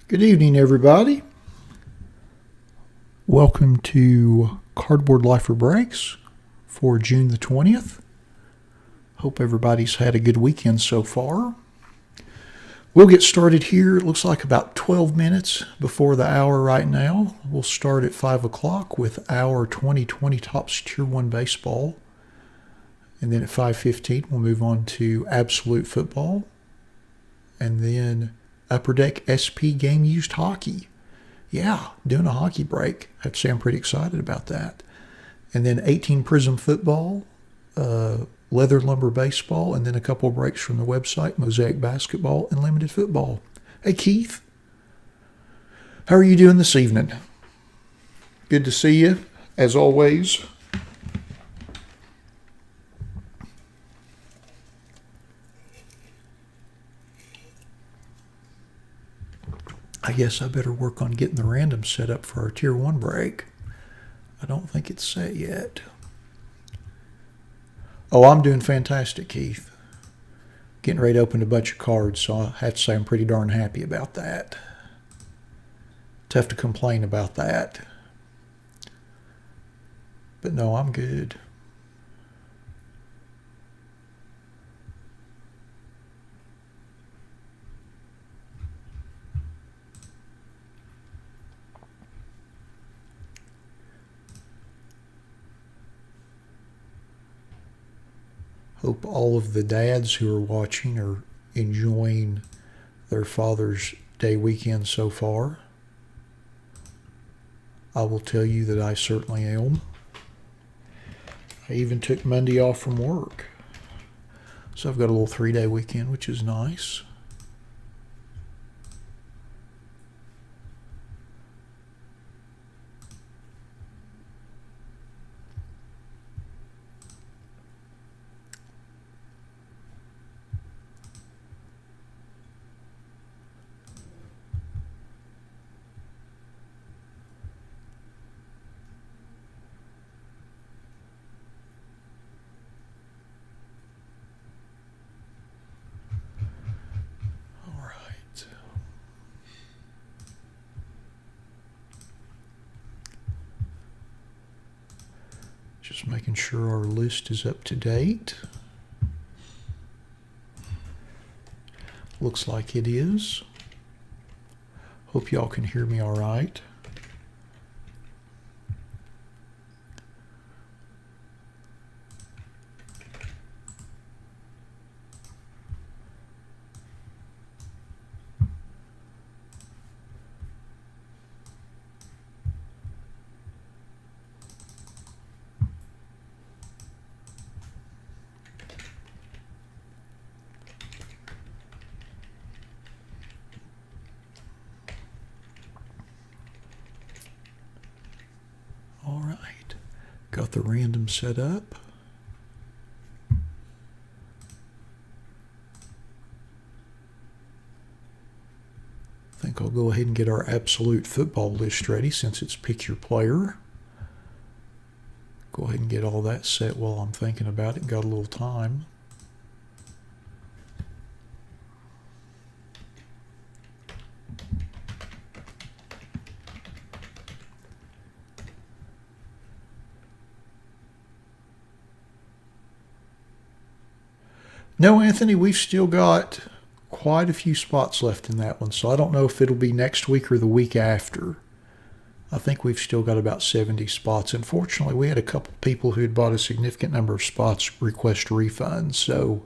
Good evening, everybody. Welcome to Cardboardlifer Breaks for June the 20th. Hope everybody's had a good weekend so far. We'll get started here. It looks like about 12 minutes before the hour right now. We'll start at 5 o'clock with our 2020 Topps Tier 1 Baseball. And then at 5:15, we'll move on to Absolute Football. And then Upper Deck SP Game Used Hockey. Yeah, doing a hockey break. I have to say I'm pretty excited about that. And then 18 Prism Football, Leather Lumber Baseball, and then a couple of breaks from the website, Mosaic Basketball and Limited Football. Hey, Keith. How are you doing this evening? Good to see you, as always. I guess I better work on getting the random set up for our Tier 1 break. I don't think it's set yet. Oh, I'm doing fantastic, Keith. Getting ready to open a bunch of cards, so I have to say I'm pretty darn happy about that. Tough to complain about that. But no, I'm good. Hope all of the dads who are watching are enjoying their Father's Day weekend so far. I will tell you that I certainly am. I even took Monday off from work. So I've got a little 3-day weekend, which is nice. Just making sure our list is up to date. Looks like it is. Hope y'all can hear me all right. All right, got the random set up. I think I'll go ahead and get our Absolute Football list ready since it's Pick Your Player. Go ahead and get all that set while I'm thinking about it. Got a little time. No, Anthony, we've still got quite a few spots left in that one, so I don't know if it'll be next week or the week after. I think we've still got about 70 spots. Unfortunately, we had a couple people who had bought a significant number of spots request refunds, so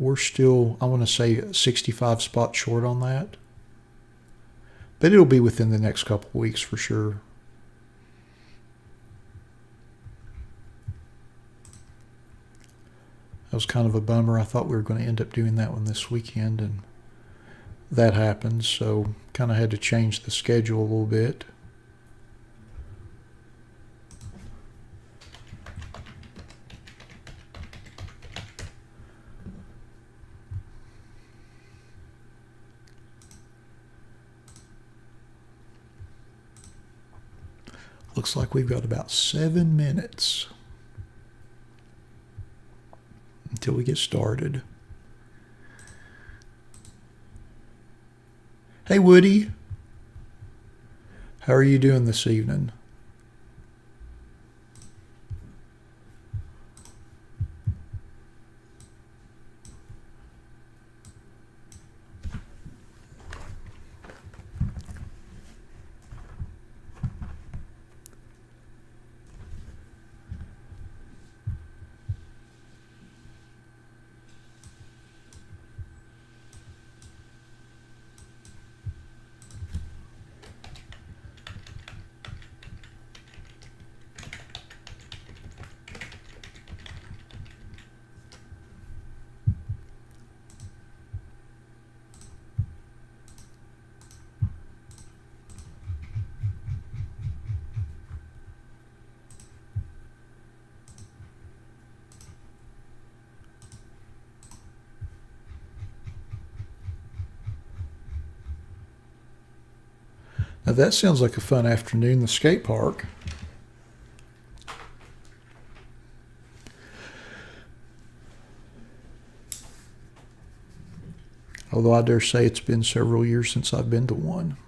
we're still, I want to say, 65 spots short on that. But it'll be within the next couple of weeks for sure. That was kind of a bummer. I thought we were going to end up doing that one this weekend, and that happened, so kind of had to change the schedule a little bit. Looks like we've got about 7 minutes until we get started. Hey, Woody. How are you doing this evening? Now that sounds like a fun afternoon in the skate park. Although I dare say it's been several years since I've been to one.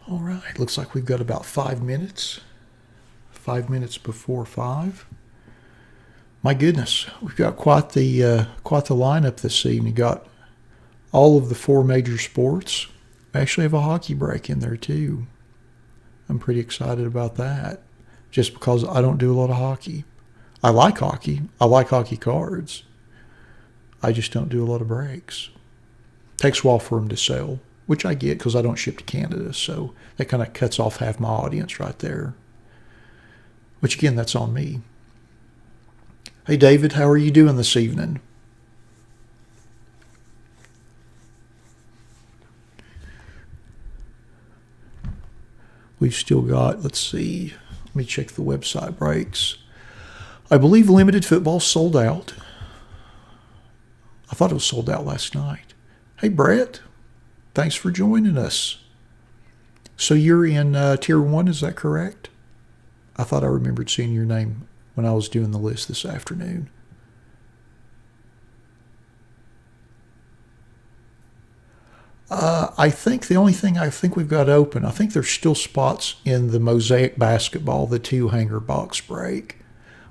All right, looks like we've got about 5 minutes. 5 minutes before 5. My goodness, we've got quite the lineup this evening. You got all of the 4 major sports. We actually have a hockey break in there too. I'm pretty excited about that, just because I don't do a lot of hockey. I like hockey. I like hockey cards. I just don't do a lot of breaks. Takes a while for them to sell, which I get because I don't ship to Canada, so that kind of cuts off half my audience right there. Which, again, that's on me. Hey, David, how are you doing this evening? We've still got, let's see, let me check the website breaks. I believe limited football sold out. I thought it was sold out last night. Hey, Brett, thanks for joining us. So you're in Tier 1, is that correct? I thought I remembered seeing your name when I was doing the list this afternoon. I think the only thing I think we've got open, I think there's still spots in the Mosaic basketball, the 2-hanger box break.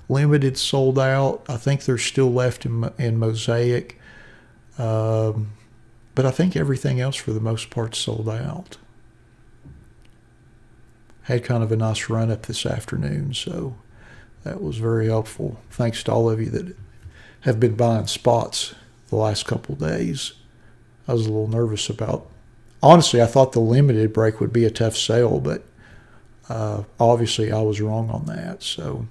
Limited sold out. I think there's still left in Mosaic. But I think everything else for the most part sold out. Had kind of a nice run up this afternoon, so that was very helpful. Thanks to all of you that have been buying spots the last couple of days. I was a little nervous about. Honestly, I thought the limited break would be a tough sale, but obviously I was wrong on that. So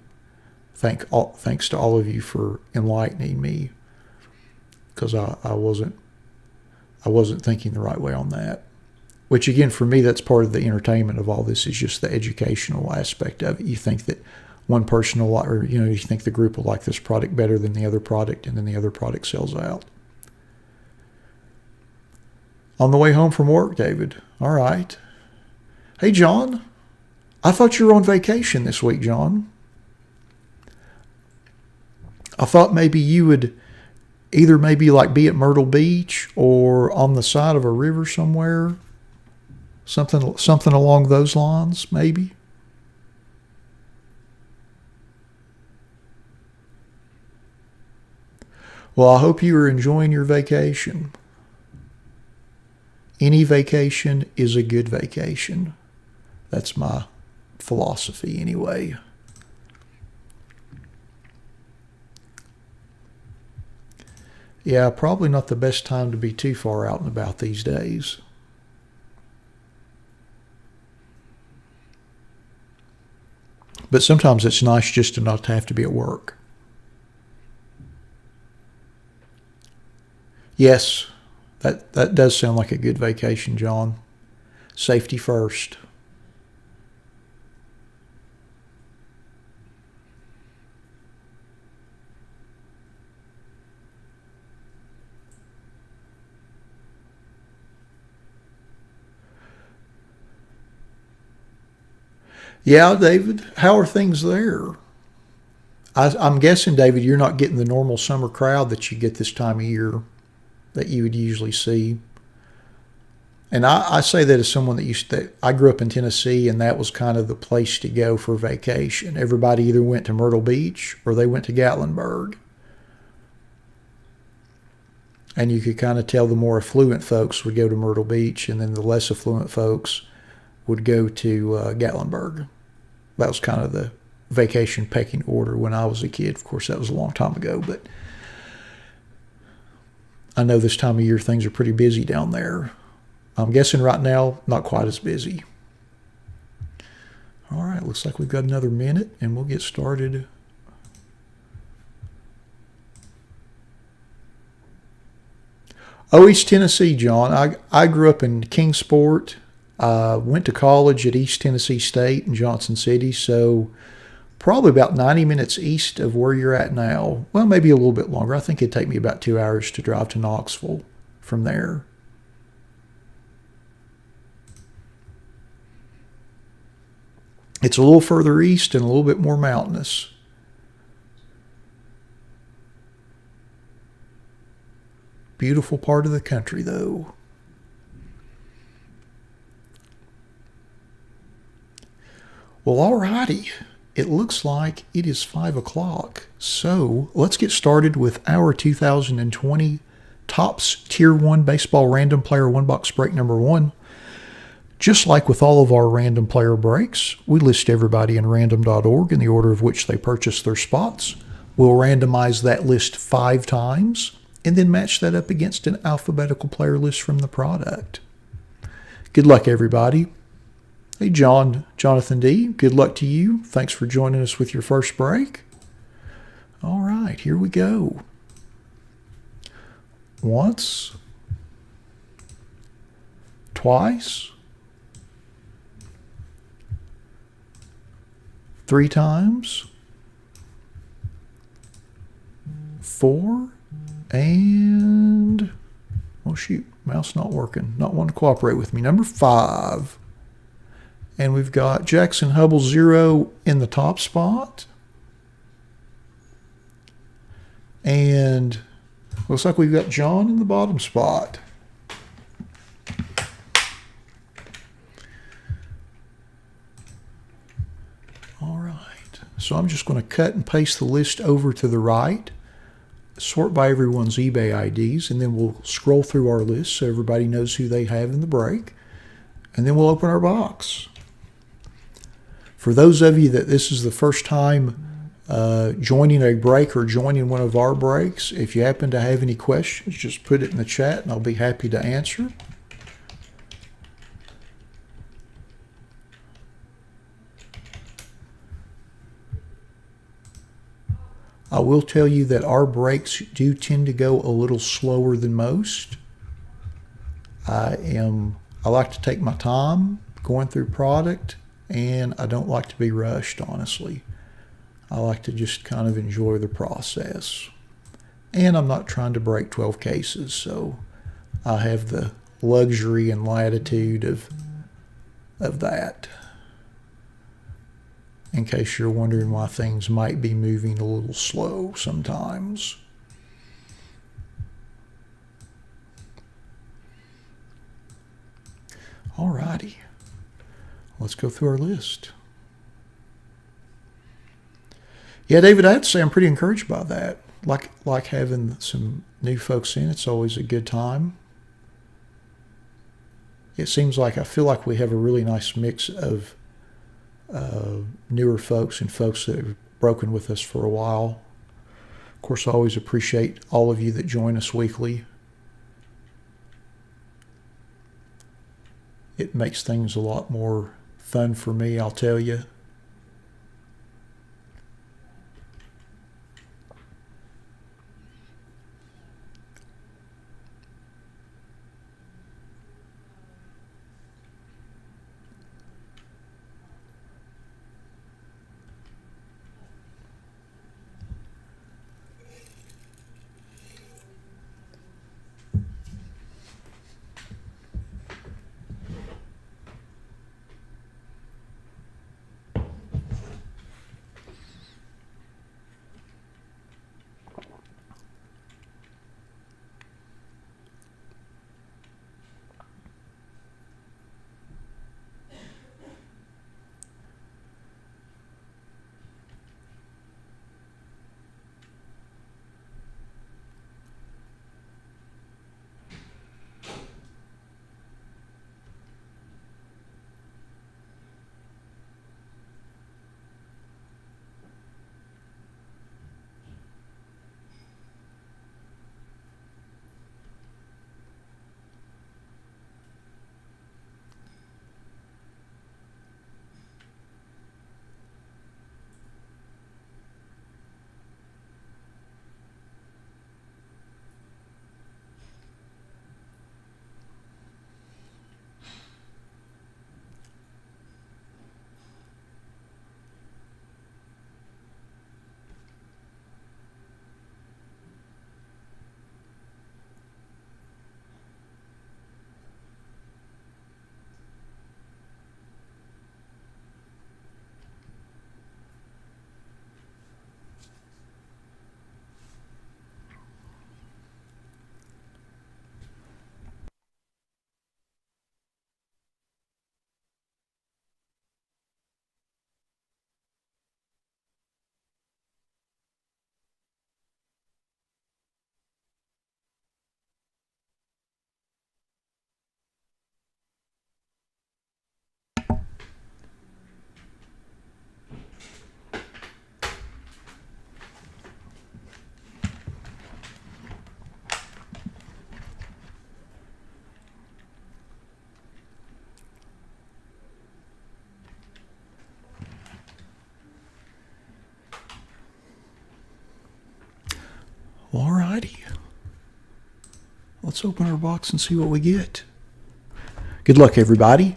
thanks to all of you for enlightening me, because I wasn't thinking the right way on that. Which, again, for me, that's part of the entertainment of all this, is just the educational aspect of it. You think that one person will, or you think the group will like this product better than the other product, and then the other product sells out. On the way home from work, David. All right. Hey, John. I thought you were on vacation this week, John. I thought maybe you would either maybe like be at Myrtle Beach or on the side of a river somewhere. Something along those lines, maybe. Well, I hope you are enjoying your vacation. Any vacation is a good vacation. That's my philosophy anyway. Yeah, probably not the best time to be too far out and about these days. But sometimes it's nice just to not have to be at work. Yes, that does sound like a good vacation, John. Safety first. Yeah, David, how are things there? I'm guessing, David, you're not getting the normal summer crowd that you get this time of year that you would usually see. And I say that as someone I grew up in Tennessee, and that was kind of the place to go for vacation. Everybody either went to Myrtle Beach or they went to Gatlinburg. And you could kind of tell the more affluent folks would go to Myrtle Beach, and then the less affluent folks would go to Gatlinburg. That was kind of the vacation pecking order when I was a kid. Of course, that was a long time ago, but I know this time of year things are pretty busy down there. I'm guessing right now, not quite as busy. All right, looks like we've got another minute, and we'll get started. Oh, East Tennessee, John. I grew up in Kingsport. Went to college at East Tennessee State in Johnson City, so probably about 90 minutes east of where you're at now. Well, maybe a little bit longer. I think it'd take me about 2 hours to drive to Knoxville from there. It's a little further east and a little bit more mountainous. Beautiful part of the country, though. Well, alrighty. It looks like it is 5 o'clock. So let's get started with our 2020 Topps Tier 1 Baseball Random Player 1-Box Break number 1. Just like with all of our random player breaks, we list everybody in random.org in the order of which they purchased their spots. We'll randomize that list 5 times and then match that up against an alphabetical player list from the product. Good luck, everybody. Hey, Johnathan D., good luck to you. Thanks for joining us with your first break. All right, here we go. Once, twice, 3 times, 4, and, oh shoot, mouse not working, not wanting to cooperate with me. Number 5. And we've got Jackson Hubble 0 in the top spot. And looks like we've got John in the bottom spot. All right. So I'm just going to cut and paste the list over to the right, sort by everyone's eBay IDs, and then we'll scroll through our list so everybody knows who they have in the break. And then we'll open our box. For those of you that this is the first time joining a break or joining one of our breaks, if you happen to have any questions, just put it in the chat and I'll be happy to answer. I will tell you that our breaks do tend to go a little slower than most. I like to take my time going through product, and I don't like to be rushed, honestly. I like to just kind of enjoy the process. And I'm not trying to break 12 cases, so I have the luxury and latitude of that. In case you're wondering why things might be moving a little slow sometimes. Alrighty. Let's go through our list. Yeah, David, I have to say I'm pretty encouraged by that. Like having some new folks in, it's always a good time. It seems like I feel like we have a really nice mix of newer folks and folks that have broken with us for a while. Of course, I always appreciate all of you that join us weekly. It makes things a lot more fun for me, I'll tell you. Let's open our box and see what we get. Good luck, everybody.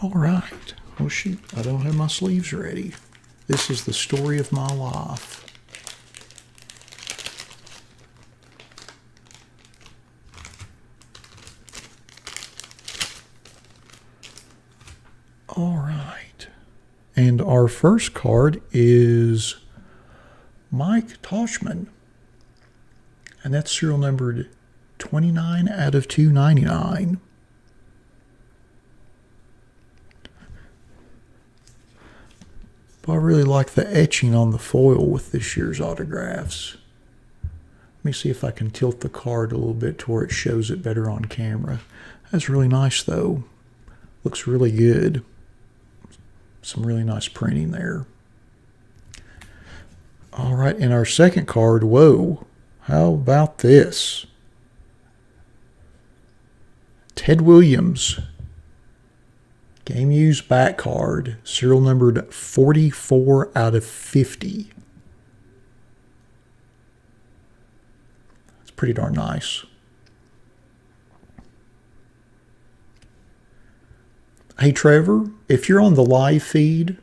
All right. Oh, shoot. I don't have my sleeves ready. This is the story of my life. All right. And our first card is Mike Toshman. And that's serial numbered 29 out of 299. But I really like the etching on the foil with this year's autographs. Let me see if I can tilt the card a little bit to where it shows it better on camera. That's really nice, though. Looks really good. Some really nice printing there. All right, in our second card, whoa, how about this? Ted Williams. Game used back card, serial numbered 44 out of 50. That's pretty darn nice. Hey Trevor, if you're on the live feed,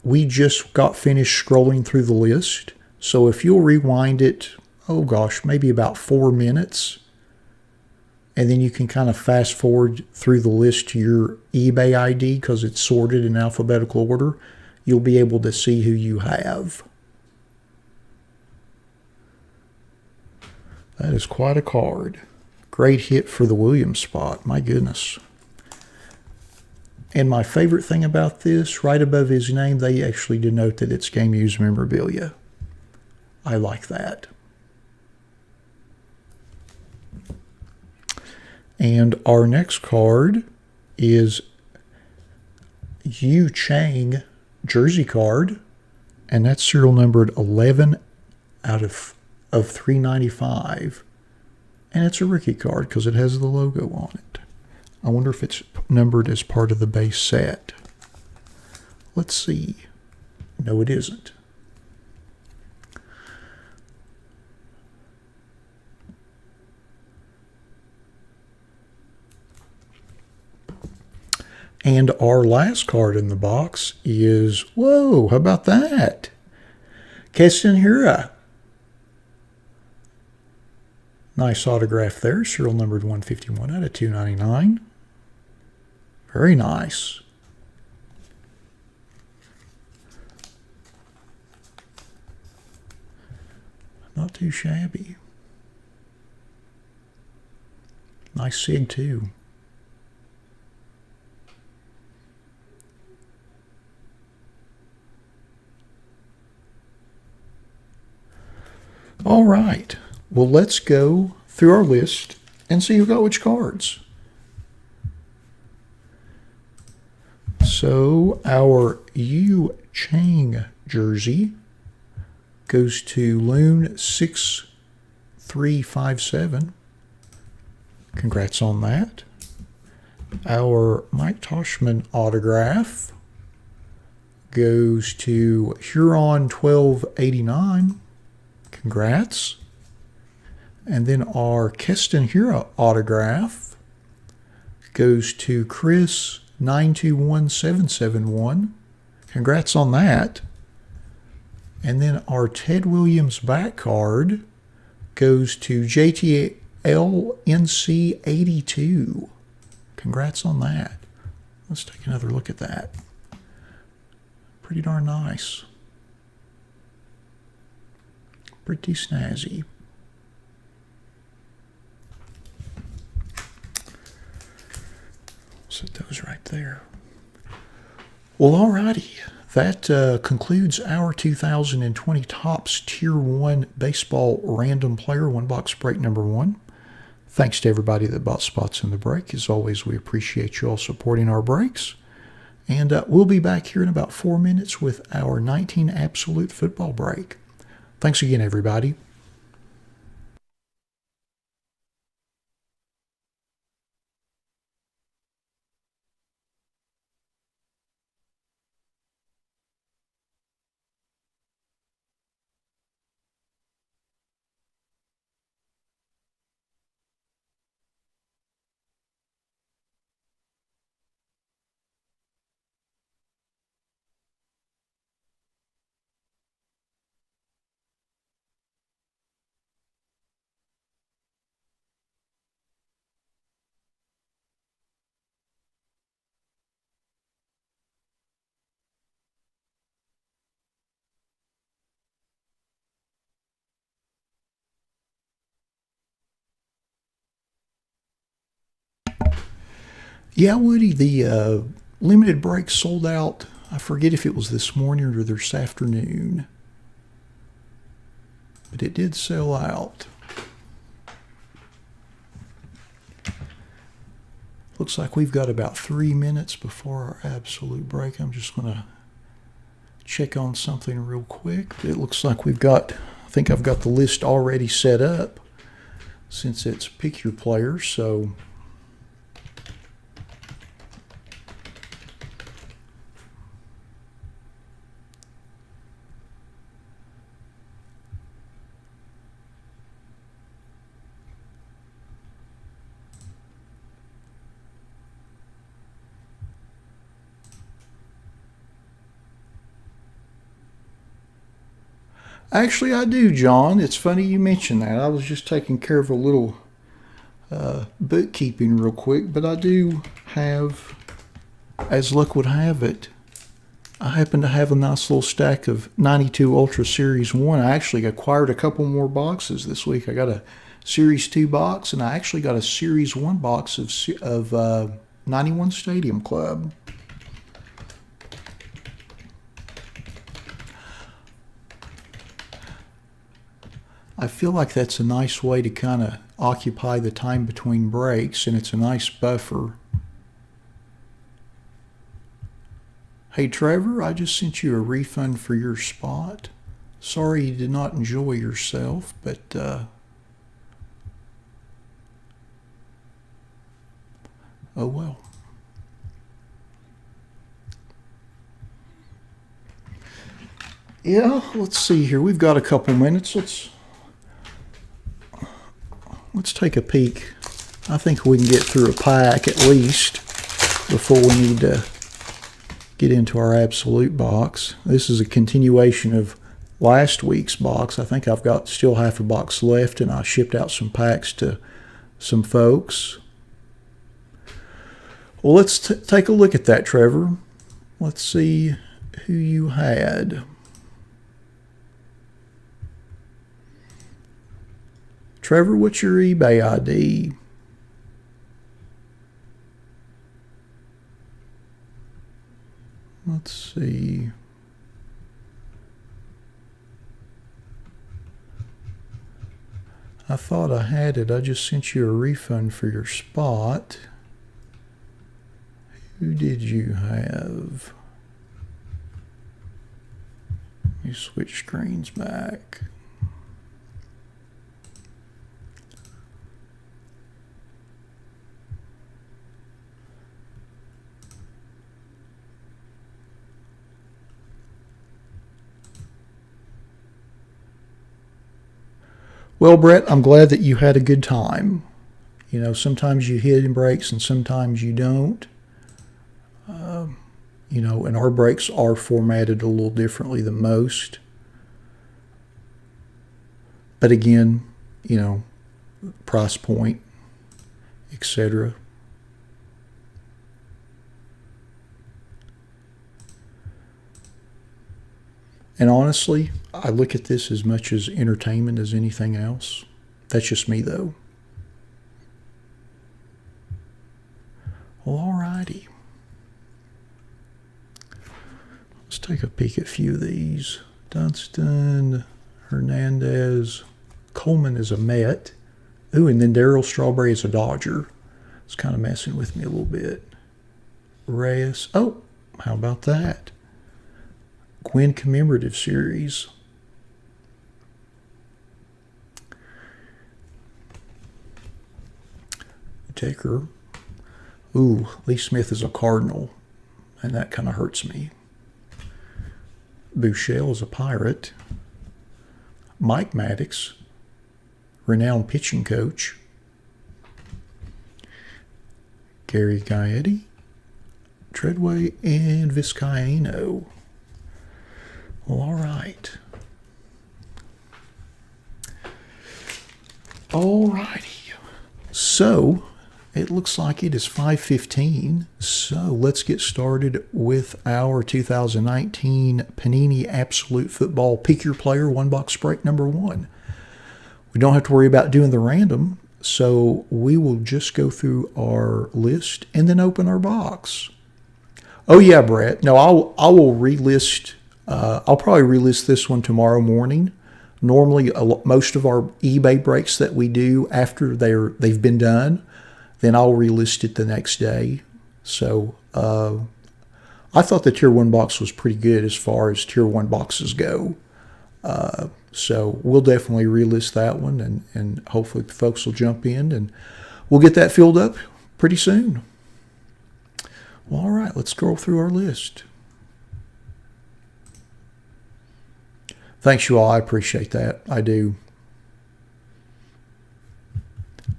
we just got finished scrolling through the list. So if you'll rewind it, oh gosh, maybe about 4 minutes. And then you can kind of fast forward through the list to your eBay ID because it's sorted in alphabetical order. You'll be able to see who you have. That is quite a card. Great hit for the Williams spot. My goodness. And my favorite thing about this, right above his name, they actually denote that it's game used memorabilia. I like that. And our next card is Yu Chang jersey card, and that's serial numbered 11 out of 395. And it's a rookie card because it has the logo on it. I wonder if it's numbered as part of the base set. Let's see. No, it isn't. And our last card in the box is, whoa, how about that? Keston Hura. Nice autograph there, serial numbered 151 out of 299. Very nice. Not too shabby. Nice SIG too. All right. Well, let's go through our list and see who got which cards. So our Yu Chang jersey goes to Loon 6357. Congrats on that. Our Mike Toshman autograph goes to Huron 1289. Congrats. And then our Keston Hura autograph goes to Chris 921771. Congrats on that. And then our Ted Williams back card goes to JTLNC82. Congrats on that. Let's take another look at that. Pretty darn nice. Pretty snazzy. Set those right there. Well, alrighty. That concludes our 2020 Topps Tier 1 Baseball Random Player 1 box break number 1. Thanks to everybody that bought spots in the break. As always, we appreciate you all supporting our breaks. And we'll be back here in about 4 minutes with our 19 Absolute Football break. Thanks again, everybody. Yeah, Woody, the limited break sold out. I forget if it was this morning or this afternoon, but it did sell out. Looks like we've got about 3 minutes before our absolute break. I'm just going to check on something real quick. It looks like I think I've got the list already set up since it's pick your player, so actually, I do, John. It's funny you mention that. I was just taking care of a little bookkeeping real quick, but I do have, as luck would have it, I happen to have a nice little stack of 92 Ultra Series 1. I actually acquired a couple more boxes this week. I got a Series 2 box, and I actually got a Series 1 box of 91 Stadium Club. I feel like that's a nice way to kind of occupy the time between breaks, and it's a nice buffer. Hey Trevor, I just sent you a refund for your spot. Sorry you did not enjoy yourself, but oh well. Yeah, let's see here. We've got a couple minutes. Let's take a peek. I think we can get through a pack at least before we need to get into our absolute box. This is a continuation of last week's box. I think I've got still half a box left, and I shipped out some packs to some folks. Well, let's take a look at that, Trevor. Let's see who you had. Trevor, what's your eBay ID? Let's see. I thought I had it. I just sent you a refund for your spot. Who did you have? Let me switch screens back. Well, Brett, I'm glad that you had a good time. You know, sometimes you hit in breaks and sometimes you don't. You know, and our breaks are formatted a little differently than most. But again, you know, price point, etc. And honestly, I look at this as much as entertainment as anything else. That's just me, though. Well, alrighty. Let's take a peek at a few of these. Dunston, Hernandez, Coleman is a Met. Ooh, and then Darryl Strawberry is a Dodger. It's kind of messing with me a little bit. Reyes. Oh, how about that? Gwynn Commemorative Series. Taker. Ooh, Lee Smith is a Cardinal, and that kind of hurts me. Bouchel is a Pirate. Mike Maddox, renowned pitching coach. Gary Gaetti, Treadway, and Vizcaino. Well, all right. All righty. So, it looks like it is 5:15. So, let's get started with our 2019 Panini Absolute Football Pick Your Player one box break number 1. We don't have to worry about doing the random, so we will just go through our list and then open our box. Oh yeah, Brett. No, I will relist. I'll probably relist this one tomorrow morning. Normally, most of our eBay breaks that we do after they've been done, then I'll relist it the next day. So I thought the Tier 1 box was pretty good as far as Tier 1 boxes go. So we'll definitely relist that one, and hopefully folks will jump in, and we'll get that filled up pretty soon. Well, all right, let's scroll through our list. Thanks, you all. I appreciate that. I do.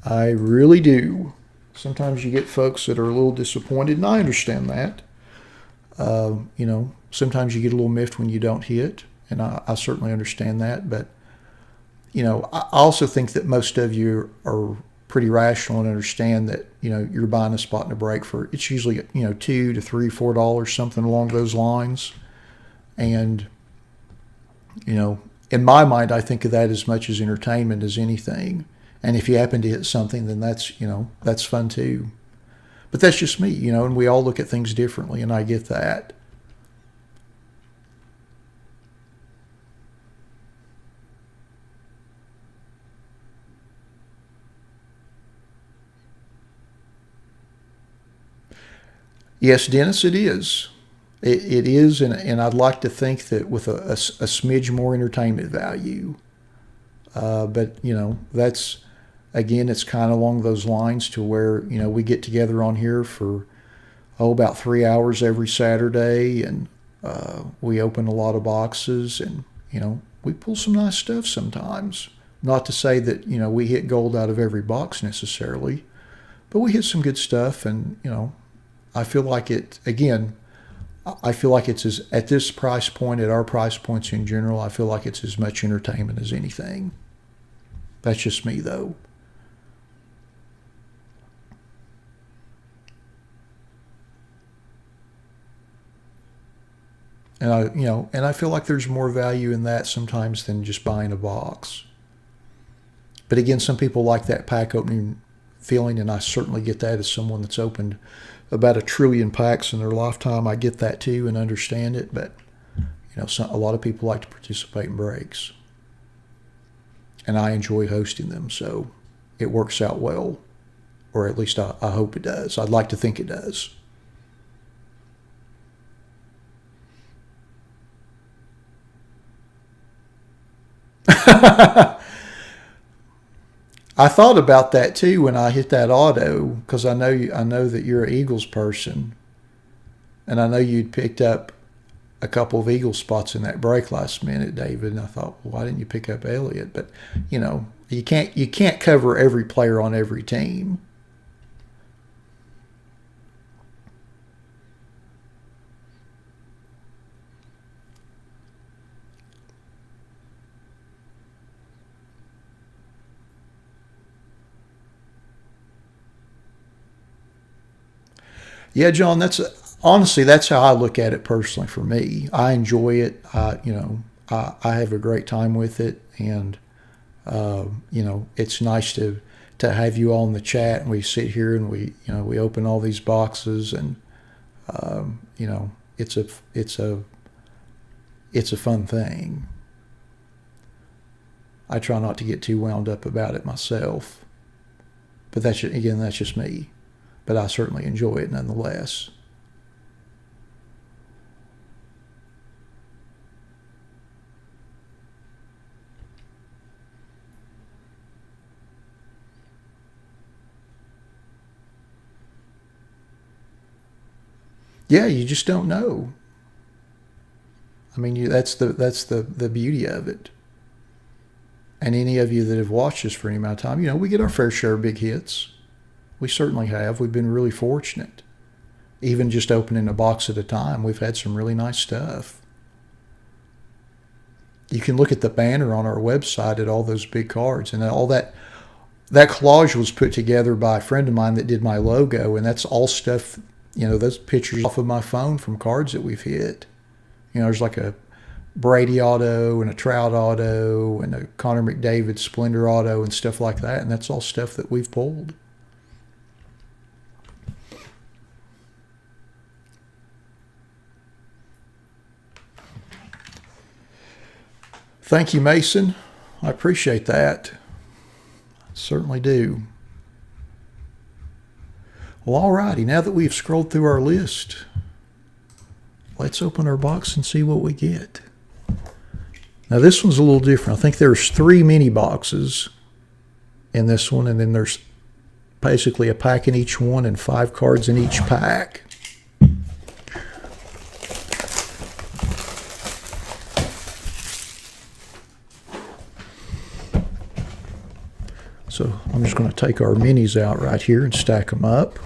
I really do. Sometimes you get folks that are a little disappointed, and I understand that. Sometimes you get a little miffed when you don't hit, and I certainly understand that. But, I also think that most of you are pretty rational and understand that, you're buying a spot in a break for, it's usually, $2 to $3, $4, something along those lines. And, in my mind, I think of that as much as entertainment as anything. And if you happen to hit something, then that's fun too. But that's just me, and we all look at things differently, and I get that. Yes, Dennis, it is. It is, and I'd like to think that with a smidge more entertainment value. But, that's, again, it's kind of along those lines to where, we get together on here for, about 3 hours every Saturday, and we open a lot of boxes, and, we pull some nice stuff sometimes. Not to say that, we hit gold out of every box necessarily, but we hit some good stuff, and, I feel like it, again, I feel like it's at this price point, at our price points in general, I feel like it's as much entertainment as anything. That's just me, though. And I feel like there's more value in that sometimes than just buying a box. But again, some people like that pack opening feeling, and I certainly get that as someone that's opened about 1 trillion packs in their lifetime. I get that too and understand it, but a lot of people like to participate in breaks, and I enjoy hosting them, so it works out well, or at least I hope it does. I'd like to think it does. I thought about that too when I hit that auto, because I know that you're an Eagles person, and I know you'd picked up a couple of Eagles spots in that break last minute, David. And I thought, well, why didn't you pick up Elliott? But you can't cover every player on every team. Yeah, John, honestly, that's how I look at it personally. For me, I enjoy it. I have a great time with it, and it's nice to have you all in the chat, and we sit here and we open all these boxes, and it's a fun thing. I try not to get too wound up about it myself. But again, that's just me. But I certainly enjoy it nonetheless. Yeah, you just don't know. I mean, that's the beauty of it. And any of you that have watched us for any amount of time, we get our fair share of big hits. We certainly have. We've been really fortunate. Even just opening a box at a time, we've had some really nice stuff. You can look at the banner on our website at all those big cards, and all that collage was put together by a friend of mine that did my logo, and that's all stuff, those pictures off of my phone from cards that we've hit. There's like a Brady auto and a Trout auto and a Connor McDavid Splendor auto and stuff like that, and that's all stuff that we've pulled. Thank you, Mason. I appreciate that. I certainly do. Well, all righty. Now that we've scrolled through our list, let's open our box and see what we get. Now, this one's a little different. I think there's 3 mini boxes in this one, and then there's basically a pack in each one and 5 cards in each pack. So I'm just going to take our minis out right here and stack them up.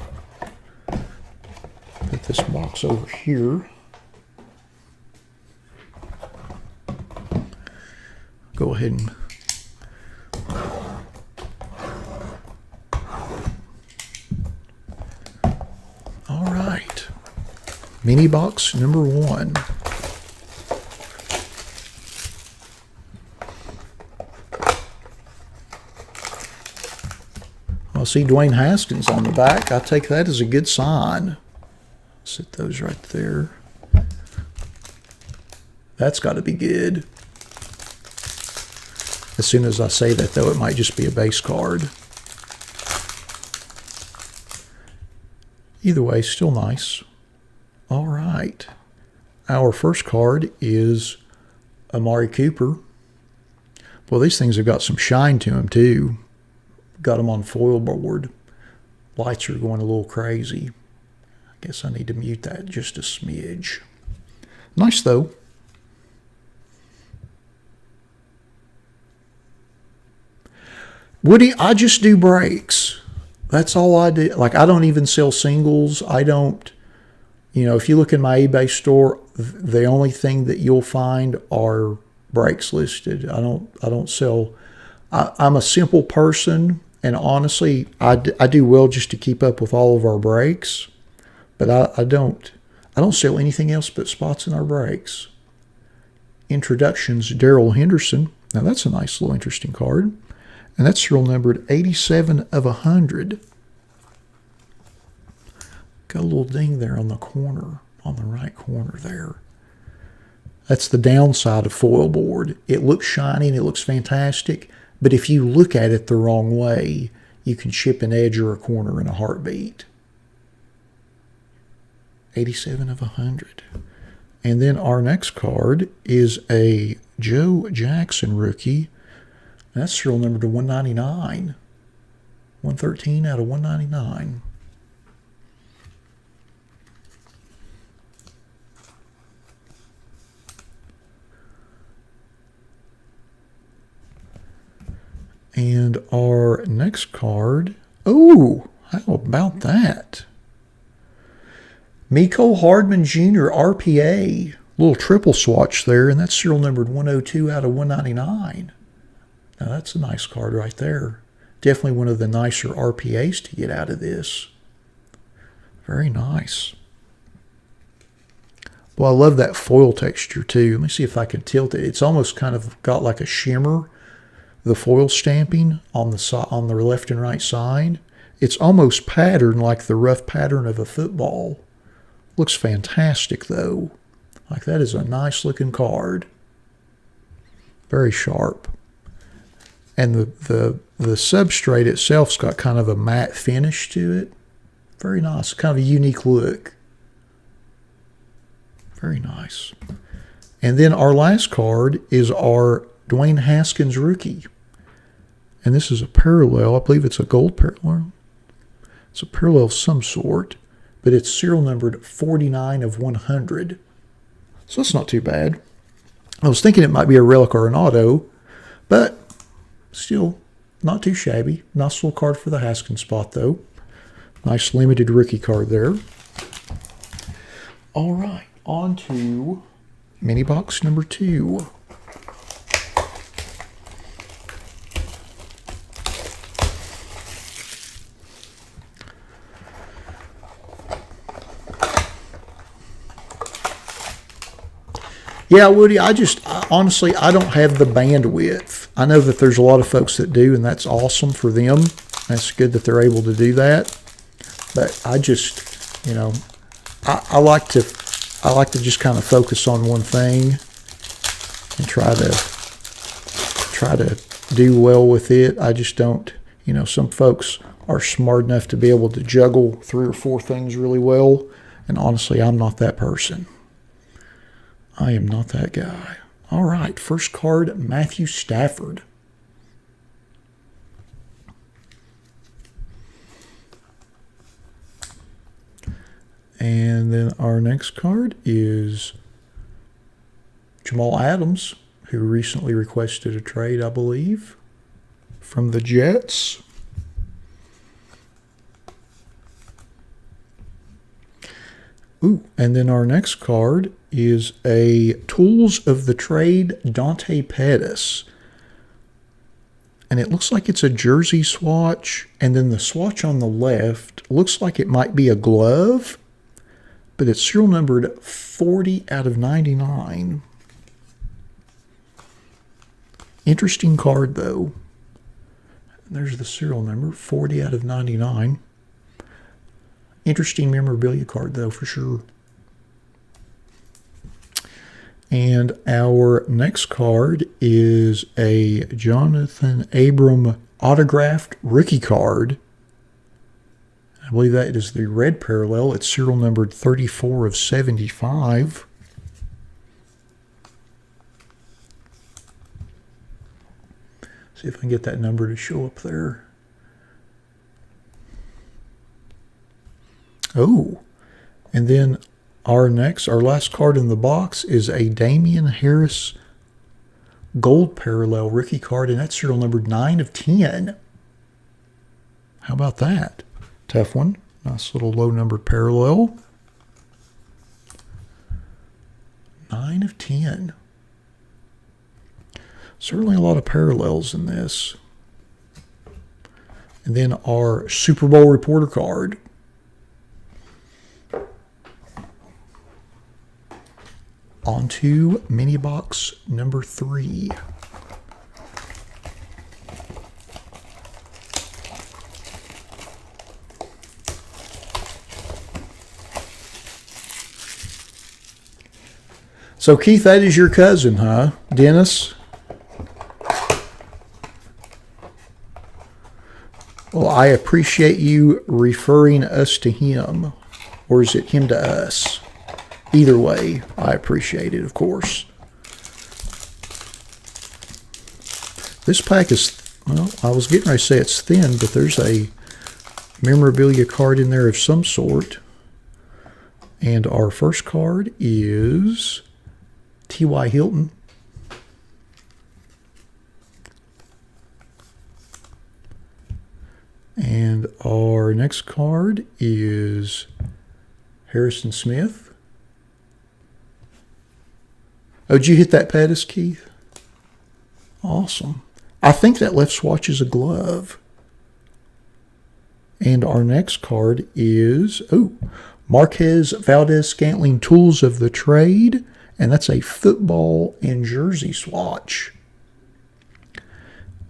Put this box over here. Go ahead and all right. Mini box number 1. I see Dwayne Haskins on the back. I take that as a good sign. Set those right there. That's got to be good. As soon as I say that, though, it might just be a base card. Either way, still nice. All right. Our first card is Amari Cooper. Well, these things have got some shine to them, too. Got them on foil board. Lights are going a little crazy. I guess I need to mute that just a smidge. Nice, though. Woody, I just do breaks. That's all I do. Like, I don't even sell singles. I don't, if you look in my eBay store, the only thing that you'll find are breaks listed. I don't sell. I'm a simple person, and honestly, I do well just to keep up with all of our breaks, but I don't sell anything else but spots in our breaks. Introductions, Darrell Henderson. Now, that's a nice little interesting card. And that's serial numbered 87 of 100. Got a little ding there on the corner, on the right corner there. That's the downside of foil board. It looks shiny and it looks fantastic, but if you look at it the wrong way, you can chip an edge or a corner in a heartbeat. 87 of 100. And then our next card is a Joe Jackson rookie. That's serial number to 199. 113 out of 199. And our next card, oh, how about that? Miko Hardman Jr., RPA. Little triple swatch there, and that's serial numbered 102 out of 199. Now, that's a nice card right there. Definitely one of the nicer RPAs to get out of this. Very nice. Well, I love that foil texture, too. Let me see if I can tilt it. It's almost kind of got like a shimmer, the foil stamping on the left and right side. It's almost patterned like the rough pattern of a football. Looks fantastic, though. Like, that is a nice-looking card. Very sharp. And the substrate itself's got kind of a matte finish to it. Very nice. Kind of a unique look. Very nice. And then our last card is our Dwayne Haskins rookie. And this is a parallel. I believe it's a gold parallel. It's a parallel of some sort. But it's serial numbered 49 of 100. So it's not too bad. I was thinking it might be a relic or an auto. But still not too shabby. Nice little card for the Haskins spot, though. Nice limited rookie card there. All right. On to mini box number 2. Yeah, Woody, honestly, I don't have the bandwidth. I know that there's a lot of folks that do, and that's awesome for them. That's good that they're able to do that. But I just, I like to just kind of focus on one thing and try to do well with it. I just don't, some folks are smart enough to be able to juggle 3 or 4 things really well. And honestly, I'm not that person. I am not that guy. All right, first card, Matthew Stafford. And then our next card is Jamal Adams, who recently requested a trade, I believe, from the Jets. Ooh, and then our next card is a Tools of the Trade Dante Pettis. And it looks like it's a jersey swatch. And then the swatch on the left looks like it might be a glove. But it's serial numbered 40 out of 99. Interesting card, though. There's the serial number, 40 out of 99. Interesting memorabilia card, though, for sure. And our next card is a Johnathan Abram autographed rookie card. I believe that is the red parallel. It's serial numbered 34 of 75. See if I can get that number to show up there. Oh, and then our last card in the box is a Damian Harris gold parallel rookie card, and that's serial numbered 9 of 10. How about that? Tough one. Nice little low numbered parallel. 9 of 10. Certainly a lot of parallels in this. And then our Super Bowl reporter card. On to mini box number 3. So, Keith, that is your cousin, huh? Dennis? Well, I appreciate you referring us to him. Or is it him to us? Either way, I appreciate it, of course. This pack is, well, I was getting ready to say it's thin, but there's a memorabilia card in there of some sort. And our first card is T.Y. Hilton. And our next card is Harrison Smith. Oh, did you hit that Pettis, Keith? Awesome. I think that left swatch is a glove. And our next card is, Marquez Valdez-Scantling Tools of the Trade. And that's a football and jersey swatch.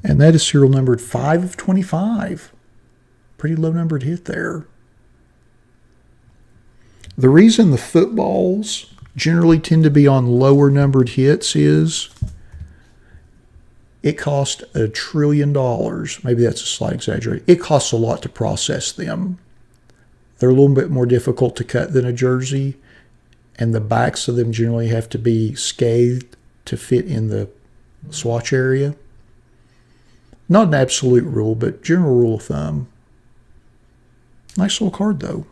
And that is serial numbered 5 of 25. Pretty low numbered hit there. The reason the footballs generally tend to be on lower numbered hits is It costs $1 trillion. Maybe that's a slight exaggeration. It costs a lot to process them. They're a little bit more difficult to cut than a jersey, and the backs of them generally have to be scathed to fit in the swatch area. Not an absolute rule, but general rule of thumb. Nice little card, though.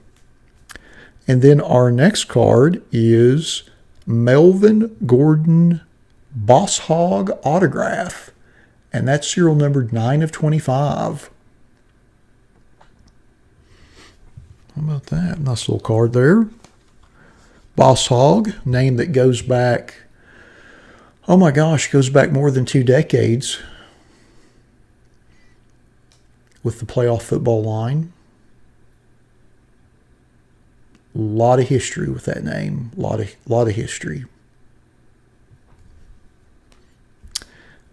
And then our next card is Melvin Gordon Boss Hogg autograph. And that's serial numbered 9/25. How about that? Nice little card there. Boss Hogg, name that goes back, oh my gosh, goes back more than 2 decades with the playoff football line. A lot of history with that name. A lot of history.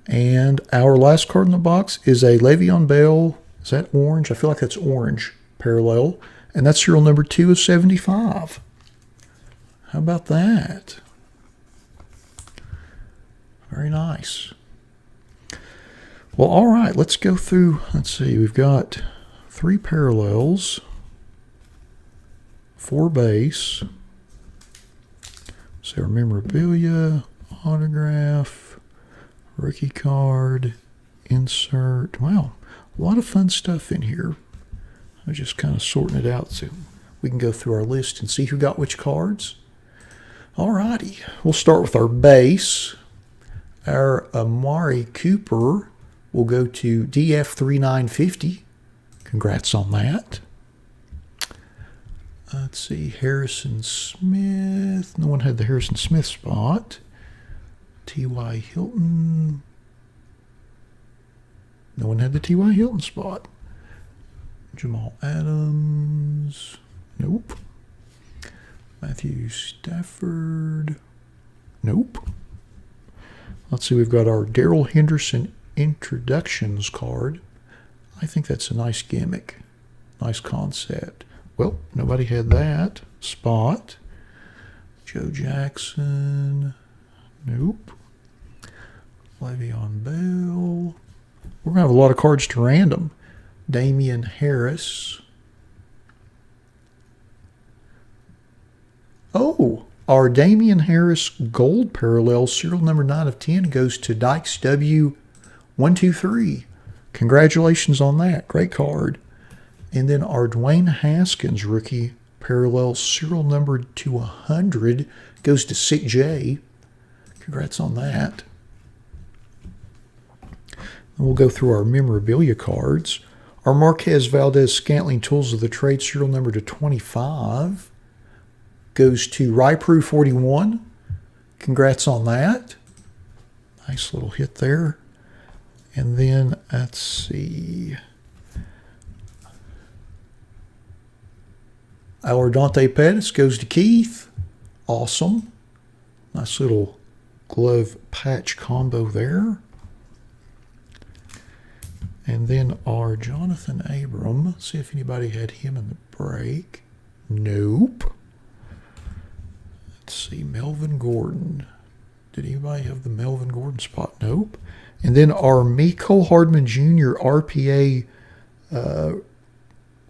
And our last card in the box is a Le'Veon Bell. Is that orange? I feel like that's orange parallel. And that's serial number 2/75. How about that? Very nice. Well, all right. Let's go through. Let's see. We've got 3 parallels. 4 base. So our memorabilia, autograph, rookie card, insert. Wow, a lot of fun stuff in here. I'm just kind of sorting it out so we can go through our list and see who got which cards. All righty, we'll start with our base. Our Amari Cooper will go to DF3950. Congrats on that. Let's see, Harrison Smith. No one had the Harrison Smith spot. T.Y. Hilton. No one had the T.Y. Hilton spot. Jamal Adams. Nope. Matthew Stafford. Nope. Let's see, we've got our Darrell Henderson introductions card. I think that's a nice gimmick. Nice concept. Well, nobody had that spot. Joe Jackson. Nope. Le'Veon Bell. We're going to have a lot of cards to random. Damian Harris. Oh, our Damian Harris gold parallel, serial number 9/10, goes to Dykes W123. Congratulations on that. Great card. And then our Dwayne Haskins rookie parallel, serial number 200, goes to Sick J. Congrats on that. And we'll go through our memorabilia cards. Our Marquez Valdez Scantling Tools of the Trade, serial number to 25, goes to Rypru 41. Congrats on that. Nice little hit there. And then, let's see. Our Dante Pettis goes to Keith. Awesome. Nice little glove patch combo there. And then our Johnathan Abram. Let's see if anybody had him in the break. Nope. Let's see, Melvin Gordon. Did anybody have the Melvin Gordon spot? Nope. And then our Mecole Hardman Jr. RPA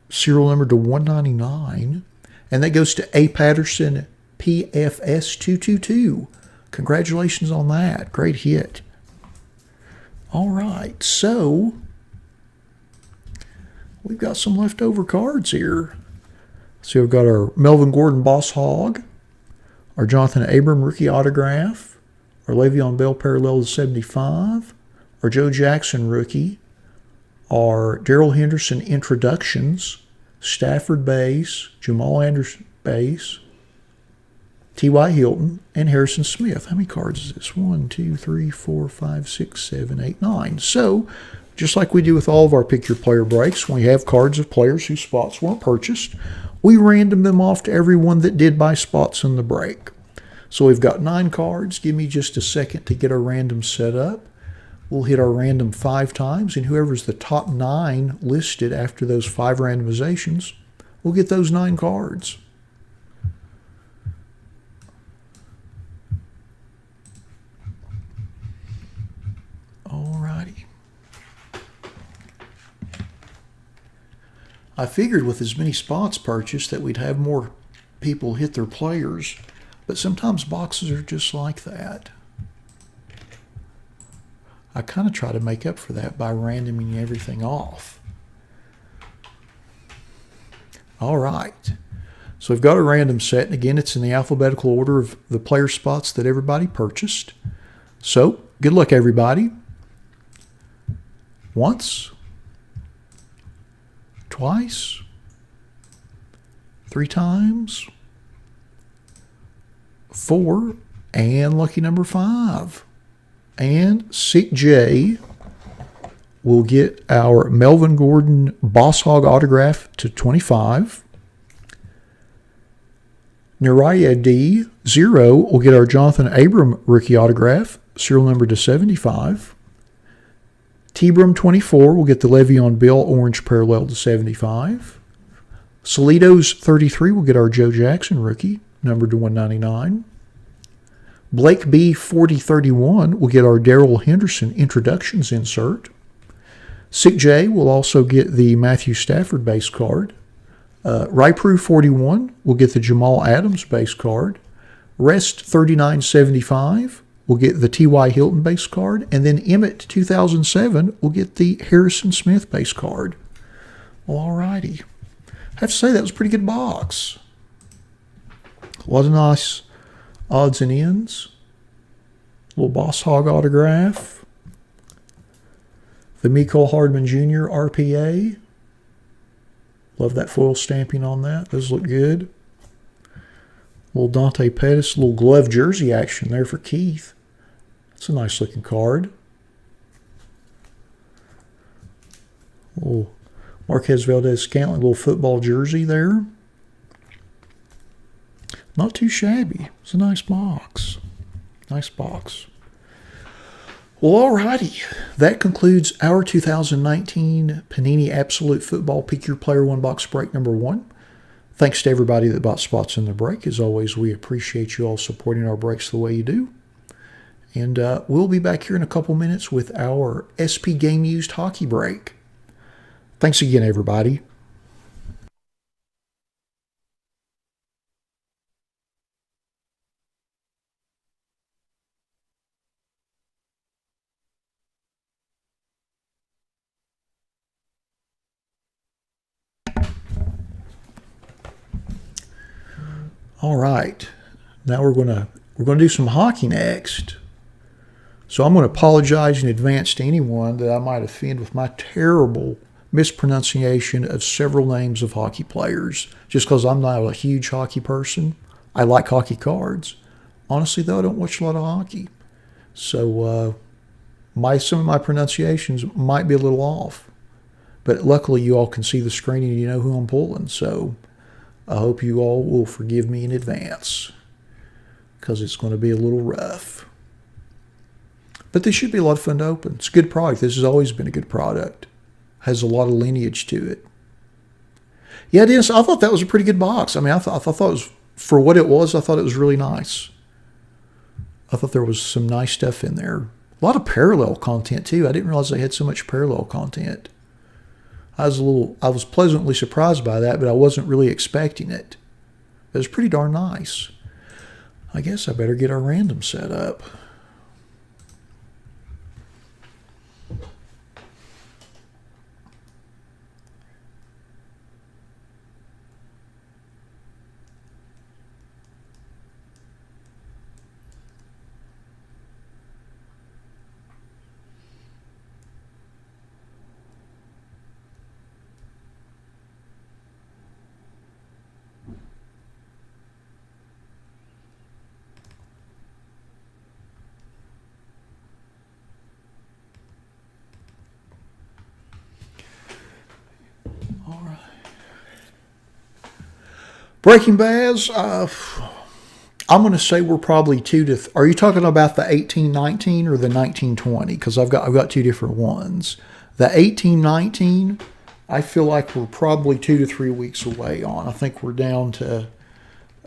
serial number to 199. And that goes to A. Patterson PFS 222. Congratulations on that. Great hit. All right. So we've got some leftover cards here. So we've got our Melvin Gordon Boss Hogg, our Jonathan Abram rookie autograph, our Le'Veon Bell parallel to 75, our Joe Jackson rookie, our Darrell Henderson introductions, Stafford base, Jamal Anderson base, T.Y. Hilton, and Harrison Smith. How many cards is this? 1, 2, 3, 4, 5, 6, 7, 8, 9. So, just like we do with all of our Pick Your Player breaks, when we have cards of players whose spots weren't purchased, we random them off to everyone that did buy spots in the break. So we've got 9 cards. Give me just a second to get our random set up. We'll hit our random 5 times, and whoever's the top 9 listed after those 5 randomizations will get those 9 cards. Alrighty. I figured with as many spots purchased that we'd have more people hit their players, but sometimes boxes are just like that. I kind of try to make up for that by randoming everything off. All right. So we've got a random set, and again, it's in the alphabetical order of the player spots that everybody purchased. So, good luck, everybody. Once, twice, 3 times, 4, and lucky number 5. And 6J will get our Melvin Gordon Boss Hogg autograph to 25. Nariah D, 0, will get our Johnathan Abram rookie autograph, serial number to 75. T-Brum 24 will get the Le'Veon Bell orange parallel to 75. Solitos 33 will get our Joe Jackson rookie, numbered to 199. Blake B 4031 will get our Darrell Henderson introductions insert. Sick J will also get the Matthew Stafford base card. Rypru 41 will get the Jamal Adams base card. Rest 3975 will get the T.Y. Hilton base card. And then Emmett 2007 will get the Harrison Smith base card. Well, all righty. I have to say that was a pretty good box. A lot of nice odds and ends. Little Boss Hogg autograph. The Mecole Hardman Jr. RPA. Love that foil stamping on that. Those look good. Little Dante Pettis, little glove jersey action there for Keith. That's a nice looking card. Little Marquez Valdez-Scantling, little football jersey there. Not too shabby. It's a nice box. Nice box. Well, alrighty. That concludes our 2019 Panini Absolute Football Pick Your Player 1 box break number 1. Thanks to everybody that bought spots in the break. As always, we appreciate you all supporting our breaks the way you do. And we'll be back here in a couple minutes with our SP Game Used Hockey break. Thanks again, everybody. All right, now we're gonna do some hockey next. So I'm going to apologize in advance to anyone that I might offend with my terrible mispronunciation of several names of hockey players. Just because I'm not a huge hockey person, I like hockey cards. Honestly, though, I don't watch a lot of hockey, so some of my pronunciations might be a little off. But luckily, you all can see the screen and you know who I'm pulling. So I hope you all will forgive me in advance because it's going to be a little rough. But this should be a lot of fun to open. It's a good product. This has always been a good product. Has a lot of lineage to it. Yeah, it is. I thought that was a pretty good box. I mean, I thought it was, for what it was, I thought it was really nice. I thought there was some nice stuff in there. A lot of parallel content, too. I didn't realize they had so much parallel content. I was pleasantly surprised by that, but I wasn't really expecting it. It was pretty darn nice. I guess I better get our random set up. All right. Breaking Bads, I'm going to say we're probably are you talking about the 1819 or the 1920? Because I've got two different ones. The 1819, I feel like we're probably 2 to 3 weeks away on. I think we're down to,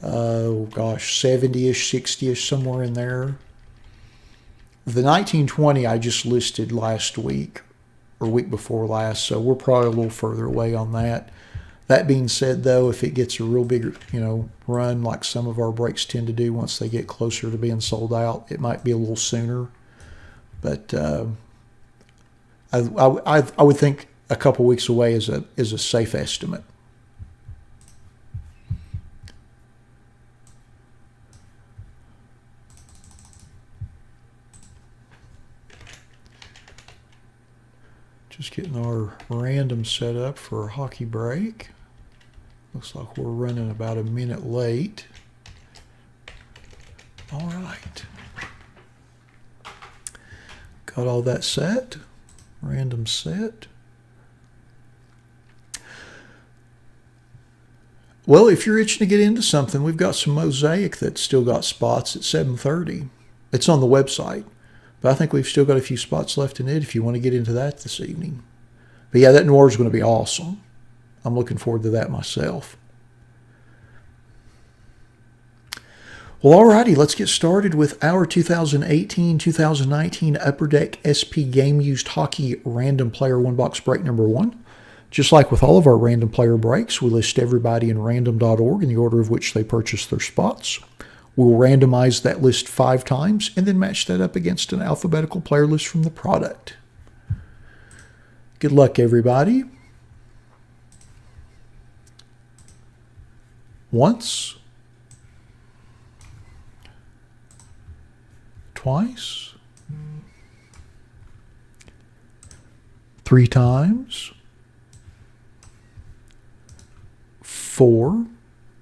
70-ish, 60-ish, somewhere in there. The 1920 I just listed last week or week before last, so we're probably a little further away on that. That being said, though, if it gets a real big, run like some of our breaks tend to do once they get closer to being sold out, it might be a little sooner. But I would think a couple weeks away is a safe estimate. Just getting our random set up for a hockey break. Looks like we're running about a minute late. All right. Got all that set. Random set. Well, if you're itching to get into something, we've got some Mosaic that's still got spots at 7:30. It's on the website. But I think we've still got a few spots left in it if you want to get into that this evening. But yeah, that Noir is going to be awesome. I'm looking forward to that myself. Well, alrighty, let's get started with our 2018-2019 Upper Deck SP Game Used Hockey Random Player One Box Break number 1. Just like with all of our random player breaks, we list everybody in random.org in the order of which they purchased their spots. We'll randomize that list 5 times and then match that up against an alphabetical player list from the product. Good luck, everybody. Once. Twice. 3 times. 4.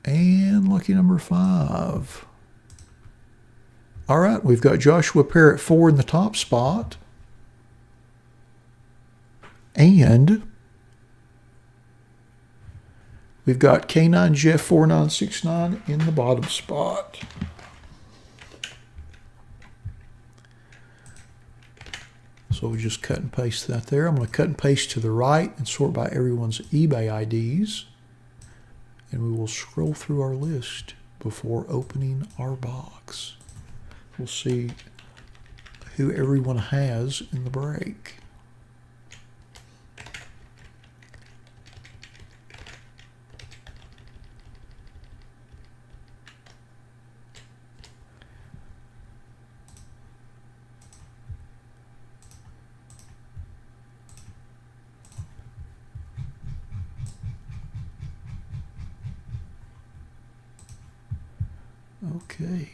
And lucky number 5. All right, we've got Joshua Parrott 4 in the top spot. And we've got K9 Jeff 4969 in the bottom spot. So we just cut and paste that there. I'm going to cut and paste to the right and sort by everyone's eBay IDs. And we will scroll through our list before opening our box. We'll see who everyone has in the break. Okay.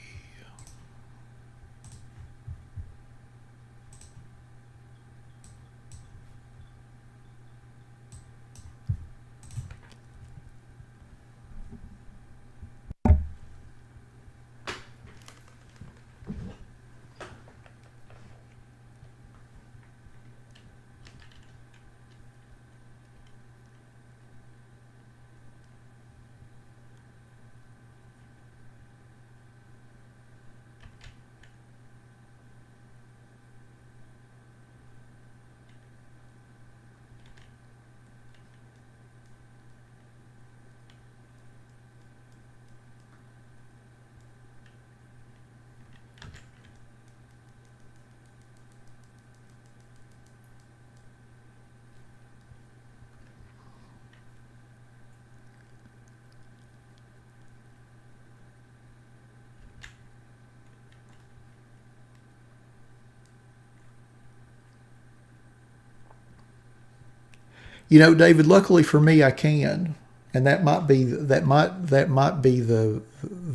You know, David, luckily for me, I can, and that might be the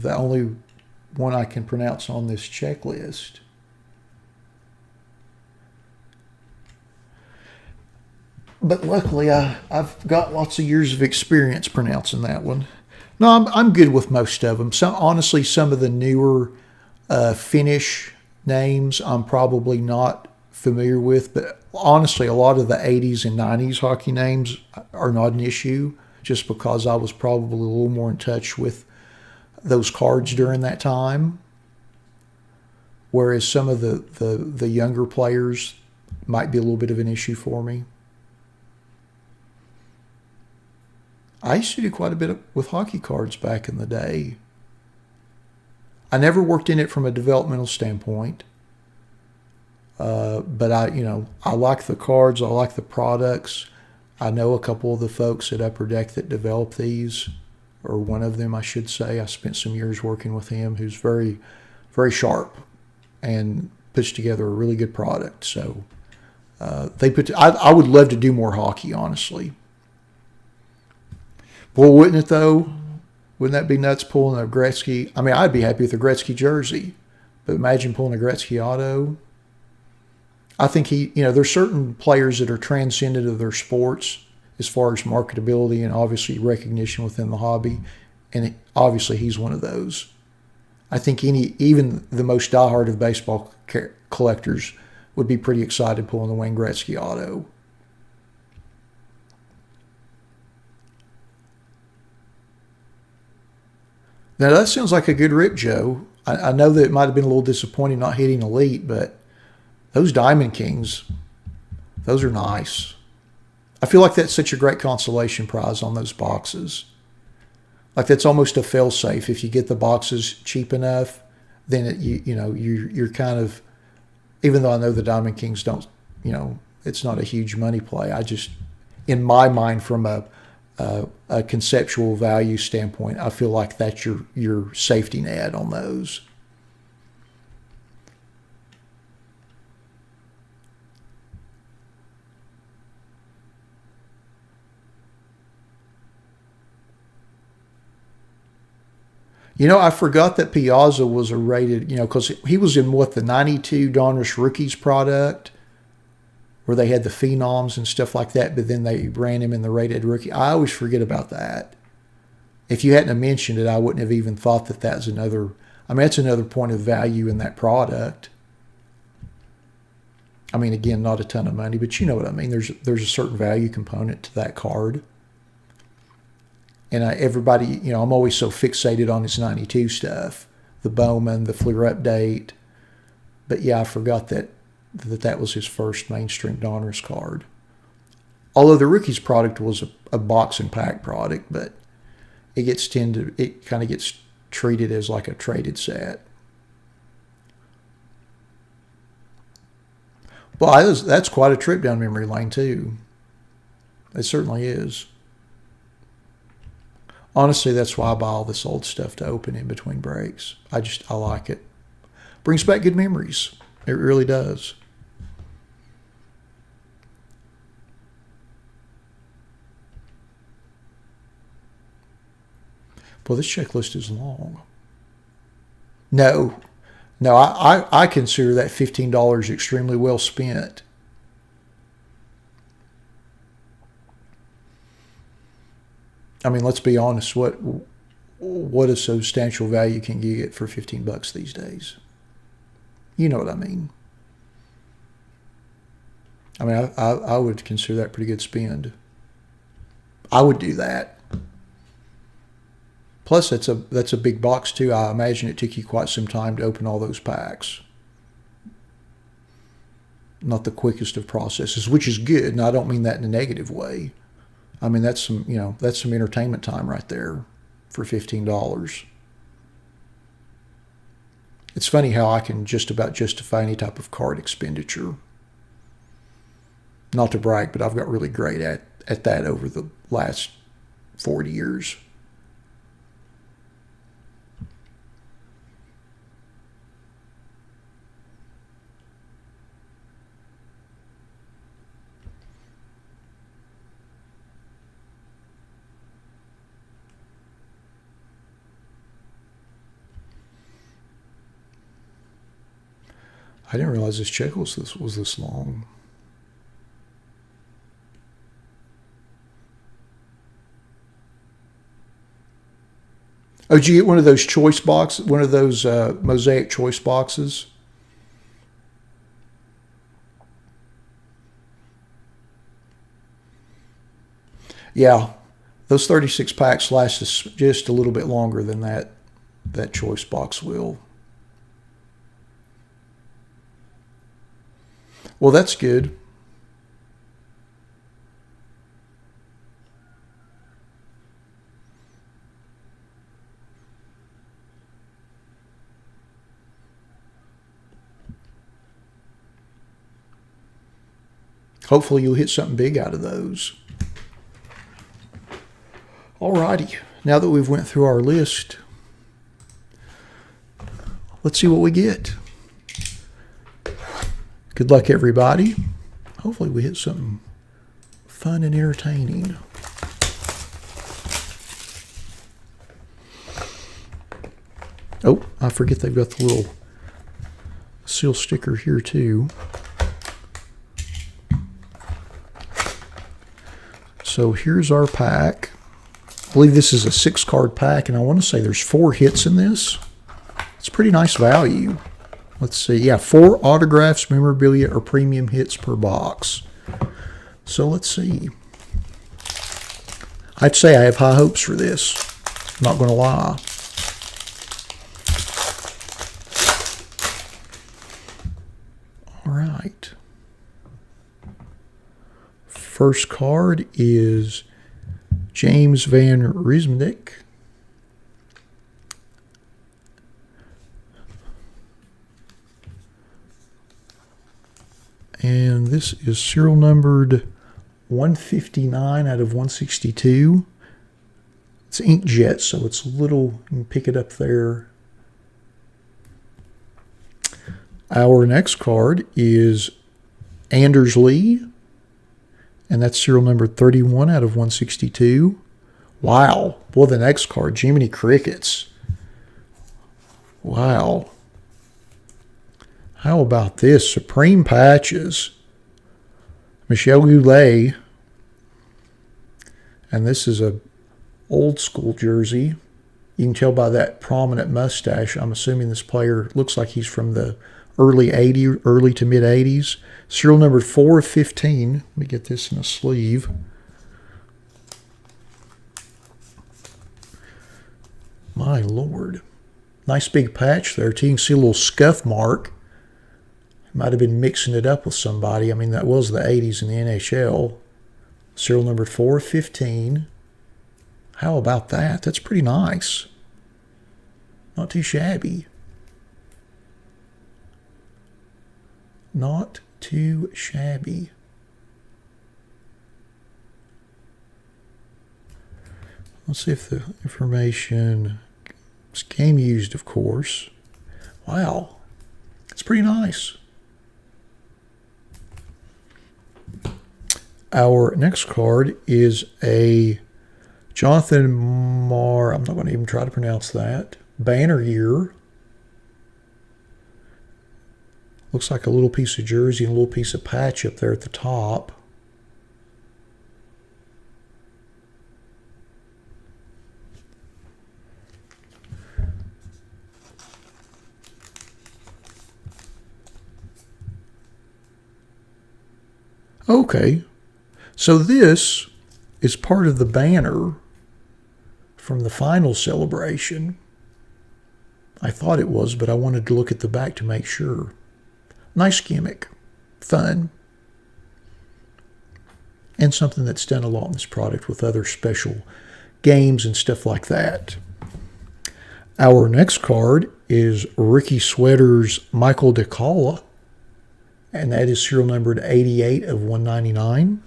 only one I can pronounce on this checklist. But luckily, I've got lots of years of experience pronouncing that one. No, I'm good with most of them. Honestly, some of the newer Finnish names I'm probably not familiar with, but honestly, a lot of the 80s and 90s hockey names are not an issue, just because I was probably a little more in touch with those cards during that time. Whereas some of the younger players might be a little bit of an issue for me. I used to do quite a bit with hockey cards back in the day. I never worked in it from a developmental standpoint. But I like the cards. I like the products. I know a couple of the folks at Upper Deck that develop these, or one of them, I should say. I spent some years working with him, who's very, very sharp and puts together a really good product. So I would love to do more hockey, honestly. Boy, wouldn't it though? Wouldn't that be nuts pulling a Gretzky? I mean, I'd be happy with a Gretzky jersey, but imagine pulling a Gretzky auto. I think there's certain players that are transcendent of their sports as far as marketability and obviously recognition within the hobby, and obviously he's one of those. I think even the most diehard of baseball collectors would be pretty excited pulling the Wayne Gretzky auto. Now that sounds like a good rip, Joe. I know that it might have been a little disappointing not hitting Elite, but those Diamond Kings, those are nice. I feel like that's such a great consolation prize on those boxes. Like that's almost a fail-safe. If you get the boxes cheap enough, then you're kind of, even though I know the Diamond Kings don't, it's not a huge money play. I just, in my mind, from a conceptual value standpoint, I feel like that's your safety net on those. I forgot that Piazza was a rated, because he was in the 92 Donruss Rookies product, where they had the phenoms and stuff like that, but then they ran him in the rated rookie. I always forget about that. If you hadn't mentioned it, I wouldn't have even thought that that's another, that's another point of value in that product. Again, not a ton of money, but you know what I mean. There's a certain value component to that card. And everybody, I'm always so fixated on his 92 stuff, the Bowman, the Fleer Update. But yeah, I forgot that was his first mainstream Donruss card. Although the Rookies product was a box and pack product, but it kind of gets treated as like a traded set. Well, that's quite a trip down memory lane too. It certainly is. Honestly, that's why I buy all this old stuff to open in between breaks. I like it. Brings back good memories. It really does. Well, this checklist is long. No, I consider that $15 extremely well spent. Let's be honest. What a substantial value can you get for $15 these days? You know what I mean. I would consider that pretty good spend. I would do that. Plus, that's a big box too. I imagine it took you quite some time to open all those packs. Not the quickest of processes, which is good, and I don't mean that in a negative way. That's some entertainment time right there for $15. It's funny how I can just about justify any type of card expenditure. Not to brag, but I've got really great at that over the last 40 years. I didn't realize this checklist was this long. Oh, did you get one of those choice boxes? One of those Mosaic choice boxes? Yeah, those 36 packs last just a little bit longer than that choice box will. Well, that's good. Hopefully you'll hit something big out of those. Alrighty, now that we've went through our list, let's see what we get. Good luck, everybody. Hopefully we hit something fun and entertaining. Oh, I forget they've got the little seal sticker here too. So here's our pack. I believe this is a 6-card pack, and I want to say there's 4 hits in this. It's pretty nice value. Let's see. Yeah, 4 autographs, memorabilia, or premium hits per box. So let's see. I'd say I have high hopes for this. I'm not going to lie. All right. First card is James Van Riemsdyk. And this is serial numbered 159 out of 162. It's inkjet, so it's a little, you can pick it up there. Our next card is Anders Lee, and that's serial number 31 out of 162. Wow. Boy, the next card, Jiminy Crickets. Wow. How about this? Supreme Patches. Michel Goulet. And this is a old school jersey. You can tell by that prominent mustache. I'm assuming this player looks like he's from the early to mid 80s. Serial number 4 of 15. Let me get this in a sleeve. My Lord. Nice big patch there too. You can see a little scuff mark. Might have been mixing it up with somebody. I mean, that was the 80s in the NHL. Serial number 4 of 15. How about that? That's pretty nice. Not too shabby. Not too shabby. Let's see if the information is game used, of course. Wow. It's pretty nice. Our next card is a Johnathan I'm not going to even try to pronounce that. Banner year. Looks like a little piece of jersey and a little piece of patch up there at the top. Okay. So this is part of the banner from the final celebration. I thought it was, but I wanted to look at the back to make sure. Nice gimmick. Fun. And something that's done a lot in this product with other special games and stuff like that. Our next card is Ricky Sweater's Michael DeCalla, and that is serial numbered 88 of 199.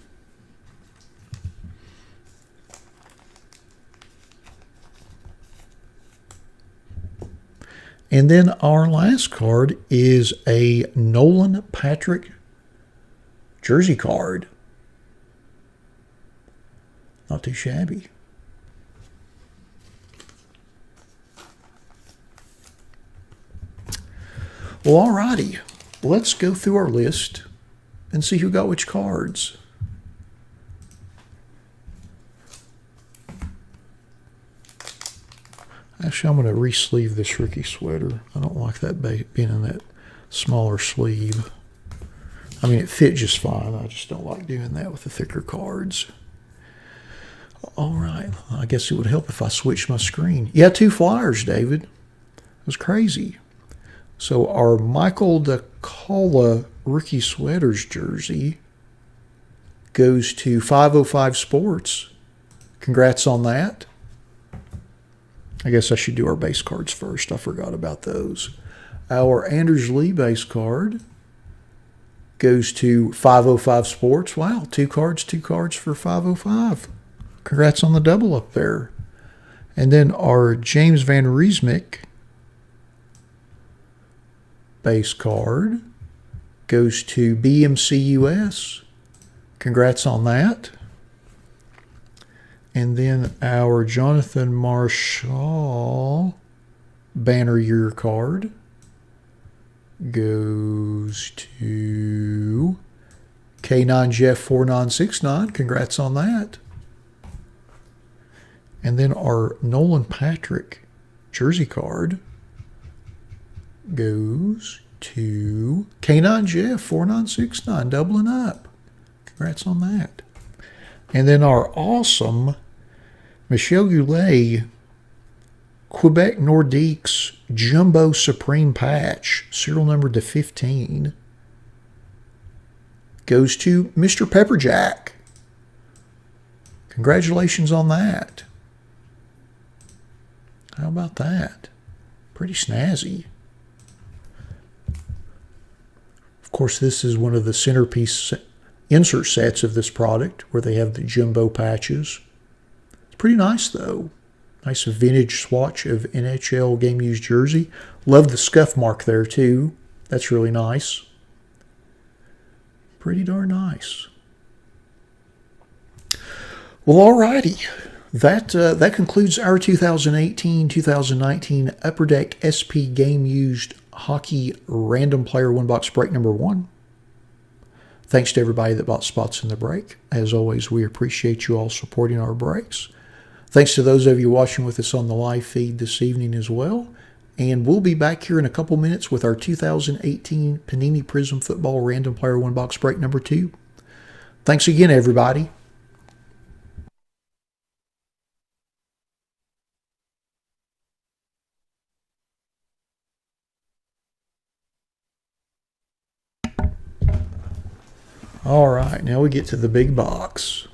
And then our last card is a Nolan Patrick jersey card. Not too shabby. Well, alrighty. Let's go through our list and see who got which cards. Actually, I'm going to re-sleeve this Ricky sweater. I don't like that being in that smaller sleeve. I mean, it fit just fine. I just don't like doing that with the thicker cards. All right. I guess it would help if I switched my screen. Yeah, 2 flyers, David. It was crazy. So our Michael DeCalla Ricky Sweaters jersey goes to 505 Sports. Congrats on that. I guess I should do our base cards first. I forgot about those. Our Anders Lee base card goes to 505 Sports. Wow, 2 cards for 505. Congrats on the double up there. And then our James Van Riesmick base card goes to BMCUS. Congrats on that. And then our Jonathan Marshall banner year card goes to K9 Jeff 4969. Congrats on that. And then our Nolan Patrick jersey card goes to K9 Jeff 4969, doubling up. Congrats on that. And then our awesome Michel Goulet Quebec Nordiques Jumbo Supreme Patch, serial number to 15, goes to Mr. Pepperjack. Congratulations on that. How about that? Pretty snazzy. Of course, this is one of the centerpiece insert sets of this product where they have the jumbo patches. It's pretty nice, though. Nice vintage swatch of NHL game used jersey. Love the scuff mark there, too. That's really nice. Pretty darn nice. Well, alrighty. That concludes our 2018-2019 Upper Deck SP Game Used Hockey Random Player 1-Box Break number 1. Thanks to everybody that bought spots in the break. As always, we appreciate you all supporting our breaks. Thanks to those of you watching with us on the live feed this evening as well. And we'll be back here in a couple minutes with our 2018 Panini Prism Football Random Player 1-Box Break number 2. Thanks again, everybody. All right, now we get to the big box.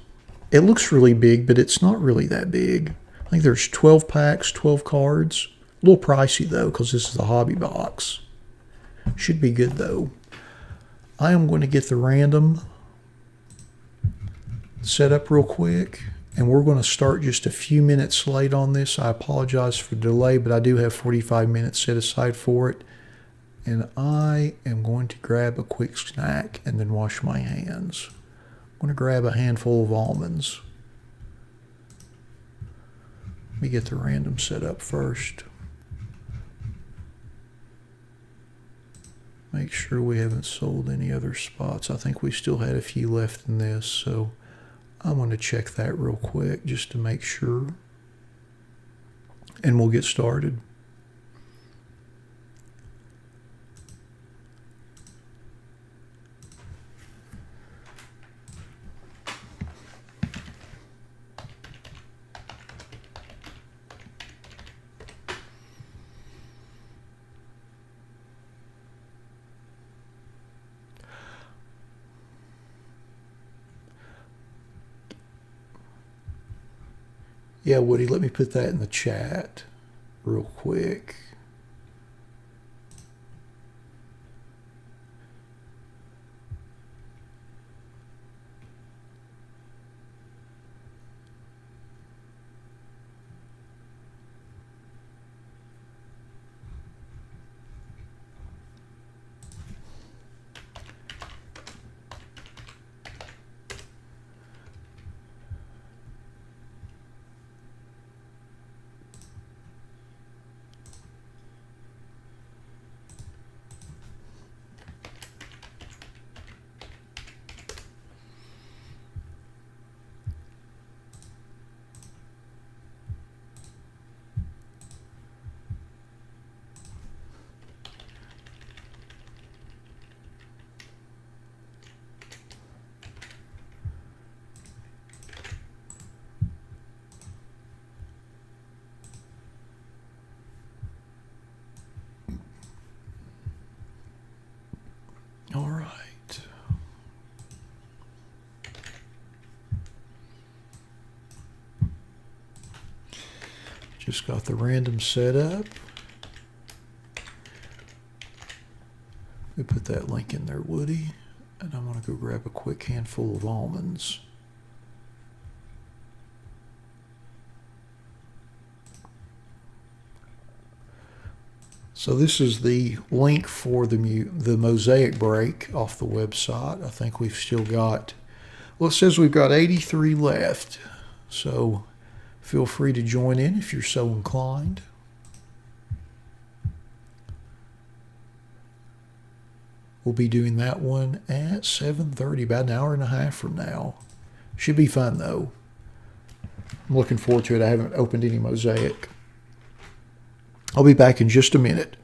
It looks really big, but it's not really that big. I think there's 12 packs, 12 cards. A little pricey, though, because this is the hobby box. Should be good, though. I am going to get the random set up real quick, and we're going to start just a few minutes late on this. I apologize for the delay, but I do have 45 minutes set aside for it. And I am going to grab a quick snack and then wash my hands. I'm going to grab a handful of almonds. Let me get the random set up first. Make sure we haven't sold any other spots. I think we still had a few left in this, so I'm going to check that real quick just to make sure. And we'll get started. Yeah, Woody, let me put that in the chat real quick. All right. Just got the random set up. We put that link in there, Woody. And I'm going to go grab a quick handful of almonds. So this is the link for the Mosaic break off the website. I think we've still got, well, it says we've got 83 left. So feel free to join in if you're so inclined. We'll be doing that one at 7:30, about an hour and a half from now. Should be fun, though. I'm looking forward to it. I haven't opened any Mosaic. I'll be back in just a minute.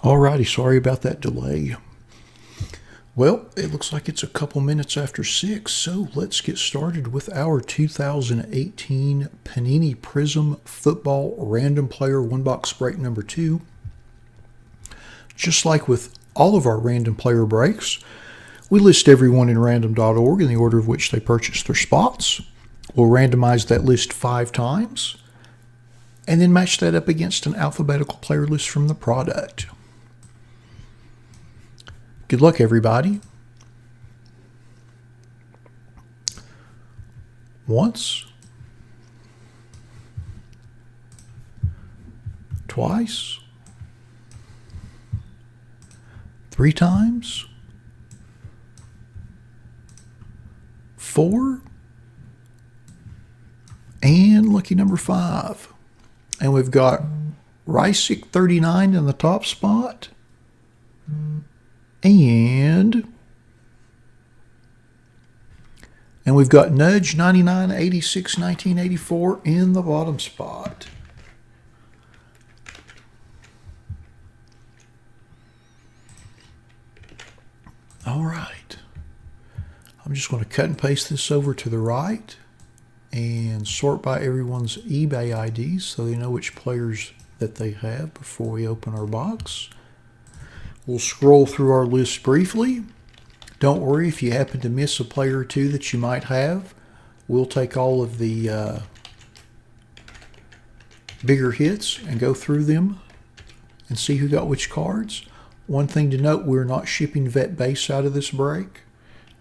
Alrighty, sorry about that delay. Well, it looks like it's a couple minutes after 6, so let's get started with our 2018 Panini Prism Football Random Player One Box Break number 2. Just like with all of our random player breaks, we list everyone in random.org in the order of which they purchased their spots. We'll randomize that list 5 times, and then match that up against an alphabetical player list from the product. Good luck, everybody. Once, twice, 3 times, 4, and lucky number 5. And we've got Rysick 39 in the top spot. And we've got Nudge 99, 86, 1984 in the bottom spot. All right. I'm just going to cut and paste this over to the right and sort by everyone's eBay IDs so they know which players that they have before we open our box. We'll scroll through our list briefly. Don't worry if you happen to miss a player or two that you might have. We'll take all of the bigger hits and go through them and see who got which cards. One thing to note, we're not shipping vet base out of this break.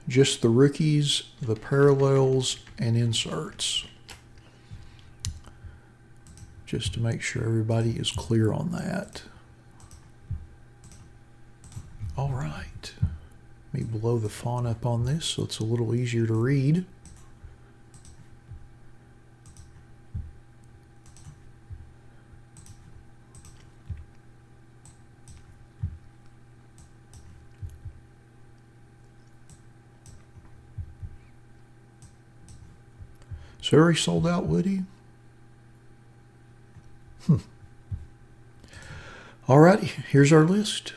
Just the rookies, the parallels, and inserts. Just to make sure everybody is clear on that. All right. Let me blow the font up on this so it's a little easier to read. So already sold out, Woody? All righty, here's our list.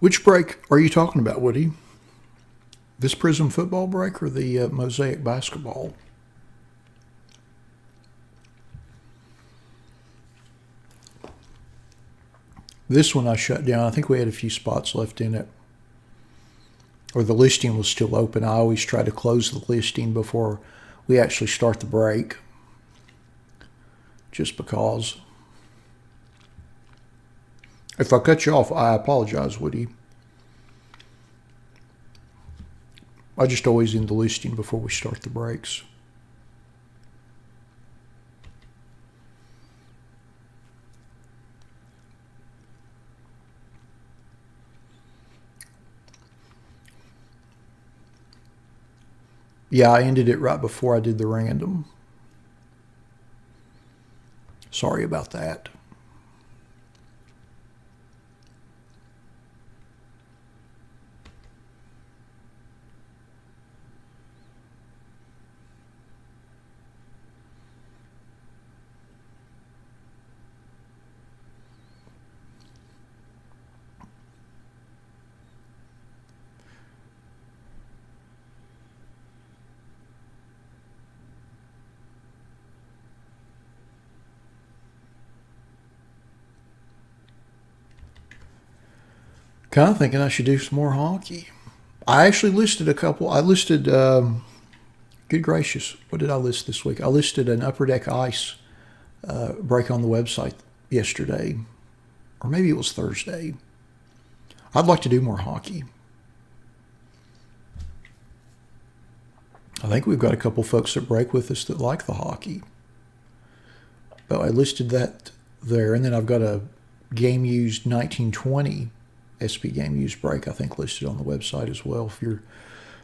Which break are you talking about, Woody? This Prism football break or the Mosaic basketball? This one I shut down. I think we had a few spots left in it. Or the listing was still open. I always try to close the listing before we actually start the break. Just because. If I cut you off, I apologize, Woody. I just always end the listing before we start the breaks. Yeah, I ended it right before I did the random. Sorry about that. Kind of thinking I should do some more hockey. I actually listed a couple. I listed, good gracious, what did I list this week? I listed an Upper Deck Ice break on the website yesterday, or maybe it was Thursday. I'd like to do more hockey. I think we've got a couple folks that break with us that like the hockey. But I listed that there, and then I've got a game used 1920 SP game used break, I think, listed on the website as well. If you're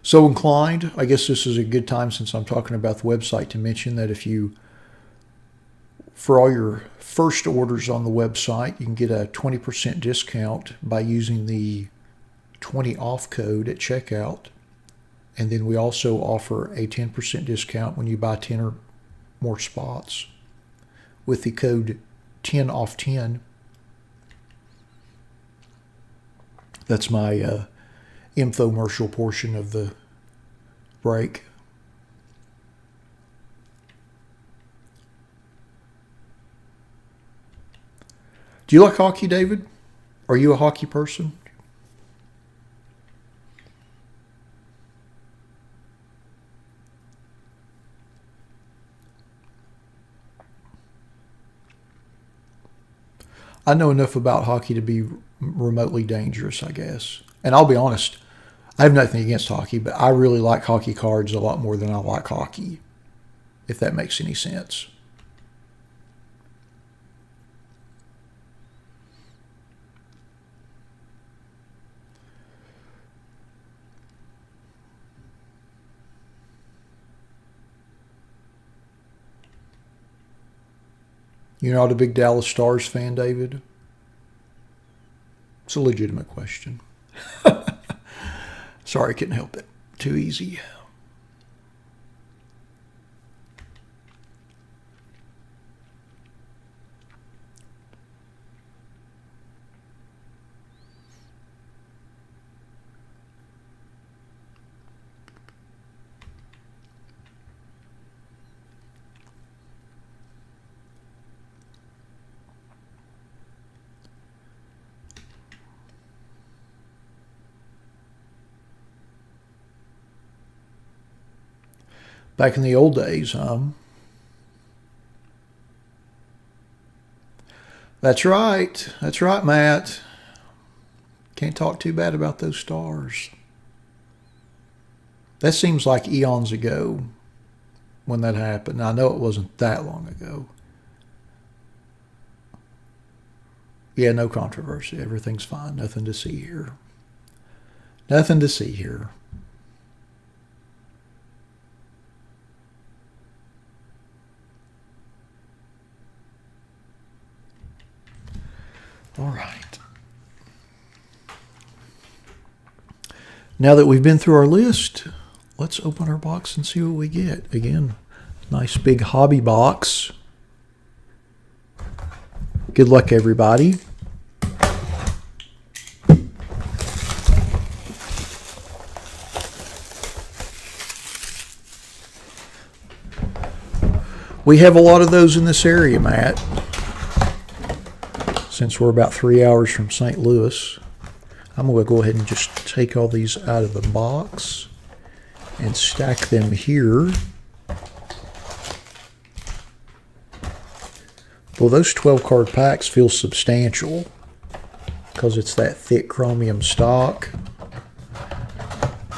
so inclined, I guess this is a good time, since I'm talking about the website, to mention that if you, for all your first orders on the website, you can get a 20% discount by using the 20 off code at checkout. And then we also offer a 10% discount when you buy 10 or more spots with the code 10 off 10. That's my infomercial portion of the break. Do you like hockey, David? Are you a hockey person? I know enough about hockey to be remotely dangerous, I guess. And I'll be honest, I have nothing against hockey, but I really like hockey cards a lot more than I like hockey, if that makes any sense. You're not a big Dallas Stars fan, David? It's a legitimate question. Sorry, couldn't help it. Too easy. Back in the old days, That's right. That's right, Matt. Can't talk too bad about those Stars. That seems like eons ago when that happened. I know it wasn't that long ago. Yeah, no controversy. Everything's fine. Nothing to see here. Nothing to see here. All right. Now that we've been through our list, let's open our box and see what we get. Again, nice big hobby box. Good luck, everybody. We have a lot of those in this area, Matt. Since we're about 3 hours from St. Louis, I'm going to go ahead and just take all these out of the box and stack them here. Well, those 12-card packs feel substantial because it's that thick chromium stock.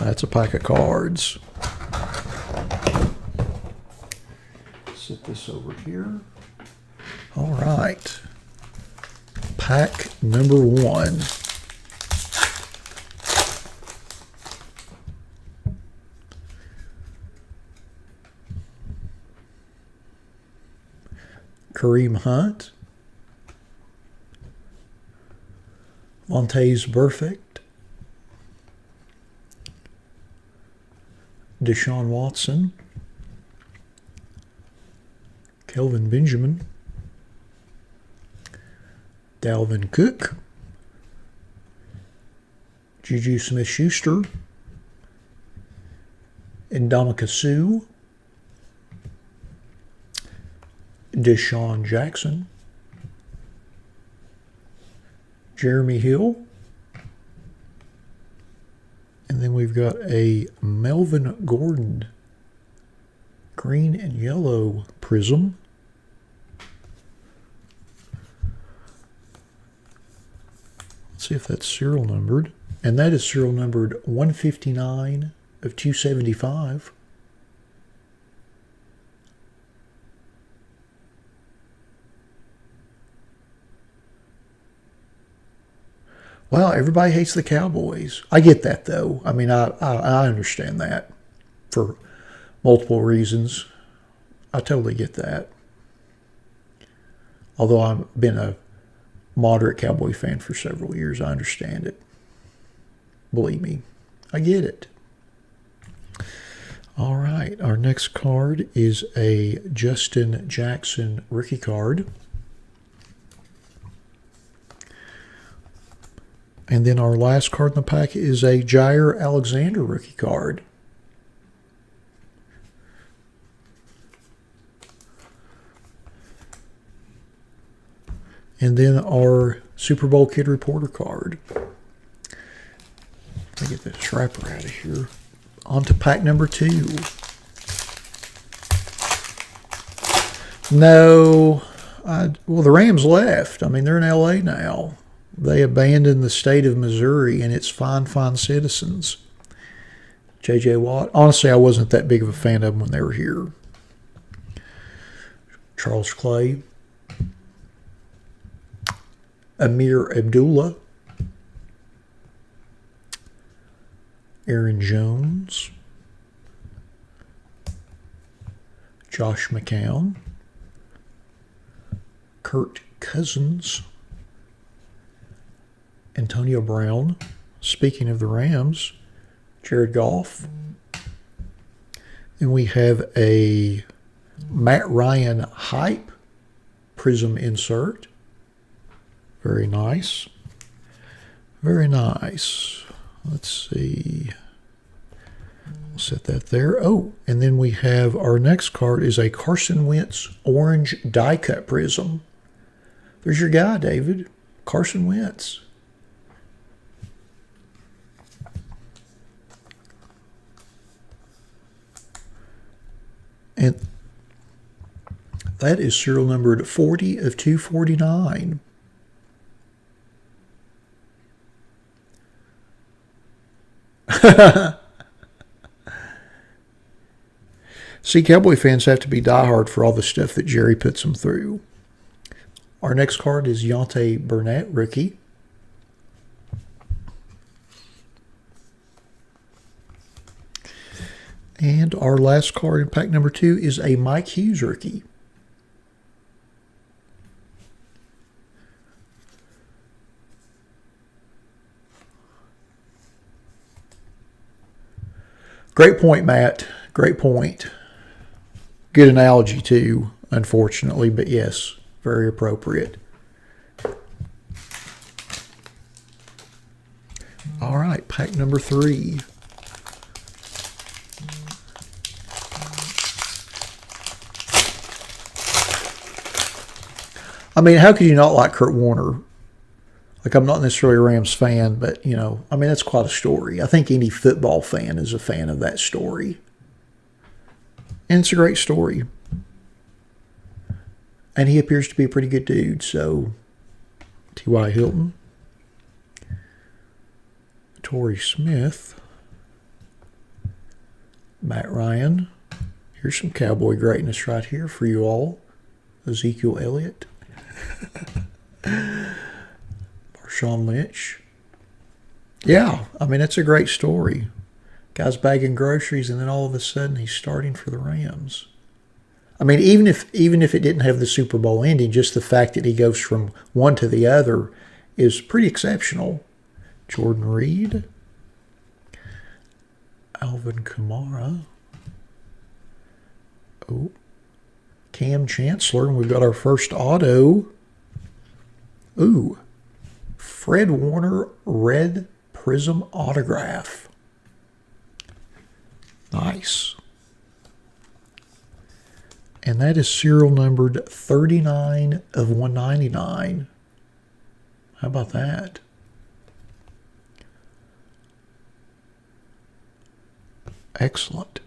That's a pack of cards. Set this over here. All right. Pack number 1. Kareem Hunt. Vontaze Burfict. Deshaun Watson. Kelvin Benjamin. Dalvin Cook. Juju Smith-Schuster. Ndamukong Suh. Deshaun Jackson. Jeremy Hill. And then we've got a Melvin Gordon green and yellow prism. Let's see if that's serial numbered. And that is serial numbered 159 of 275. Well, everybody hates the Cowboys. I get that, though. I mean, I understand that for multiple reasons. I totally get that. Although I've been a moderate Cowboy fan for several years, I understand it. Believe me, I get it. All right, our next card is a Justin Jackson rookie card. And then our last card in the pack is a Jair Alexander rookie card. And then our Super Bowl Kid Reporter card. Let me get this wrapper out of here. On to pack number 2. No, well, the Rams left. I mean, they're in L.A. now. They abandoned the state of Missouri and its fine, fine citizens. J.J. Watt. Honestly, I wasn't that big of a fan of them when they were here. Charles Clay. Amir Abdullah. Aaron Jones. Josh McCown. Kirk Cousins. Antonio Brown. Speaking of the Rams, Jared Goff. And we have a Matt Ryan hype prism insert. Very nice. Very nice. Let's see. We'll set that there. Oh, and then we have our next card is a Carson Wentz orange die cut prism. There's your guy, David. Carson Wentz. And that is serial numbered 40 of 249. See, Cowboy fans have to be diehard for all the stuff that Jerry puts them through. Our next card is Deontay Burnett, rookie. And our last card in pack number 2 is a Mike Hughes rookie. Great point, Matt. Great point. Good analogy, too, unfortunately, but yes, very appropriate. All right, pack number 3. I mean, how could you not like Kurt Warner? Like, I'm not necessarily a Rams fan, but, you know, I mean, that's quite a story. I think any football fan is a fan of that story. And it's a great story. And he appears to be a pretty good dude, so T.Y. Hilton. Torrey Smith. Matt Ryan. Here's some Cowboy greatness right here for you all. Ezekiel Elliott. Marshawn Lynch. Yeah, I mean, that's a great story. Guy's bagging groceries, and then all of a sudden he's starting for the Rams. I mean, even if it didn't have the Super Bowl ending, just the fact that he goes from one to the other is pretty exceptional. Jordan Reed. Alvin Kamara. Oh. Cam Chancellor, and we've got our first auto. Ooh. Fred Warner Red Prism Autograph. Nice. And that is serial numbered 39 of 199. How about that? Excellent.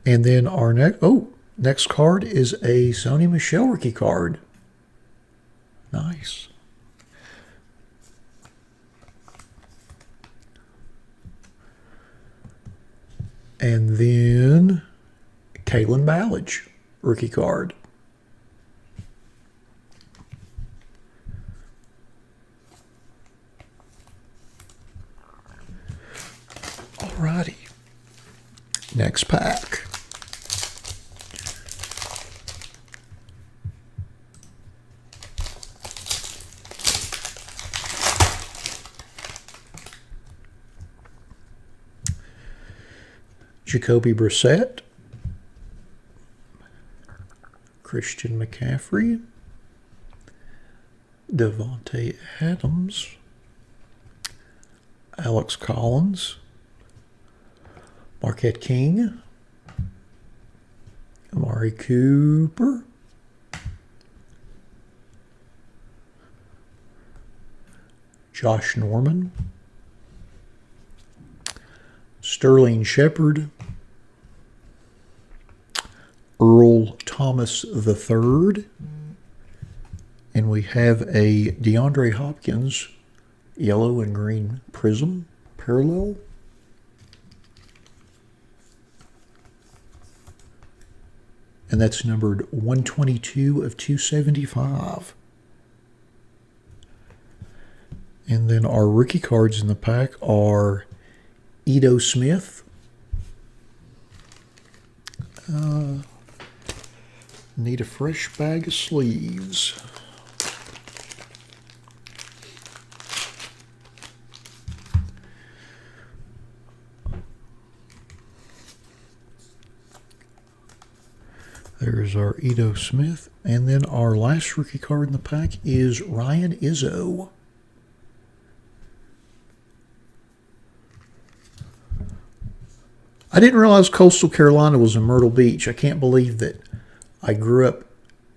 And then our next card is a Sony Michel rookie card. Nice. And then Kalen Ballage rookie card. Alrighty. Next pack. Jacoby Brissett, Christian McCaffrey, Devontae Adams, Alex Collins, Marquette King, Amari Cooper, Josh Norman, Sterling Shepard, Earl Thomas III, and we have a DeAndre Hopkins yellow and green prism parallel. And that's numbered 122 of 275. And then our rookie cards in the pack are Ito Smith. Need a fresh bag of sleeves. There's our Ito Smith. And then our last rookie card in the pack is Ryan Izzo. I didn't realize Coastal Carolina was in Myrtle Beach. I can't believe that I grew up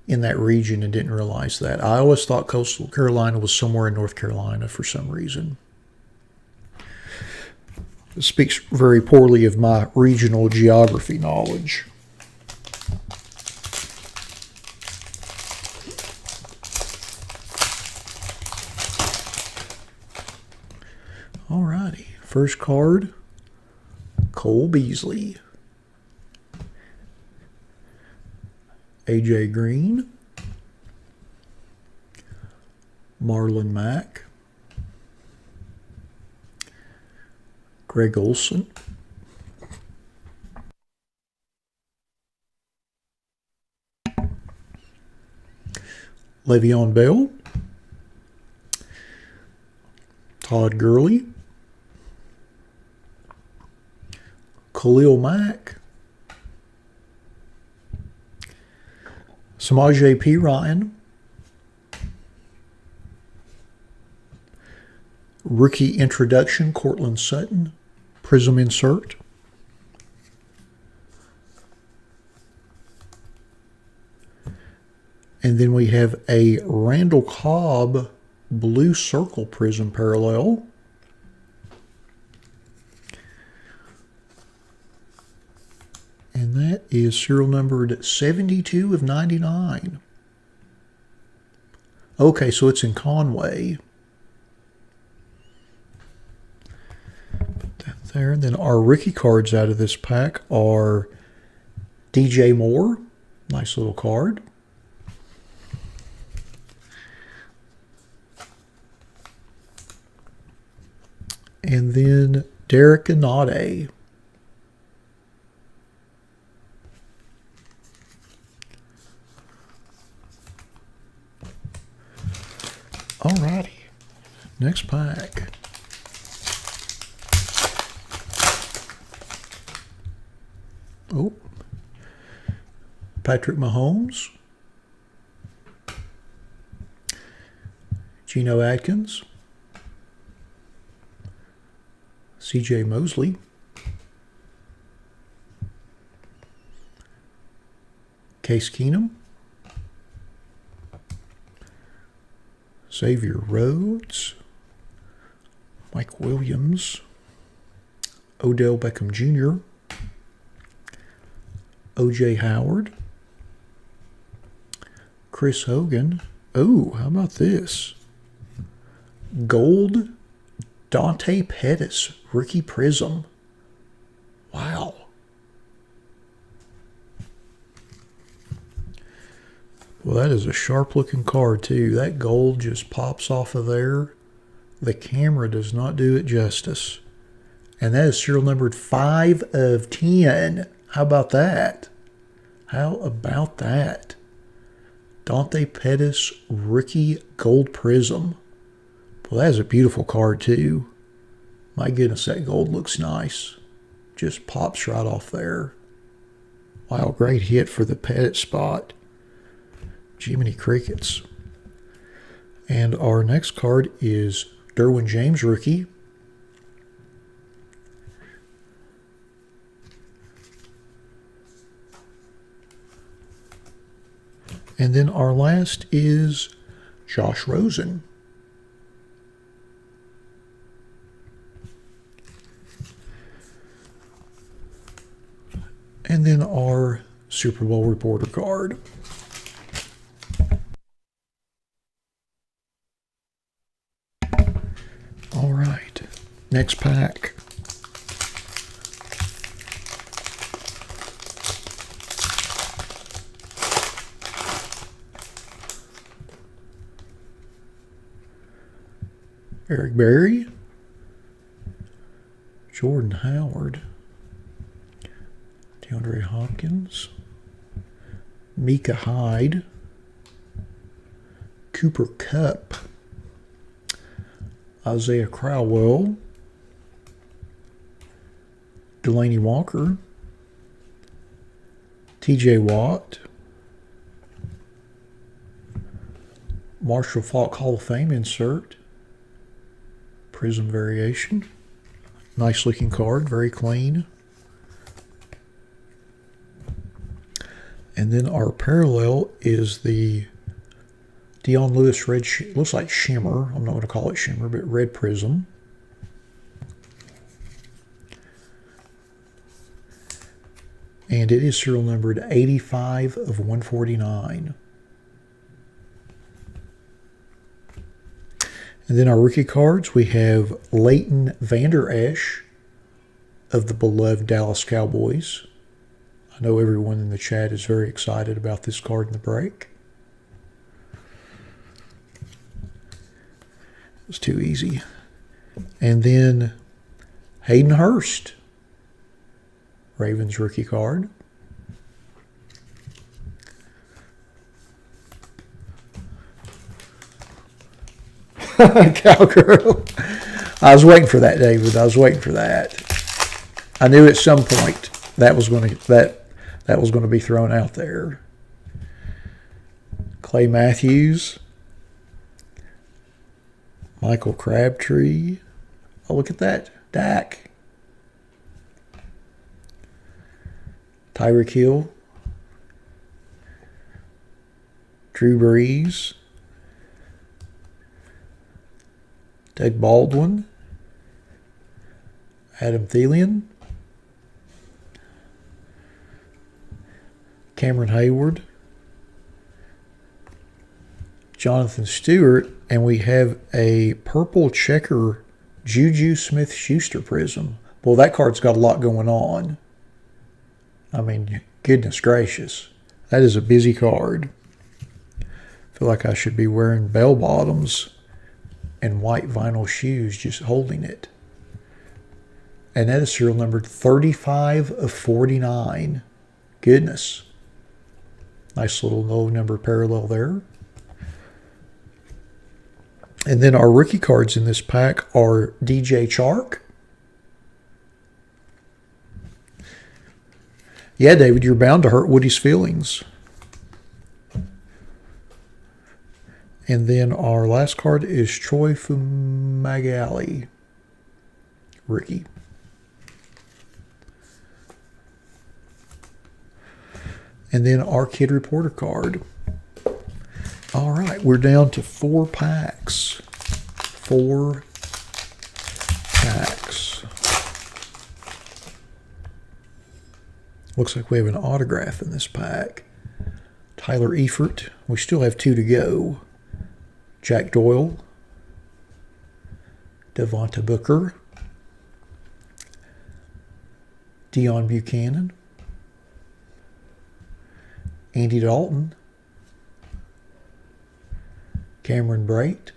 in that region and didn't realize that. I always thought Coastal Carolina was somewhere in North Carolina for some reason. It speaks very poorly of my regional geography knowledge. Alrighty, first card, Cole Beasley. AJ Green, Marlon Mack, Greg Olson, Le'Veon Bell, Todd Gurley, Khalil Mack, Samaje P. Ryan, rookie introduction, Cortland Sutton, prism insert, And then we have a Randall Cobb Blue Circle Prism Parallel. And that is serial numbered 72 of 99. Okay, so it's in Conway. Put that there. And then our rookie cards out of this pack are DJ Moore. Nice little card. And then Derek Anade. Alrighty, next pack. Oh, Patrick Mahomes, Geno Atkins, CJ Mosley, Case Keenum, Xavier Rhodes, Mike Williams, Odell Beckham Jr., O.J. Howard, Chris Hogan. Oh, how about this? Gold Dante Pettis, Rookie Prism. Wow. Well, that is a sharp-looking card, too. That gold just pops off of there. The camera does not do it justice. And that is serial numbered 5 of 10. How about that? How about that? Dante Pettis, Rookie Gold Prism. Well, that is a beautiful card, too. My goodness, that gold looks nice. Just pops right off there. Wow, great hit for the Pettis spot. Jiminy Crickets. And our next card is Derwin James, rookie. And then our last is Josh Rosen. And then our Super Bowl reporter card. All right, next pack. Eric Berry, Jordan Howard, Deandre Hopkins, Mika Hyde, Cooper Kupp, Isaiah Crowell, Delaney Walker, TJ Watt, Marshall Faulk Hall of Fame insert, Prism variation. Nice looking card, very clean. And then our parallel is the Dion Lewis red, looks like shimmer. I'm not going to call it shimmer, but red prism. And it is serial numbered 85 of 149. And then our rookie cards, we have Leighton Vander Esch of the beloved Dallas Cowboys. I know everyone in the chat is very excited about this card in the break. It's too easy. And then Hayden Hurst, Ravens rookie card. Cowgirl. I was waiting for that, David. I was waiting for that. I knew at some point that was going to be thrown out there. Clay Matthews, Michael Crabtree. Oh, look at that. Dak. Tyreek Hill. Drew Brees, Doug Baldwin, Adam Thielen, Cameron Hayward, Johnathan Stewart, and we have a purple checker Juju Smith-Schuster prism. Well, that card's got a lot going on. I mean, goodness gracious. That is a busy card. I feel like I should be wearing bell bottoms and white vinyl shoes just holding it. And that is serial numbered 35 of 49. Goodness. Nice little low number parallel there. And then our rookie cards in this pack are DJ Chark. Yeah, David, you're bound to hurt Woody's feelings. And then our last card is Troy Fumagalli, rookie. And then our Kid Reporter card. All right, we're down to 4 packs. 4 packs. Looks like we have an autograph in this pack. Tyler Eifert. We still have 2 to go. Jack Doyle. Devonta Booker. Deion Buchanan. Andy Dalton. Cameron Brate.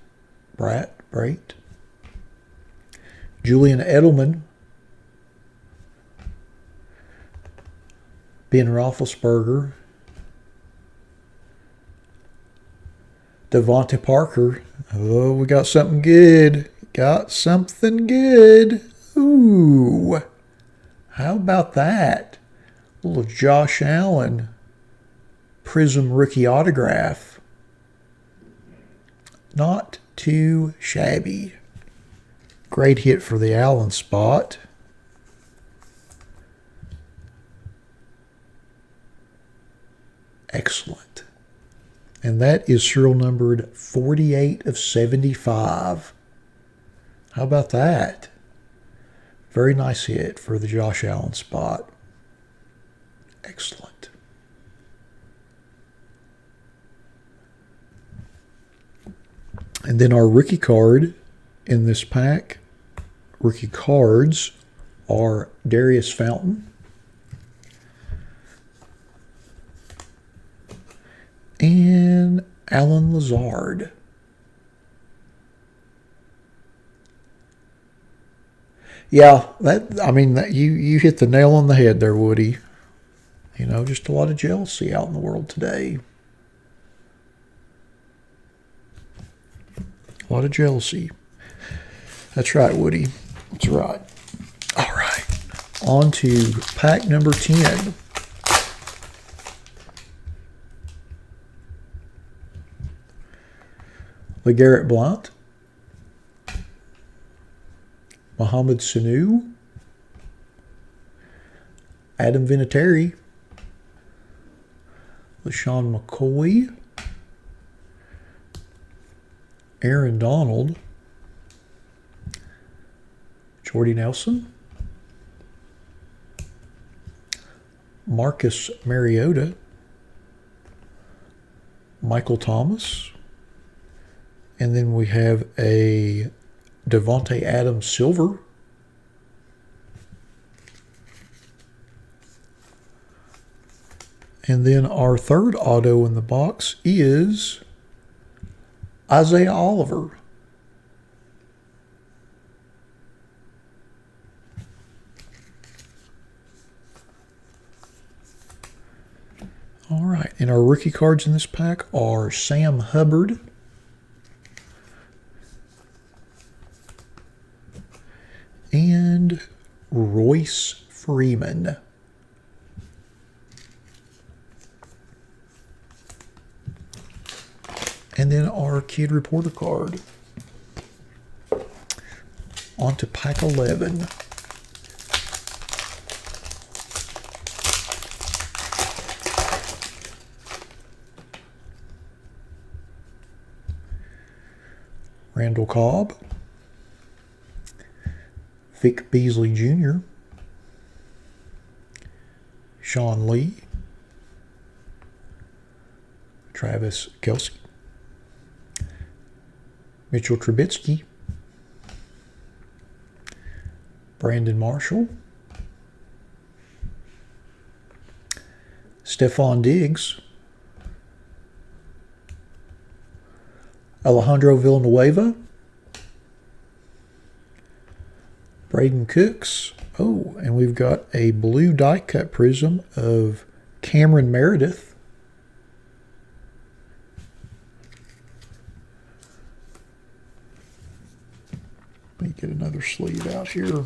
Julian Edelman. Ben Roethlisberger. Devontae Parker. Oh, we got something good. Got something good. Ooh. How about that? A little Josh Allen Prism rookie autograph. Not too shabby. Great hit for the Allen spot. Excellent. And that is serial numbered 48 of 75. How about that? Very nice hit for the Josh Allen spot. Excellent. And then our rookie card in this pack, rookie cards, are Darius Fountain and Alan Lazard. Yeah, you hit the nail on the head there, Woody. You know, just a lot of jealousy out in the world today. A lot of jealousy. That's right, Woody. That's right. All right. On to pack number 10. LeGarrette Blount. Mohamed Sanu. Adam Vinatieri. LaShawn McCoy. Aaron Donald, Jordy Nelson, Marcus Mariota, Michael Thomas, and then we have a Devontae Adams silver, and then our third auto in the box is Isaiah Oliver. All right, and our rookie cards in this pack are Sam Hubbard, and Royce Freeman. And then our Kid Reporter card. On to pack 11. Randall Cobb, Vic Beasley Jr., Sean Lee, Travis Kelce, Mitchell Trubisky, Brandon Marshall, Stephon Diggs, Alejandro Villanueva, Braden Cooks. Oh, and we've got a blue die cut prism of Cameron Meredith. Let me get another sleeve out here.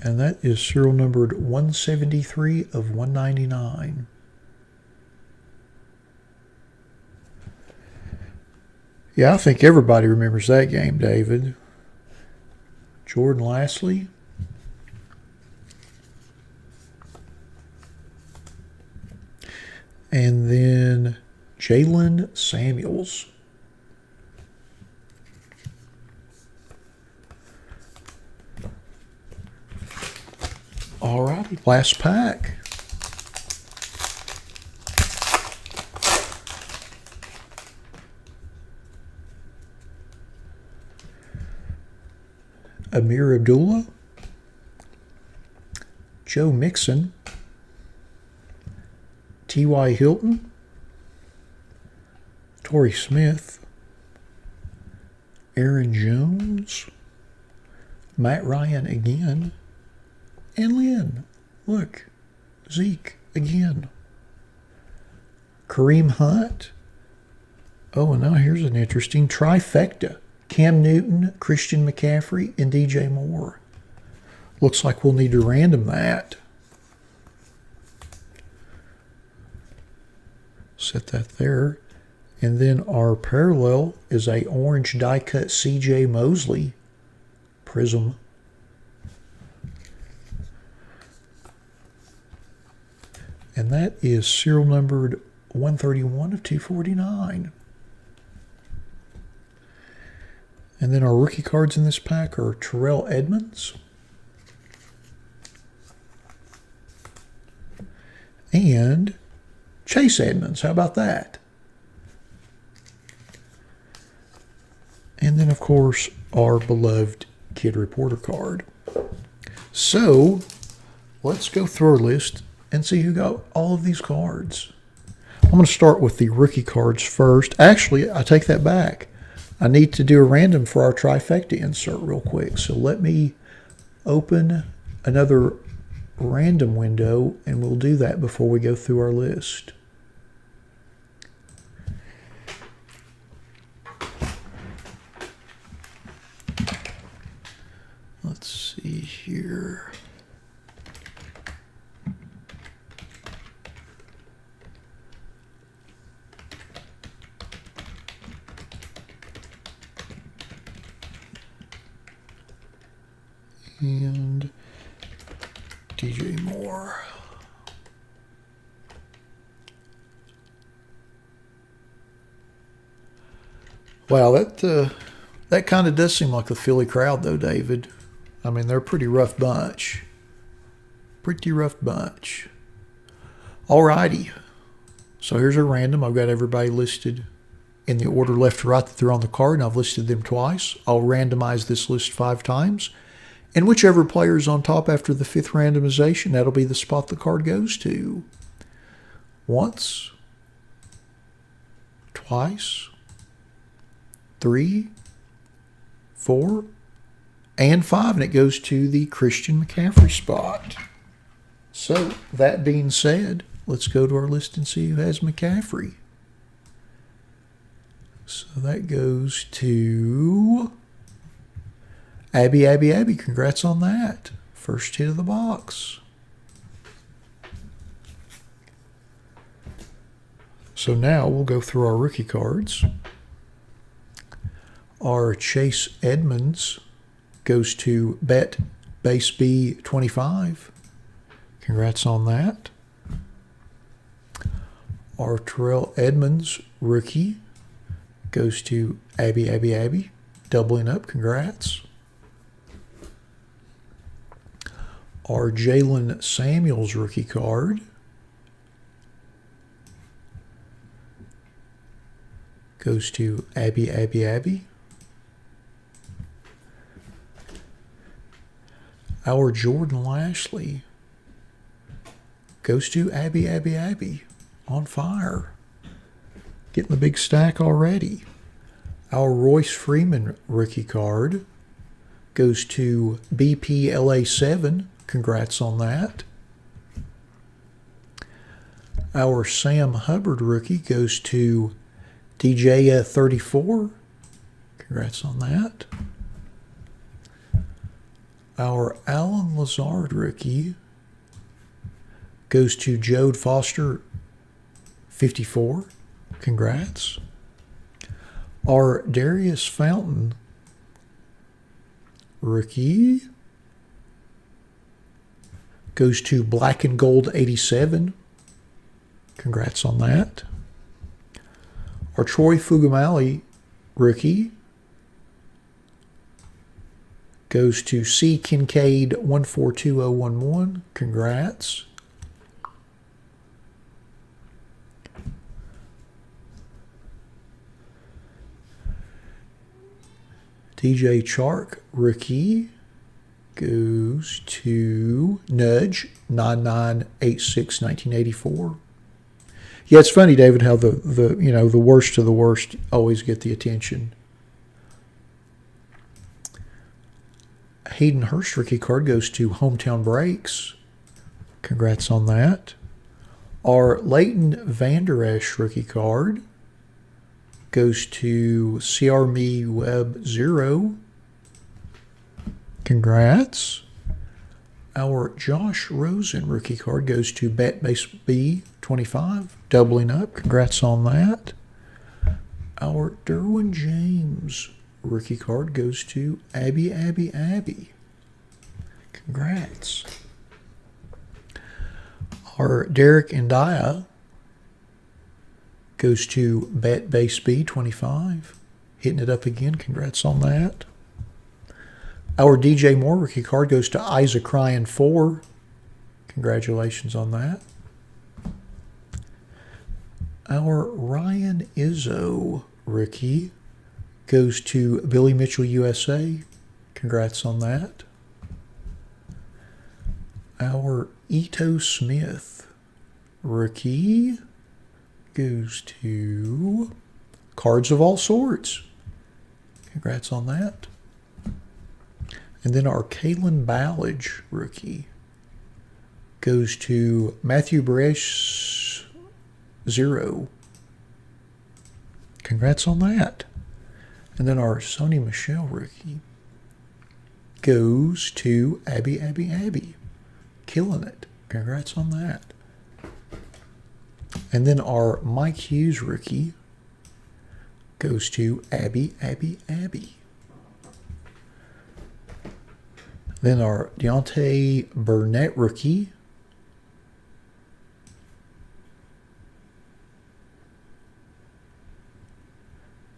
And that is serial numbered 173 of 199. Yeah, I think everybody remembers that game, David. Jordan Lastly. And then Jalen Samuels. All righty, last pack. Amir Abdullah, Joe Mixon, T.Y. Hilton, Torrey Smith, Aaron Jones, Matt Ryan again, and Lynn. Look, Zeke again. Kareem Hunt. Oh, and now here's an interesting trifecta. Cam Newton, Christian McCaffrey, and DJ Moore. Looks like we'll need to random that. Set that there. And then our parallel is a orange die cut CJ Mosley prism. And that is serial numbered 131 of 249. And then our rookie cards in this pack are Terrell Edmonds and Chase Edmonds. How about that? And then, of course, our beloved Kid Reporter card. So, let's go through our list and see who got all of these cards. I'm going to start with the rookie cards first. Actually, I take that back. I need to do a random for our trifecta insert real quick. So let me open another random window, and we'll do that before we go through our list. Let's see here. And DJ Moore. Wow, that kind of does seem like the Philly crowd, though, David. I mean, they're a pretty rough bunch. Pretty rough bunch. All righty. So here's our random. I've got everybody listed in the order left to right that they're on the card, and I've listed them twice. I'll randomize this list 5 times. And whichever player is on top after the 5th randomization, that'll be the spot the card goes to. Once, twice, 3, 4, and 5. And it goes to the Christian McCaffrey spot. So, that being said, let's go to our list and see who has McCaffrey. So that goes to Abby. Congrats on that. First hit of the box. So now we'll go through our rookie cards. Our Chase Edmonds goes to Bet base B 25. Congrats on that. Our Terrell Edmonds rookie goes to Abby. Doubling up. Congrats. Our Jalen Samuels rookie card goes to Abby. Our Jordan Lashley goes to Abby. On fire. Getting the big stack already. Our Royce Freeman rookie card goes to BPLA7. Congrats on that. Our Sam Hubbard rookie goes to DJ34. Congrats on that. Our Alan Lazard rookie goes to Jode Foster 54. Congrats. Our Darius Fountain rookie goes to Black and Gold 87. Congrats on that. Our Troy Fugamali rookie goes to C. Kincaid 142011. Congrats. DJ Chark rookie goes to Nudge 9986 1984. Yeah, it's funny, David, how the worst of the worst always get the attention. Hayden Hurst rookie card goes to Hometown Breaks. Congrats on that. Our Leighton Vander Esch rookie card goes to CRME Web 0. Congrats. Our Josh Rosen rookie card goes to BetBase B 25. Doubling up. Congrats on that. Our Derwin James rookie card goes to Abby. Congrats. Our Derek Ndia goes to BetBase B 25. Hitting it up again. Congrats on that. Our DJ Moore rookie card goes to Isaac Ryan 4. Congratulations on that. Our Ryan Izzo rookie goes to Billy Mitchell USA. Congrats on that. Our Ito Smith rookie goes to Cards of All Sorts. Congrats on that. And then our Kalen Ballage rookie goes to Matthew Bresh 0. Congrats on that. And then our Sony Michelle rookie goes to Abby. Killing it. Congrats on that. And then our Mike Hughes rookie goes to Abby. Then our Deontay Burnett rookie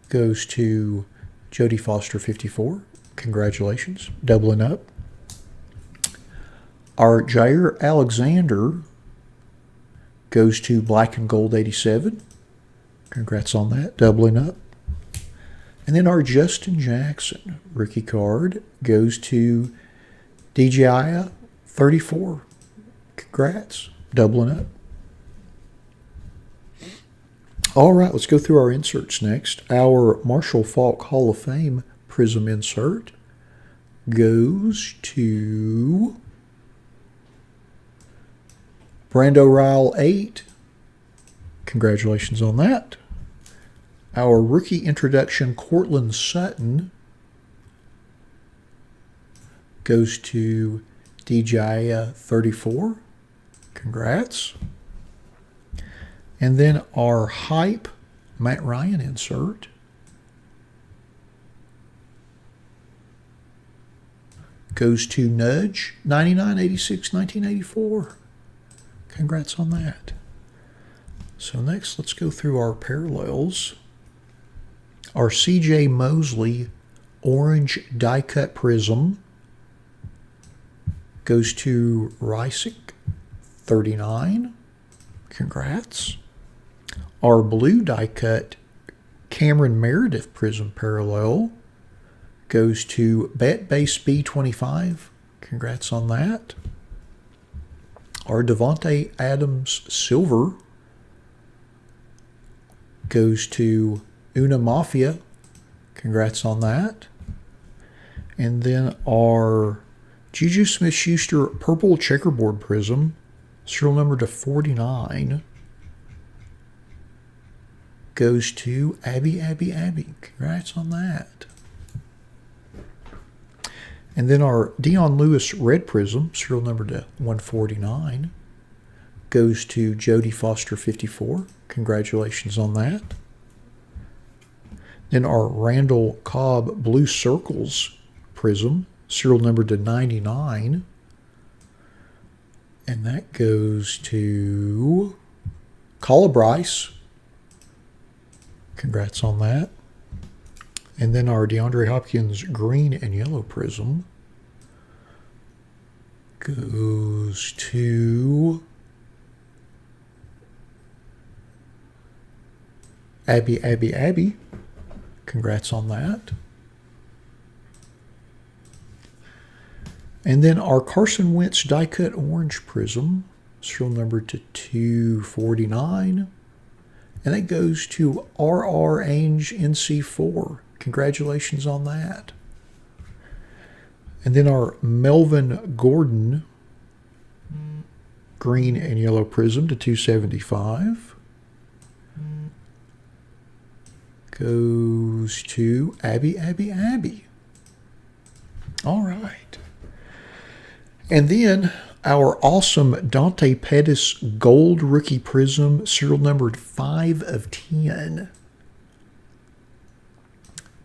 goes to Jody Foster 54. Congratulations. Doubling up. Our Jair Alexander goes to Black and Gold 87. Congrats on that. Doubling up. And then our Justin Jackson rookie card goes to DJI 34. Congrats. Doubling up. All right, let's go through our inserts next. Our Marshall Faulk Hall of Fame Prism insert goes to Brando Ryle 8. Congratulations on that. Our rookie introduction Cortland Sutton goes to DJI 34. Congrats. And then our Hype Matt Ryan insert goes to Nudge, 9986, 1984. Congrats on that. So next, let's go through our parallels. Our C.J. Mosley orange die cut prism goes to Rysick, 39. Congrats. Our blue die cut Cameron Meredith prism parallel goes to Bet Base B25. Congrats on that. Our Devontae Adams silver goes to Una Mafia. Congrats on that. And then our Juju Smith-Schuster purple checkerboard prism, serial number to 49, goes to Abby. Congrats on that. And then our Dion Lewis red prism, serial number to 149, goes to Jody Foster 54. Congratulations on that. Then our Randall Cobb blue circles prism, serial number to 99. And that goes to Calla Bryce. Congrats on that. And then our DeAndre Hopkins green and yellow prism goes to Abby. Congrats on that. And then our Carson Wentz die cut orange prism, serial number to 249. And that goes to RR Ainge NC4. Congratulations on that. And then our Melvin Gordon green and yellow prism to 275 goes to Abby. All right. And then our awesome Dante Pettis gold rookie prism, serial numbered 5 of 10,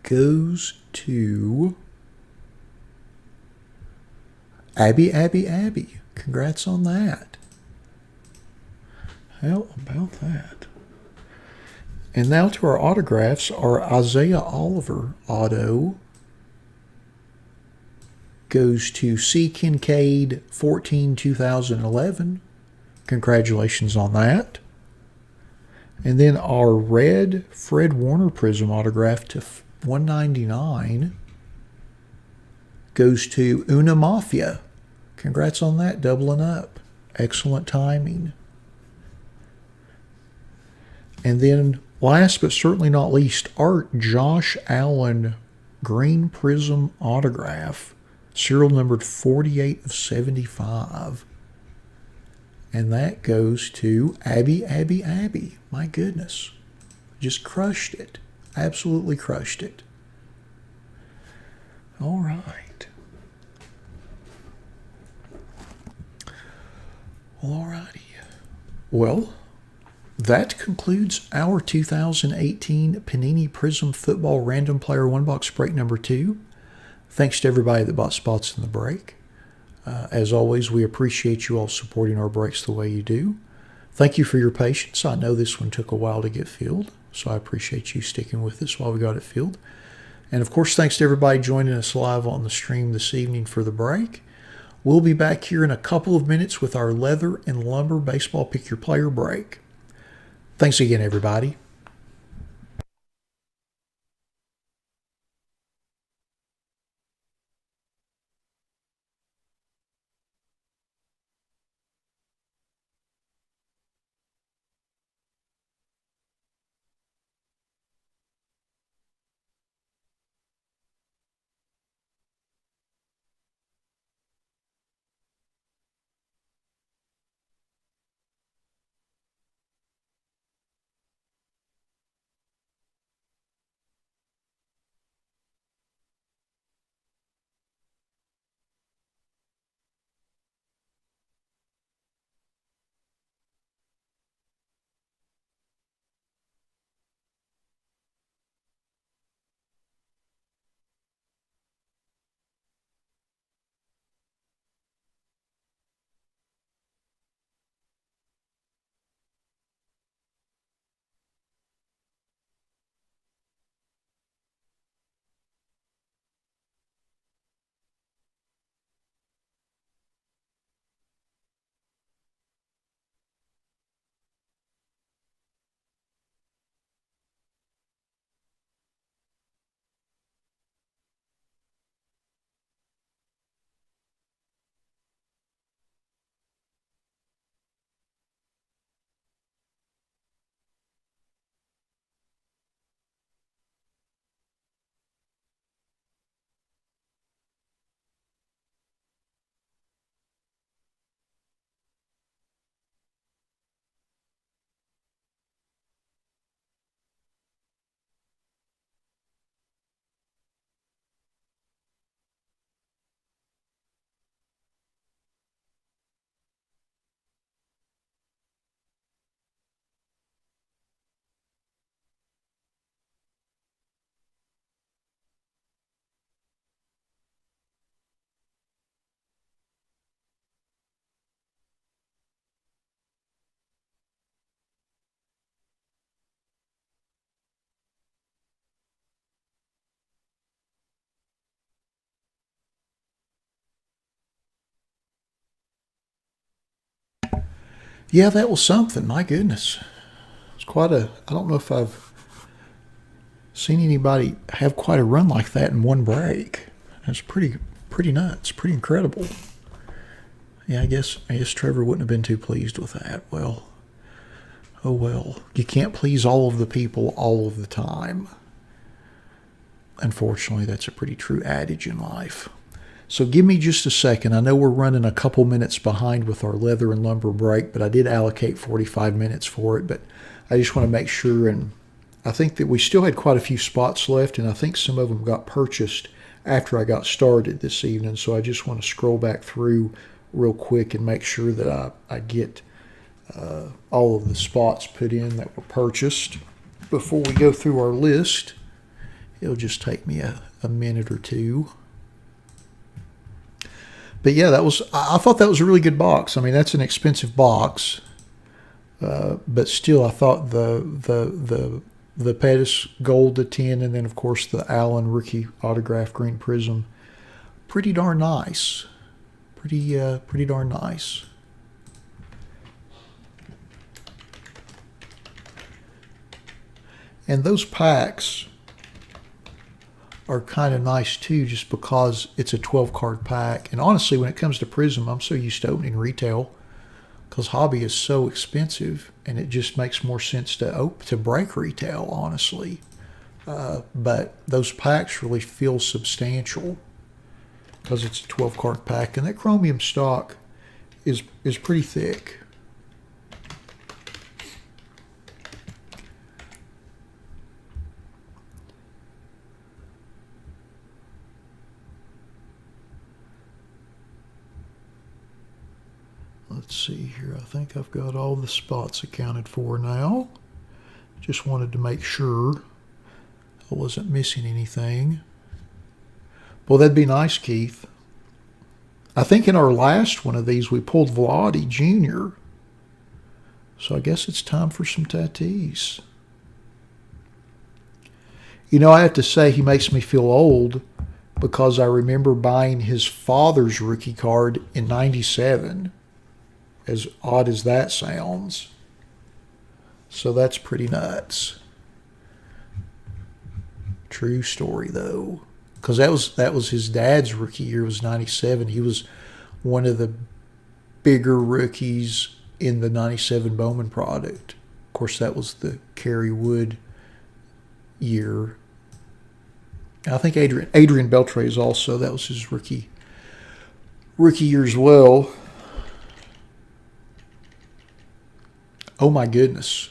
goes to Abby. Congrats on that. How about that? And now to our autographs. Our Isaiah Oliver auto goes to C. Kincaid 14, 2011. Congratulations on that. And then our red Fred Warner prism autograph to 199 goes to Una Mafia. Congrats on that, doubling up. Excellent timing. And then last but certainly not least, our Josh Allen green prism autograph, serial numbered 48 of 75. And that goes to Abby. My goodness. Just crushed it. Absolutely crushed it. All right. All righty. Well, that concludes our 2018 Panini Prism Football Random Player One Box Break number 2. Thanks to everybody that bought spots in the break. As always, we appreciate you all supporting our breaks the way you do. Thank you for your patience. I know this one took a while to get filled, so I appreciate you sticking with us while we got it filled. And of course, thanks to everybody joining us live on the stream this evening for the break. We'll be back here in a couple of minutes with our leather and lumber baseball pick your player break. Thanks again, everybody. Yeah, that was something. My goodness. It's quite a, I don't know if I've seen anybody have quite a run like that in one break. That's pretty nuts, pretty incredible. Yeah, I guess Trevor wouldn't have been too pleased with that. Well, oh well. You can't please all of the people all of the time. Unfortunately, that's a pretty true adage in life. So give me just a second. I know we're running a couple minutes behind with our leather and lumber break, but I did allocate 45 minutes for it. But I just want to make sure, and I think that we still had quite a few spots left, and I think some of them got purchased after I got started this evening. So I just want to scroll back through real quick and make sure that I get all of the spots put in that were purchased before we go through our list. It'll just take me a minute or two. But yeah, I thought that was a really good box. I mean, that's an expensive box, but still, I thought the Pettis Gold to 10, and then of course the Allen Rookie Autograph Green Prism, pretty darn nice. Pretty darn nice. And those packs are kind of nice too, just because it's a 12-card pack. And honestly, when it comes to Prism, I'm so used to opening retail because hobby is so expensive, and it just makes more sense to break retail, honestly. But those packs really feel substantial because it's a 12-card pack, and that chromium stock is pretty thick. Let's see here. I think I've got all the spots accounted for now. Just wanted to make sure I wasn't missing anything. Well, that'd be nice, Keith. I think in our last one of these, we pulled Vlade Jr. So I guess it's time for some Tatis. You know, I have to say he makes me feel old because I remember buying his father's rookie card in '97. As odd as that sounds. So that's pretty nuts. True story, though. Because that was his dad's rookie year, was '97. He was one of the bigger rookies in the '97 Bowman product. Of course, that was the Kerry Wood year. I think Adrian Beltre is also, that was his rookie year as well. Oh my goodness.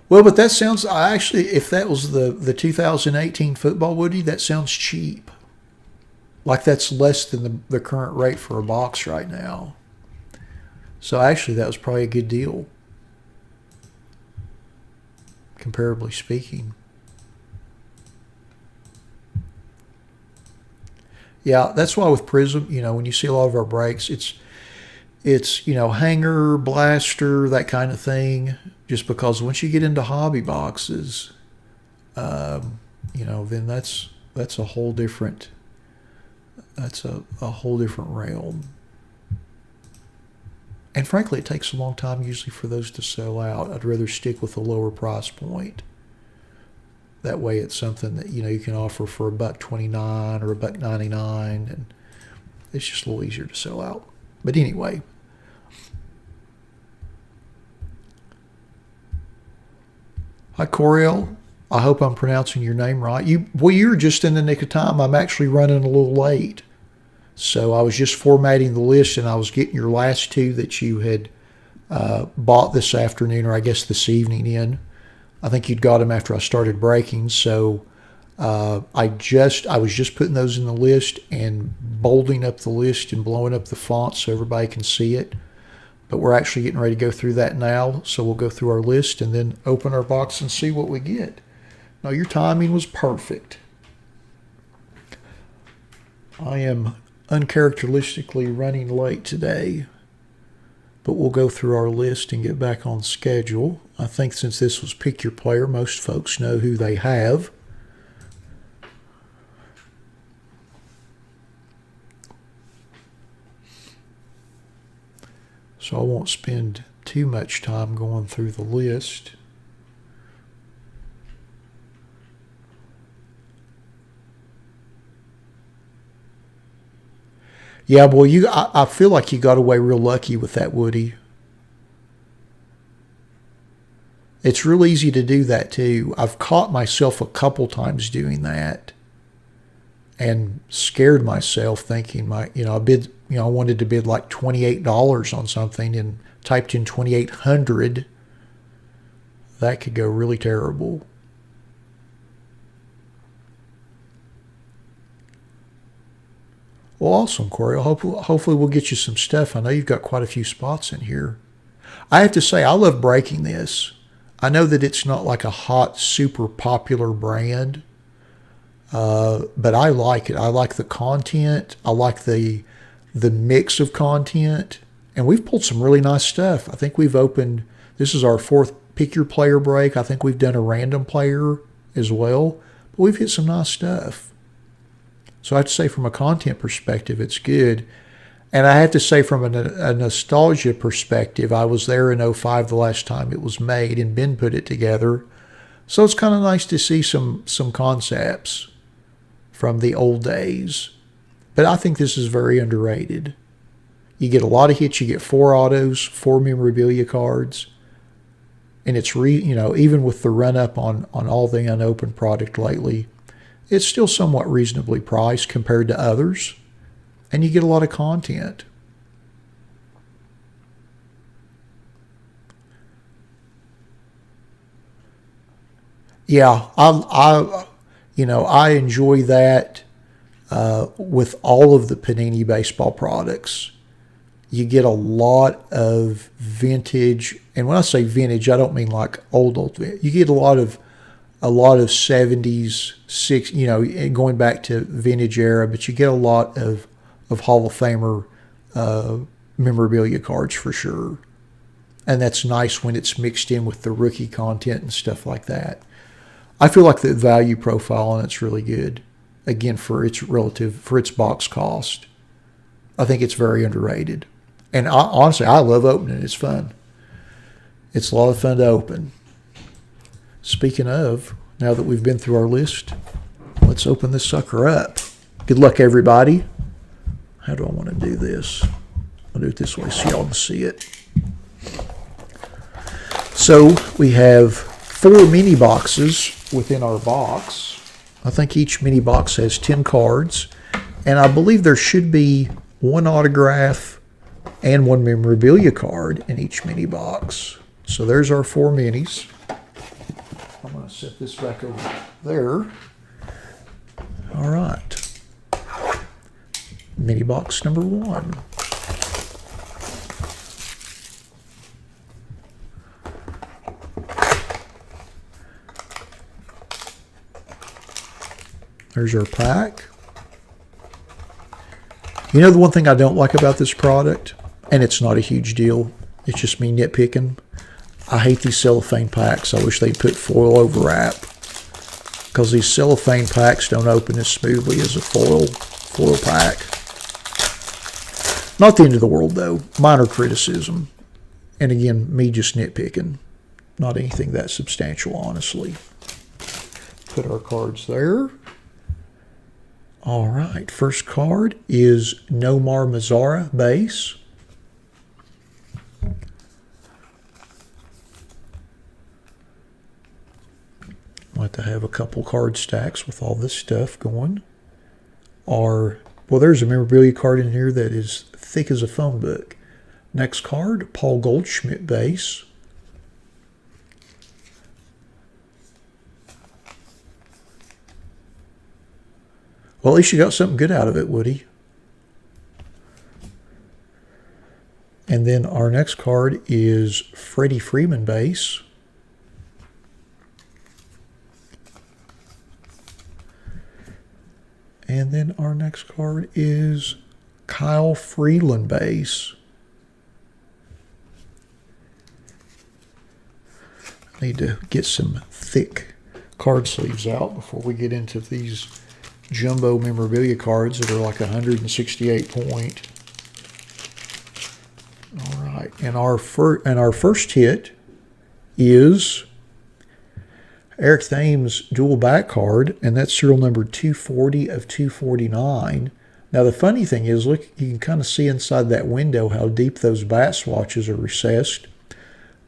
Well, but that sounds, if that was the 2018 football Woody, that sounds cheap. Like that's less than the current rate for a box right now. So actually that was probably a good deal, comparably speaking. Yeah, that's why with Prism, when you see a lot of our breaks, it's hanger, blaster, that kind of thing. Just because once you get into hobby boxes, then that's a whole different realm. And frankly, it takes a long time usually for those to sell out. I'd rather stick with a lower price point. That way, it's something that you can offer for $1.29 or $1.99, and it's just a little easier to sell out. But anyway. Hi, Coriel. I hope I'm pronouncing your name right. You're just in the nick of time. I'm actually running a little late. So I was just formatting the list, and I was getting your last two that you had bought this afternoon, or I guess this evening in. I think you'd got them after I started breaking. So I was just putting those in the list and bolding up the list and blowing up the font so everybody can see it. But we're actually getting ready to go through that now. So we'll go through our list and then open our box and see what we get. Now, your timing was perfect. I am uncharacteristically running late today, but we'll go through our list and get back on schedule. I think since this was Pick Your Player, most folks know who they have. so I won't spend too much time going through the list. Yeah, boy, I feel like you got away real lucky with that, Woody. It's real easy to do that too. I've caught myself a couple times doing that and scared myself thinking I wanted to bid like $28 on something and typed in 2,800. That could go really terrible. Well, awesome, Corey. Hopefully we'll get you some stuff. I know you've got quite a few spots in here. I have to say, I love breaking this. I know that it's not like a hot, super popular brand, but I like it. I like the content. I like the mix of content. And we've pulled some really nice stuff. I think we've opened, this is our 4th Pick Your Player break. I think we've done a random player as well. But we've hit some nice stuff. So I have to say from a content perspective, it's good. And I have to say from a nostalgia perspective, I was there in 2005 the last time it was made and Ben put it together. So it's kind of nice to see some concepts from the old days. But I think this is very underrated. You get a lot of hits. You get 4 autos, 4 memorabilia cards. And it's, even with the run-up on all the unopened product lately, it's still somewhat reasonably priced compared to others, and you get a lot of content. Yeah, I enjoy that with all of the Panini baseball products. You get a lot of vintage, and when I say vintage, I don't mean like old vintage. You get a lot of 70s, going back to vintage era, but you get a lot of Hall of Famer memorabilia cards for sure. And that's nice when it's mixed in with the rookie content and stuff like that. I feel like the value profile on it's really good. Again, for its box cost. I think it's very underrated. And honestly, I love opening it. It's fun. It's a lot of fun to open. Speaking of, now that we've been through our list, let's open this sucker up. Good luck, everybody. How do I want to do this? I'll do it this way so y'all can see it. So we have 4 mini boxes within our box. I think each mini box has 10 cards. And I believe there should be 1 autograph and 1 memorabilia card in each mini box. So there's our 4 minis. I'm going to set this back over there. All right. Mini box number 1. There's our pack. You know the one thing I don't like about this product, and it's not a huge deal, it's just me nitpicking. I hate these cellophane packs. I wish they'd put foil over wrap, because these cellophane packs don't open as smoothly as a foil pack. Not the end of the world, though. Minor criticism. And again, me just nitpicking. Not anything that substantial, honestly. Put our cards there. All right, first card is Nomar Mazara base. Like to have a couple card stacks with all this stuff going. Well, there's a memorabilia card in here that is thick as a phone book. Next card, Paul Goldschmidt base. Well, at least you got something good out of it, Woody. And then our next card is Freddie Freeman base. And then our next card is Kyle Freeland base. I need to get some thick card sleeves out before we get into these jumbo memorabilia cards that are like 168 point. All right, and our first hit is Eric Thames dual back card, and that's serial number 240 of 249. Now the funny thing is, look, you can kind of see inside that window how deep those bat swatches are recessed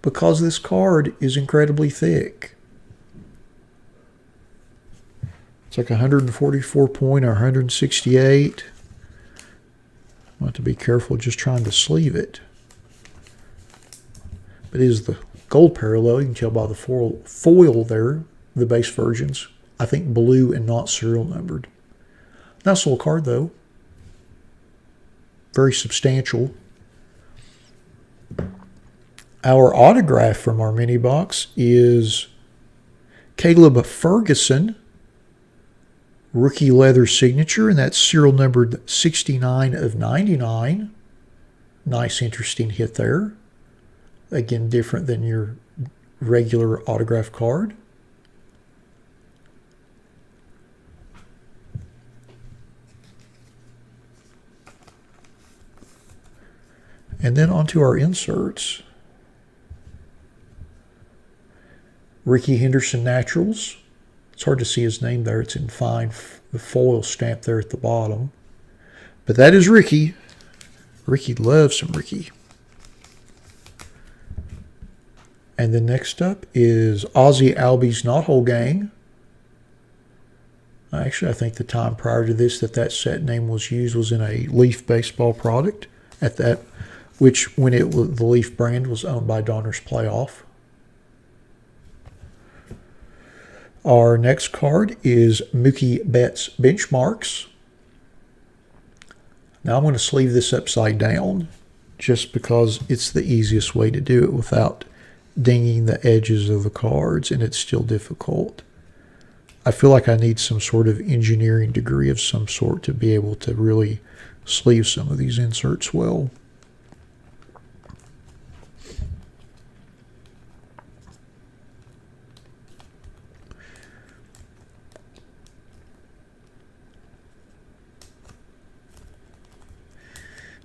because this card is incredibly thick. It's like 144 point or 168. I have to be careful just trying to sleeve it. But it is the gold parallel. You can tell by the foil there, the base versions. I think blue and not serial numbered. Nice little card though. Very substantial. Our autograph from our mini box is Caleb Ferguson, rookie leather signature, and that's serial numbered 69 of 99. Nice, interesting hit there. Again, different than your regular autograph card. And then onto our inserts. Ricky Henderson Naturals. It's hard to see his name there. It's in fine, the foil stamp there at the bottom. But that is Ricky. Ricky loves some Ricky. And then next up is Ozzie Albies Knothole Gang. Actually, I think the time prior to this that set name was used was in a Leaf baseball product at that, which when the Leaf brand was owned by Donruss Playoff. Our next card is Mookie Betts Benchmarks. Now I'm going to sleeve this upside down just because it's the easiest way to do it without dinging the edges of the cards, and it's still difficult. I feel like I need some sort of engineering degree of some sort to be able to really sleeve some of these inserts well.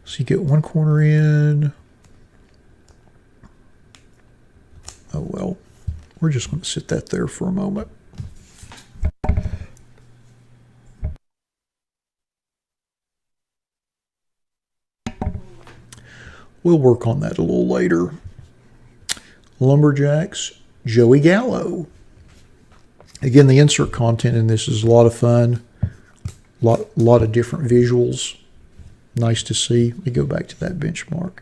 So you get one corner in. Oh well, we're just going to sit that there for a moment. We'll work on that a little later. Lumberjacks, Joey Gallo. Again, the insert content in this is a lot of fun. Lot of different visuals. Nice to see. We go back to that benchmark.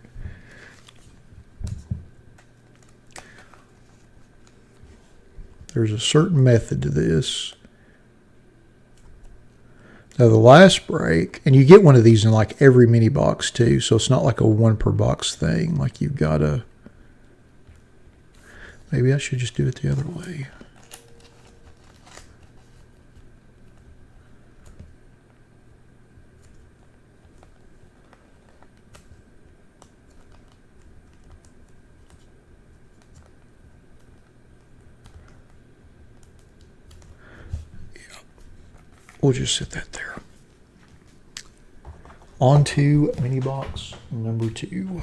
There's a certain method to this. Now the last break, and you get one of these in like every mini box too, so it's not like a one per box thing. Like you've got to, maybe I should just do it the other way. We'll just set that there. On to mini box number 2.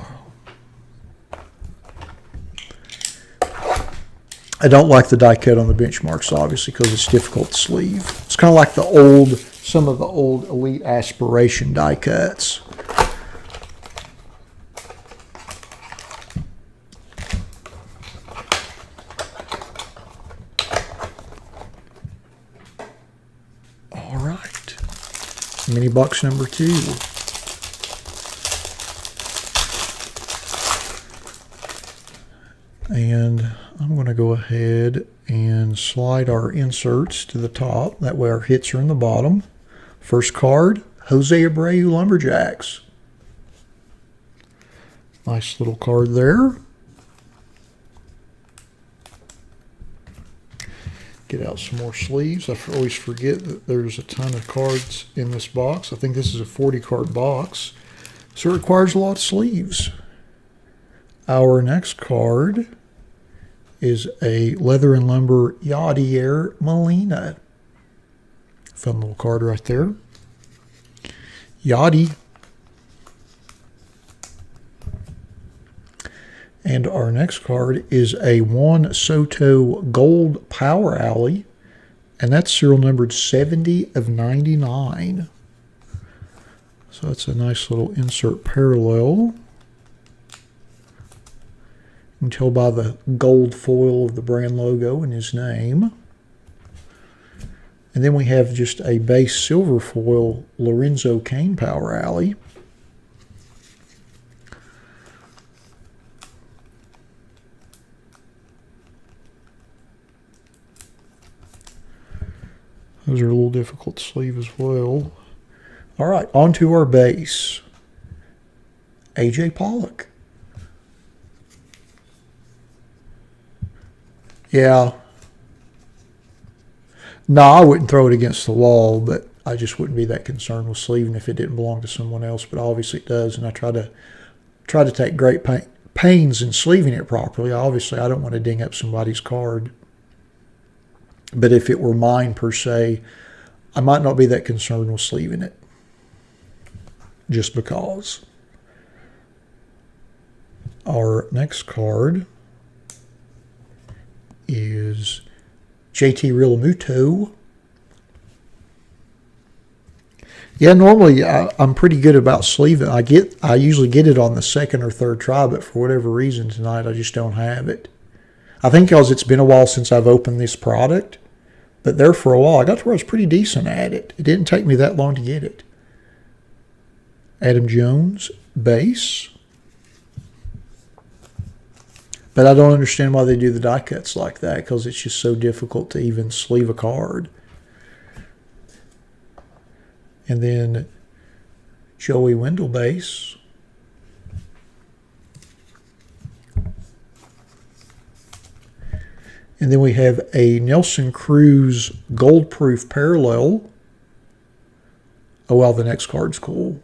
I don't like the die cut on the benchmarks, obviously, because it's difficult to sleeve. It's kind of like some of the old Elite Aspiration die cuts. Mini box number 2. And I'm going to go ahead and slide our inserts to the top. That way our hits are in the bottom. First card, Jose Abreu Lumberjacks. Nice little card there. Get out some more sleeves. I always forget that there's a ton of cards in this box. I think this is a 40 card box, so it requires a lot of sleeves. Our next card is a Leather and Lumber Yadier Molina. Fun little card right there. Yachty. And our next card is a Juan Soto Gold Power Alley, and that's serial numbered 70 of 99. So that's a nice little insert parallel. You can tell by the gold foil of the brand logo and his name. And then we have just a base silver foil Lorenzo Cain Power Alley. Those are a little difficult to sleeve as well. All right, on to our base. A.J. Pollock. Yeah. No, I wouldn't throw it against the wall, but I just wouldn't be that concerned with sleeving if it didn't belong to someone else. But obviously it does, and I try to take great pains in sleeving it properly. Obviously, I don't want to ding up somebody's card. But if it were mine per se, I might not be that concerned with sleeving it. Just because. Our next card is JT Realmuto. Yeah, normally I'm pretty good about sleeving. I usually get it on the second or third try, but for whatever reason tonight I just don't have it. I think because it's been a while since I've opened this product, but there for a while I got to where I was pretty decent at it. It didn't take me that long to get it. Adam Jones, base. But I don't understand why they do the die cuts like that, because it's just so difficult to even sleeve a card. And then Joey Wendell base. And then we have a Nelson Cruz gold proof parallel. Oh, well, the next card's cool.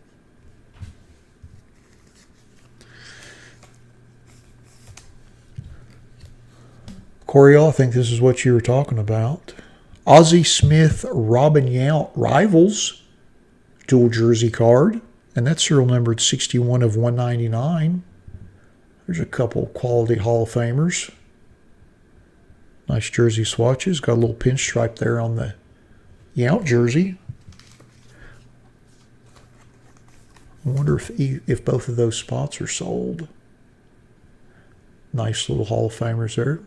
Coriel, I think this is what you were talking about. Ozzie Smith, Robin Yount Rivals dual jersey card. And that's serial numbered 61 of 199. There's a couple quality Hall of Famers. Nice jersey swatches. Got a little pinstripe there on the Yount jersey. I wonder if both of those spots are sold. Nice little Hall of Famers there.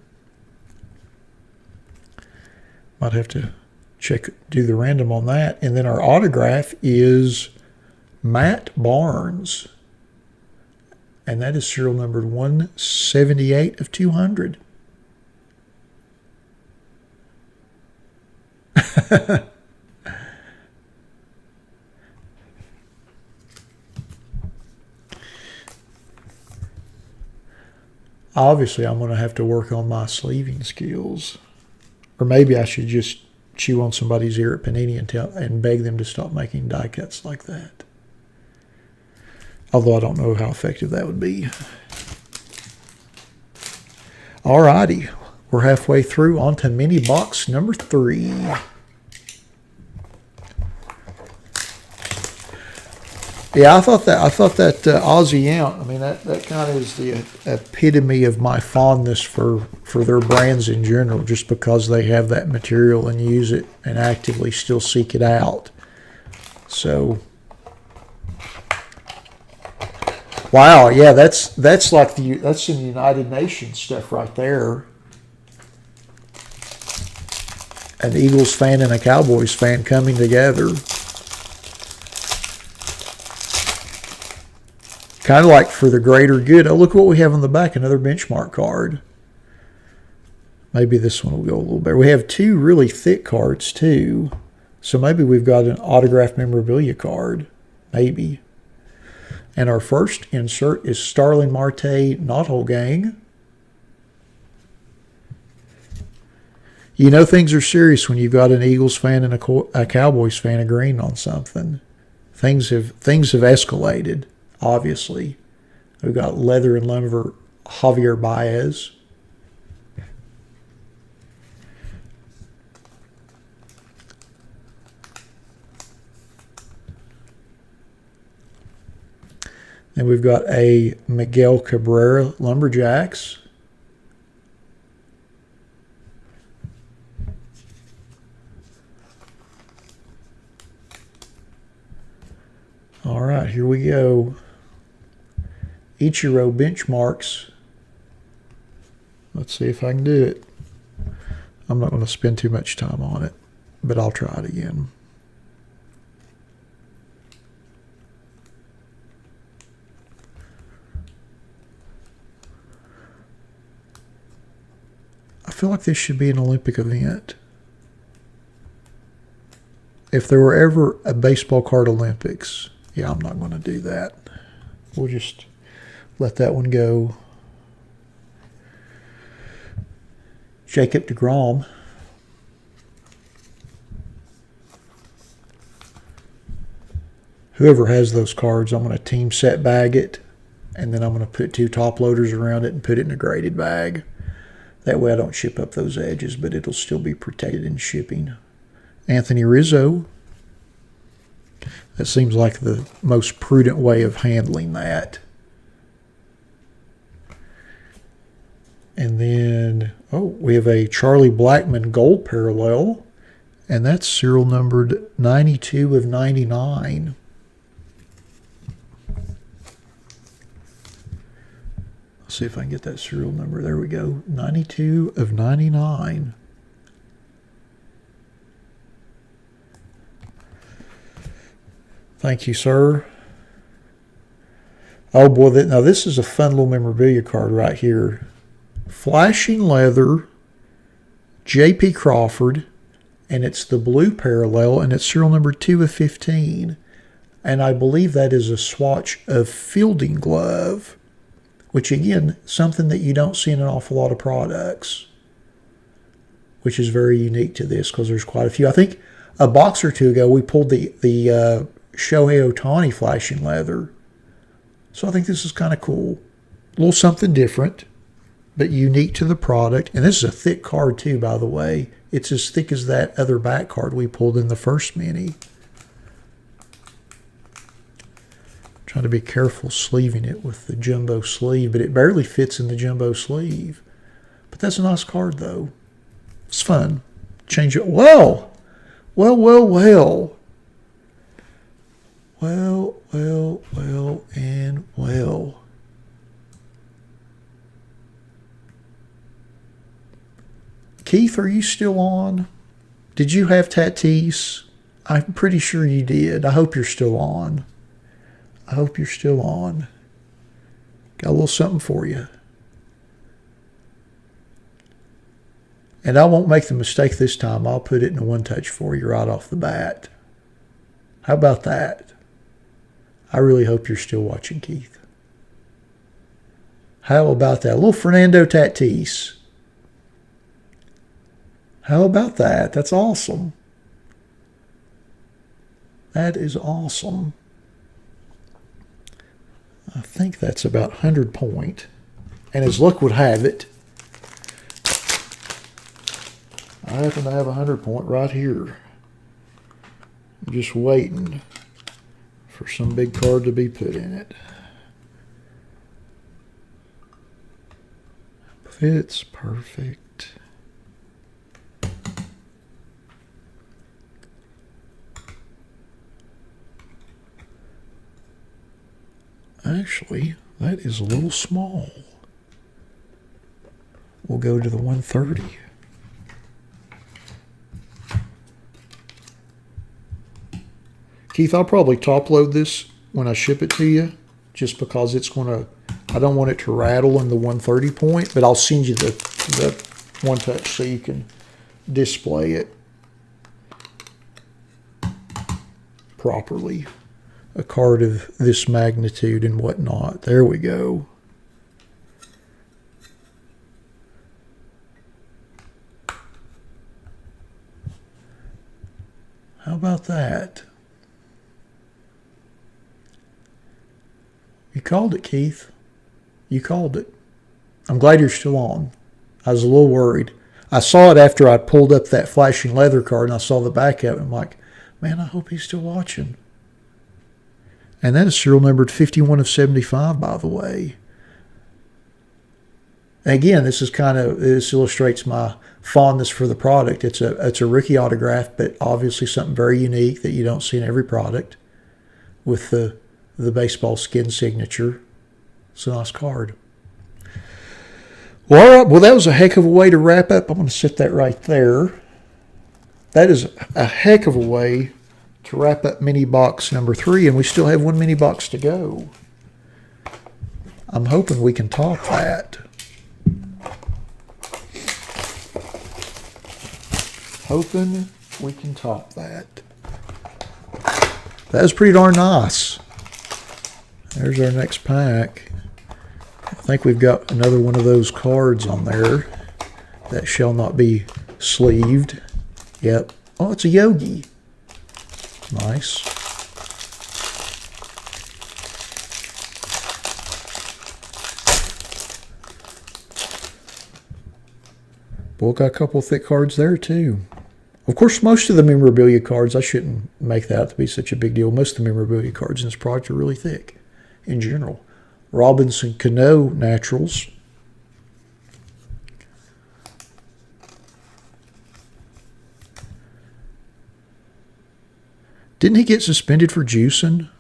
Might have to do the random on that. And then our autograph is Matt Barnes. And that is serial numbered 178 of 200. Obviously, I'm going to have to work on my sleeving skills. Or maybe I should just chew on somebody's ear at Panini and beg them to stop making die cuts like that. Although I don't know how effective that would be. All righty. We're halfway through. On to mini box number 3. Yeah, I thought that Ozzie Yount, I mean, that kind of is the epitome of my fondness for their brands in general, just because they have that material and use it and actively still seek it out. So, wow, yeah, that's like that's in the United Nations stuff right there. An Eagles fan and a Cowboys fan coming together. Kind of like for the greater good. Oh, look what we have on the back, another benchmark card. Maybe this one will go a little better. We have 2 really thick cards, too. So maybe we've got an autographed memorabilia card. Maybe. And our first insert is Starling Marte Knothole Gang. You know things are serious when you've got an Eagles fan and a Cowboys fan agreeing on something. Things have escalated. Obviously, we've got Leather and Lumber Javier Baez. Then we've got a Miguel Cabrera Lumberjacks. All right, here we go. Ichiro benchmarks. Let's see if I can do it. I'm not going to spend too much time on it, but I'll try it again. I feel like this should be an Olympic event. If there were ever a baseball card Olympics, yeah, I'm not going to do that. We'll just let that one go. Jacob deGrom. Whoever has those cards, I'm going to team set bag it, and then I'm going to put 2 top loaders around it and put it in a graded bag. That way I don't chip up those edges, but it'll still be protected in shipping. Anthony Rizzo. That seems like the most prudent way of handling that. And then, we have a Charlie Blackmon gold parallel, and that's serial numbered 92 of 99. Let's see if I can get that serial number. There we go. 92 of 99. Thank you, sir. Oh, boy. Now, this is a fun little memorabilia card right here. Flashing leather, J.P. Crawford, and it's the blue parallel, and it's serial number 2 of 15. And I believe that is a swatch of fielding glove, which, again, something that you don't see in an awful lot of products, which is very unique to this because there's quite a few. I think a box or two ago we pulled the Shohei Ohtani flashing leather. So I think this is kind of cool. A little something different, but unique to the product. And this is a thick card too, by the way. It's as thick as that other back card we pulled in the first mini. Trying to be careful sleeving it with the jumbo sleeve, but it barely fits in the jumbo sleeve. But that's a nice card, though. It's fun. Change it. Well. Well, well, well. Well, well, well, and well. Keith, are you still on? Did you have Tatis? I'm pretty sure you did. I hope you're still on. I hope you're still on. Got a little something for you. And I won't make the mistake this time. I'll put it in a one-touch for you right off the bat. How about that? I really hope you're still watching, Keith. How about that? A little Fernando Tatis. How about that? That's awesome. That is awesome. I think that's about 100 point. And as luck would have it, I happen to have 100 point right here. I'm just waiting for some big card to be put in it. Fits perfect. Actually, that is a little small. We'll go to the 130. Keith, I'll probably top load this when I ship it to you, just because it's going to, I don't want it to rattle in the 130 point, but I'll send you the one touch so you can display it properly. A card of this magnitude and whatnot. There we go. How about that? You called it, Keith. You called it. I'm glad you're still on. I was a little worried. I saw it after I pulled up that flashing leather card and I saw the back of it. I'm like, man, I hope he's still watching. And that is serial numbered 51 of 75, by the way. Again, this illustrates my fondness for the product. It's a rookie autograph, but obviously something very unique that you don't see in every product with the baseball skin signature. It's a nice card. Well, all right. Well, that was a heck of a way to wrap up. I'm going to set that right there. That is a heck of a way to wrap up mini box number 3, and we still have one mini box to go. I'm hoping we can top that. Hoping we can top that. That was pretty darn nice. There's our next pack. I think we've got another one of those cards on there that shall not be sleeved. Yep. Oh, it's a Yogi. Nice. Boy, got a couple of thick cards there too. Of course, most of the memorabilia cards, I shouldn't make that out to be such a big deal. Most of the memorabilia cards in this product are really thick in general. Robinson Cano Naturals. Didn't he get suspended for juicing?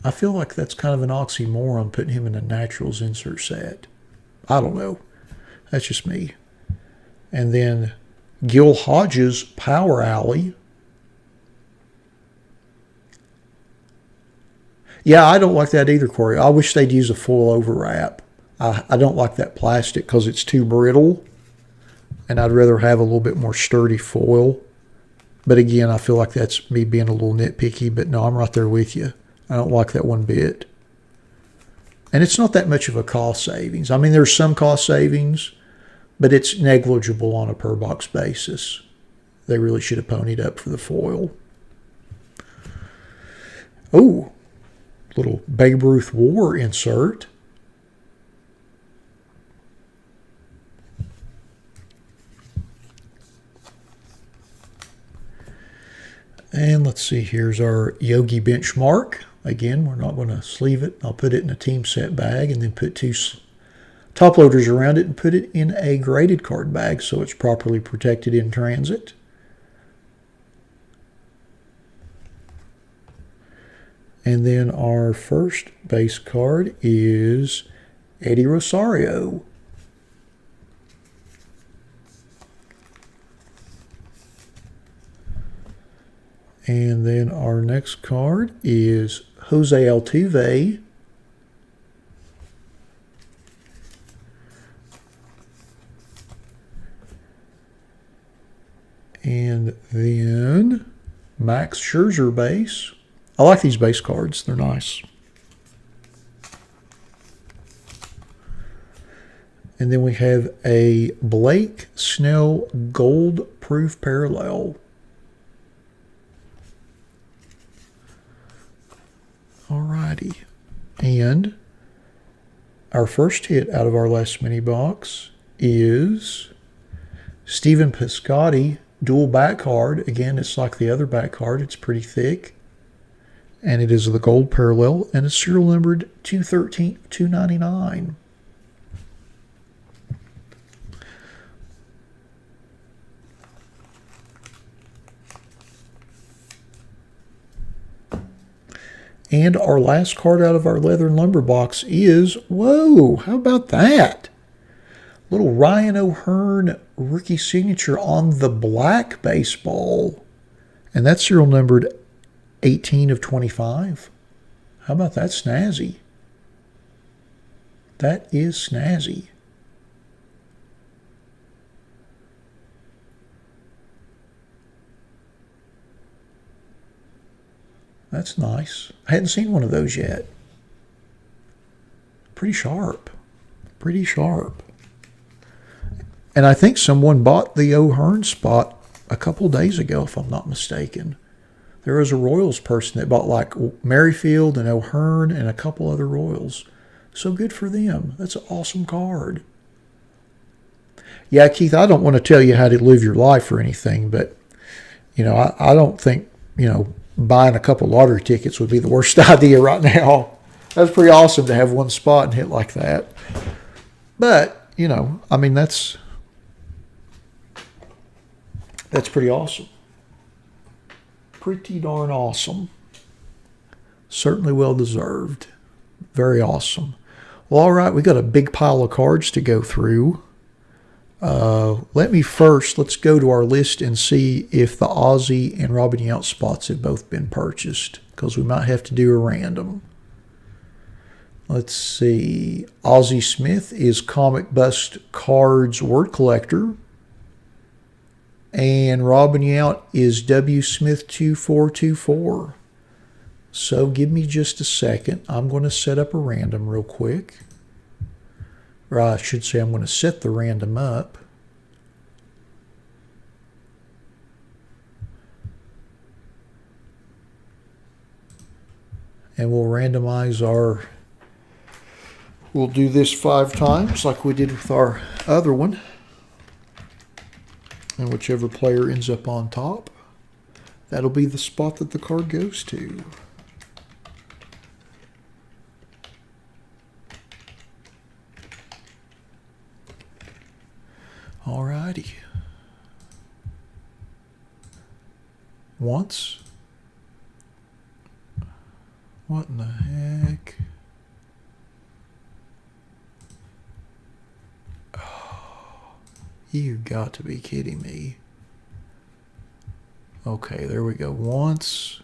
I feel like that's kind of an oxymoron, putting him in a Naturals insert set. I don't know. That's just me. And then Gil Hodges Power Alley. Yeah, I don't like that either, Corey. I wish they'd use a full overwrap. I don't like that plastic because it's too brittle, and I'd rather have a little bit more sturdy foil. But again, I feel like that's me being a little nitpicky, but no, I'm right there with you. I don't like that one bit. And it's not that much of a cost savings. I mean, there's some cost savings, but it's negligible on a per box basis. They really should have ponied up for the foil. Oh, little Babe Ruth War insert. And let's see, here's our Yogi benchmark. Again, we're not going to sleeve it. I'll put it in a team set bag and then put 2 top loaders around it and put it in a graded card bag so it's properly protected in transit. And then our first base card is Eddie Rosario. And then our next card is Jose Altuve. And then Max Scherzer base. I like these base cards. They're nice. And then we have a Blake Snell Gold Proof Parallel. Alrighty. And our first hit out of our last mini box is Stephen Piscotty dual back card. Again, it's like the other back card. It's pretty thick. And it is the gold parallel, and it's serial numbered 213 299. And our last card out of our leather and lumber box is, whoa, how about that? Little Ryan O'Hearn rookie signature on the black baseball. And that's serial numbered 18 of 25. How about that snazzy? That is snazzy. That's nice. I hadn't seen one of those yet. Pretty sharp. Pretty sharp. And I think someone bought the O'Hearn spot a couple days ago, if I'm not mistaken. There was a Royals person that bought like Merrifield and O'Hearn and a couple other Royals. So good for them. That's an awesome card. Yeah, Keith, I don't want to tell you how to live your life or anything, but, you know, I don't think, you know, buying a couple lottery tickets would be the worst idea right now. That's pretty awesome to have one spot and hit like that. But, you know, I mean, that's pretty awesome. Pretty darn awesome. Certainly well deserved. Very awesome. Well, all right, we got a big pile of cards to go through. Let's go to our list and see if the Ozzy and Robin Yount spots have both been purchased, because we might have to do a random. Let's see. Ozzy Smith is Comic Bust Cards Word Collector. And Robin Yount is W. Smith 2424. So give me just a second. I'm going to set up a random real quick. Or I should say I'm going to set the random up. And we'll randomize we'll do this 5 times like we did with our other one. And whichever player ends up on top, that'll be the spot that the card goes to. Alrighty. Once. What in the heck? Oh, you got to be kidding me. Okay, there we go. Once.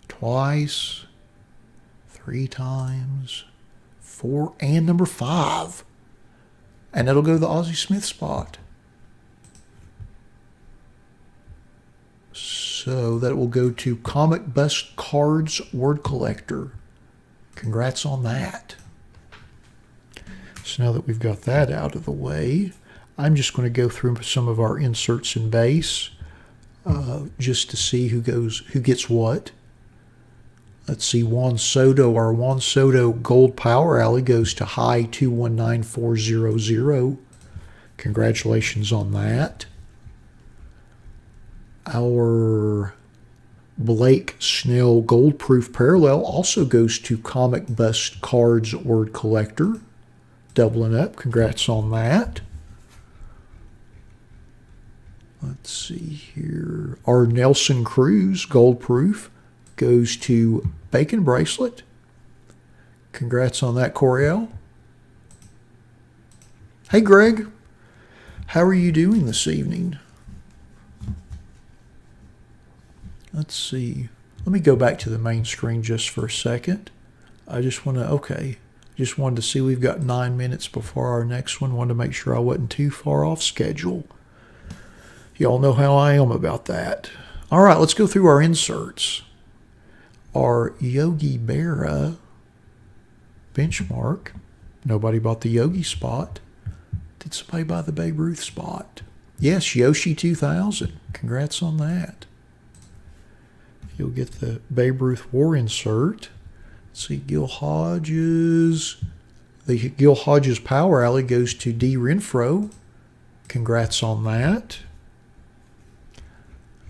Twice. 3 times. 4 and number 5. And that'll go to the Ozzy Smith spot. So that will go to Comic Bust Cards Word Collector. Congrats on that. So now that we've got that out of the way, I'm just going to go through some of our inserts in base just to see who gets what. Let's see, Juan Soto. Our Juan Soto Gold Power Alley goes to High 219400. Congratulations on that. Our Blake Snell Gold Proof Parallel also goes to Comic Bust Cards Word Collector. Doubling up. Congrats on that. Let's see here. Our Nelson Cruz Gold Proof goes to Bacon Bracelet. Congrats on that, Coriel. Hey, Greg. How are you doing this evening? Let's see. Let me go back to the main screen just for a second. I just want to, okay. Just wanted to see we've got 9 minutes before our next one. Wanted to make sure I wasn't too far off schedule. Y'all know how I am about that. All right, let's go through our inserts. Our Yogi Berra benchmark. Nobody bought the Yogi spot. Did somebody buy the Babe Ruth spot? Yes, Yoshi 2000. Congrats on that. You'll get the Babe Ruth War insert. Let's see, Gil Hodges. The Gil Hodges Power Alley goes to D. Renfro. Congrats on that.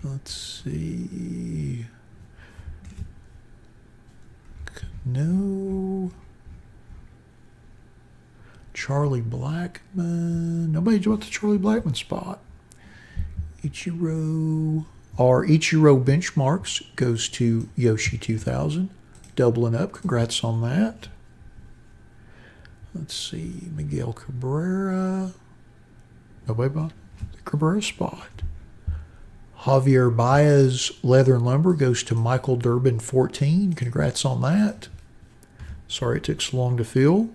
Let's see. No. Charlie Blackman. Nobody bought the Charlie Blackman spot. Ichiro. Our Ichiro benchmarks goes to Yoshi 2000. Doubling up. Congrats on that. Let's see. Miguel Cabrera. Nobody bought the Cabrera spot. Javier Baez Leather and Lumber goes to Michael Durbin 14. Congrats on that. Sorry it took so long to fill.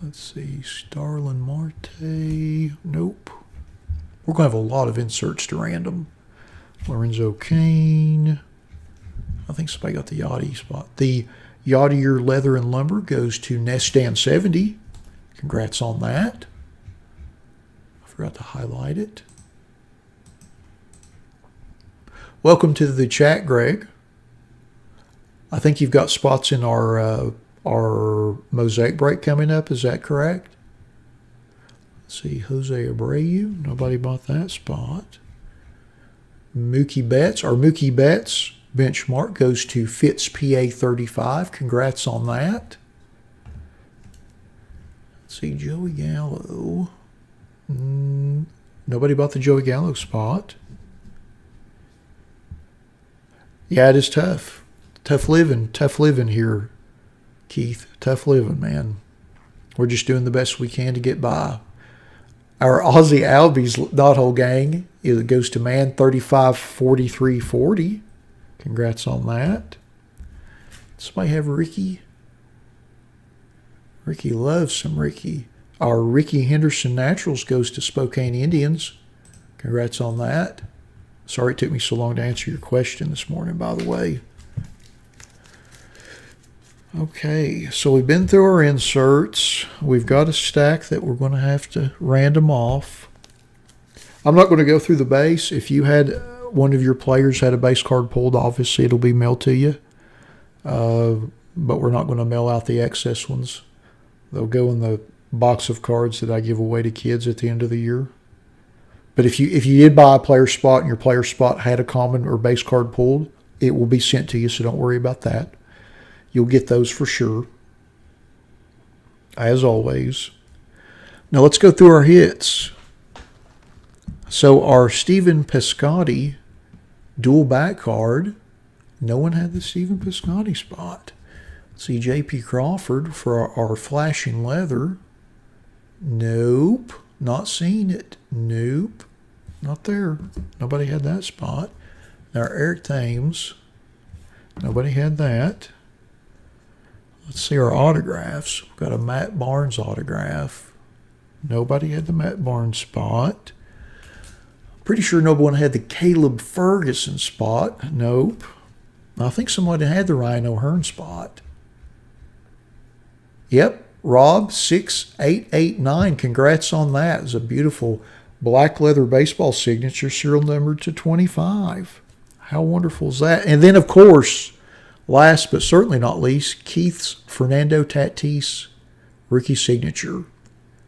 Let's see. Starlin Marte. Nope. We're going to have a lot of inserts to random. Lorenzo Kane. I think somebody got the Yachty spot. The Yachtier Leather and Lumber goes to Nestan 70. Congrats on that. I forgot to highlight it. Welcome to the chat, Greg. I think you've got spots in our Mosaic break coming up. Is that correct? Let's see, Jose Abreu. Nobody bought that spot. Mookie Betts benchmark goes to Fitz PA 35. Congrats on that. Let's see, Joey Gallo. Nobody bought the Joey Gallo spot. Yeah, it is tough. Tough living here, Keith. Tough living, man. We're just doing the best we can to get by. Our Aussie Albies dot hole gang, it goes to man 35-43-40. Congrats on that. Somebody have Ricky? Ricky loves some Ricky. Our Ricky Henderson Naturals goes to Spokane Indians. Congrats on that. Sorry it took me so long to answer your question this morning, by the way. Okay, so we've been through our inserts. We've got a stack that we're going to have to random off. I'm not going to go through the base. If you had one of your players had a base card pulled, obviously it'll be mailed to you. But we're not going to mail out the excess ones. They'll go in the box of cards that I give away to kids at the end of the year. But if you did buy a player spot and your player spot had a common or base card pulled, it will be sent to you, so don't worry about that. You'll get those for sure, as always. Now let's go through our hits. So our Stephen Piscotty dual back card, no one had the Stephen Piscotty spot. See J.P. Crawford for our flashing leather. Nope, not seeing it. Nope, not there. Nobody had that spot. Now Eric Thames, nobody had that. Let's see our autographs. We've got a Matt Barnes autograph. Nobody had the Matt Barnes spot. Pretty sure no one had the Caleb Ferguson spot. Nope. I think someone had the Ryan O'Hearn spot. Yep. Rob 6889. Congrats on that. It's a beautiful black leather baseball signature, serial number to 25. How wonderful is that? And then, of course, last but certainly not least, Keith's Fernando Tatis rookie signature,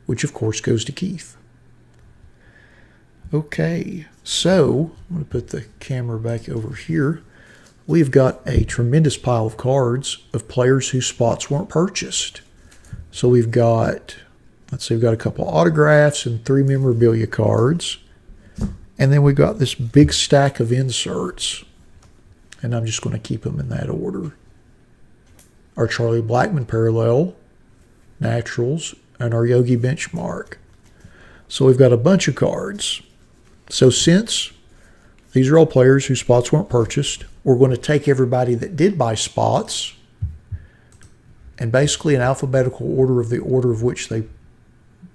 which of course goes to Keith. Okay, so I'm going to put the camera back over here. We've got a tremendous pile of cards of players whose spots weren't purchased. So we've got, let's see, we've got a couple autographs and 3 memorabilia cards. And then we've got this big stack of inserts. And I'm just going to keep them in that order. Our Charlie Blackmon parallel, naturals, and our Yogi benchmark. So we've got a bunch of cards. So since these are all players whose spots weren't purchased, we're going to take everybody that did buy spots and basically in alphabetical order of the order of which they,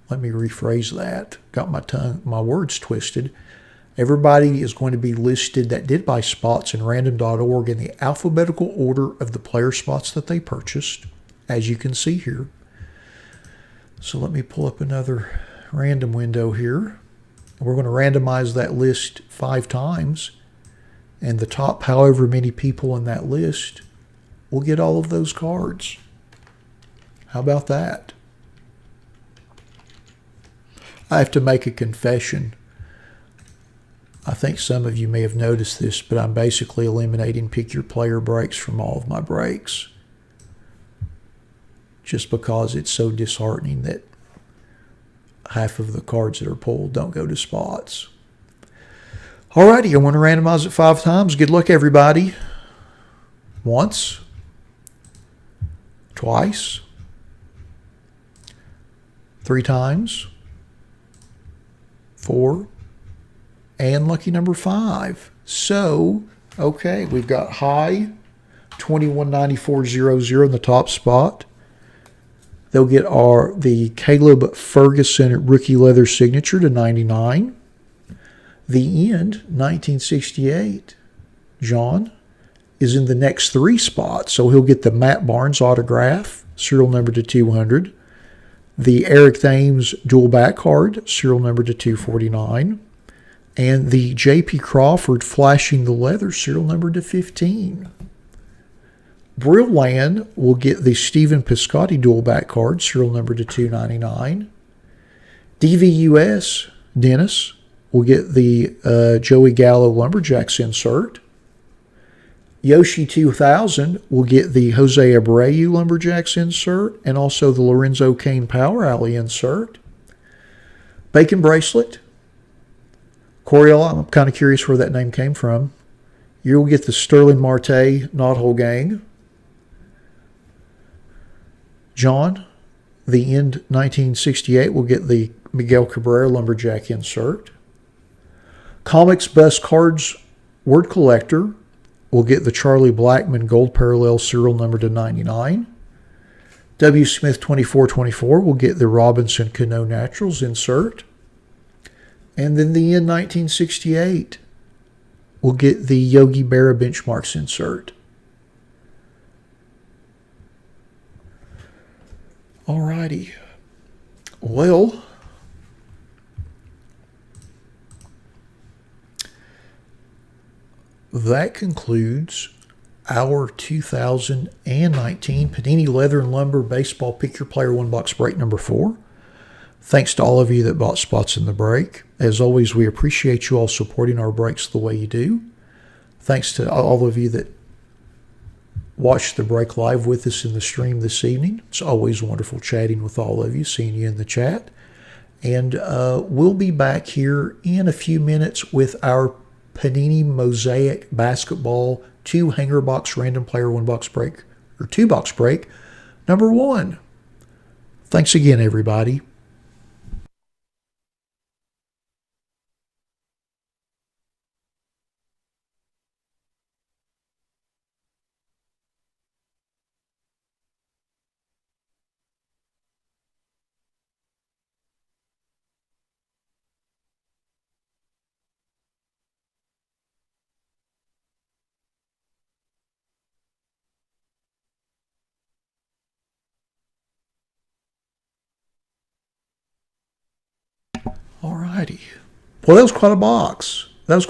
let me rephrase that, got my words twisted. Everybody is going to be listed that did buy spots in random.org in the alphabetical order of the player spots that they purchased, as you can see here. So let me pull up another random window here. We're going to randomize that list 5 times, and the top however many people in that list will get all of those cards. How about that? I have to make a confession. I think some of you may have noticed this, but I'm basically eliminating pick your player breaks from all of my breaks. Just because it's so disheartening that half of the cards that are pulled don't go to spots. Alrighty, I want to randomize it 5 times. Good luck, everybody. Once. Twice. 3 times. 4. And lucky number 5. So, okay, we've got high 2194.00 in the top spot. They'll get the Caleb Ferguson rookie leather signature to 99. The end 1968. John is in the next 3 spots, so he'll get the Matt Barnes autograph, serial number to 200. The Eric Thames dual back card, serial number to 249. And the J.P. Crawford flashing the leather, serial number to 15. Brilland will get the Stephen Piscotty dual back card, serial number to 299. DVUS, Dennis, will we'll get the Joey Gallo Lumberjacks insert. Yoshi 2000 will get the Jose Abreu Lumberjacks insert and also the Lorenzo Cain Power Alley insert. Bacon Bracelet. Coriel, I'm kind of curious where that name came from. You'll get the Sterling Marte Knothole Gang. John, the End 1968 will get the Miguel Cabrera Lumberjack insert. Comics Best Cards Word Collector will get the Charlie Blackmon Gold Parallel serial number to 99. W. Smith 2424 will get the Robinson Cano Naturals insert. And then the End 1968 will get the Yogi Berra Benchmarks insert. Alrighty. Well, that concludes our 2019 Panini Leather and Lumber Baseball Pick Your Player One Box Break number 4. Thanks to all of you that bought spots in the break. As always, we appreciate you all supporting our breaks the way you do. Thanks to all of you that watched the break live with us in the stream this evening. It's always wonderful chatting with all of you, seeing you in the chat. And we'll be back here in a few minutes with our Panini Mosaic Basketball 2 Hanger Box Random Player 1 Box Break, or 2 Box Break, number 1. Thanks again, everybody. Alrighty. Well, that was quite a box. Those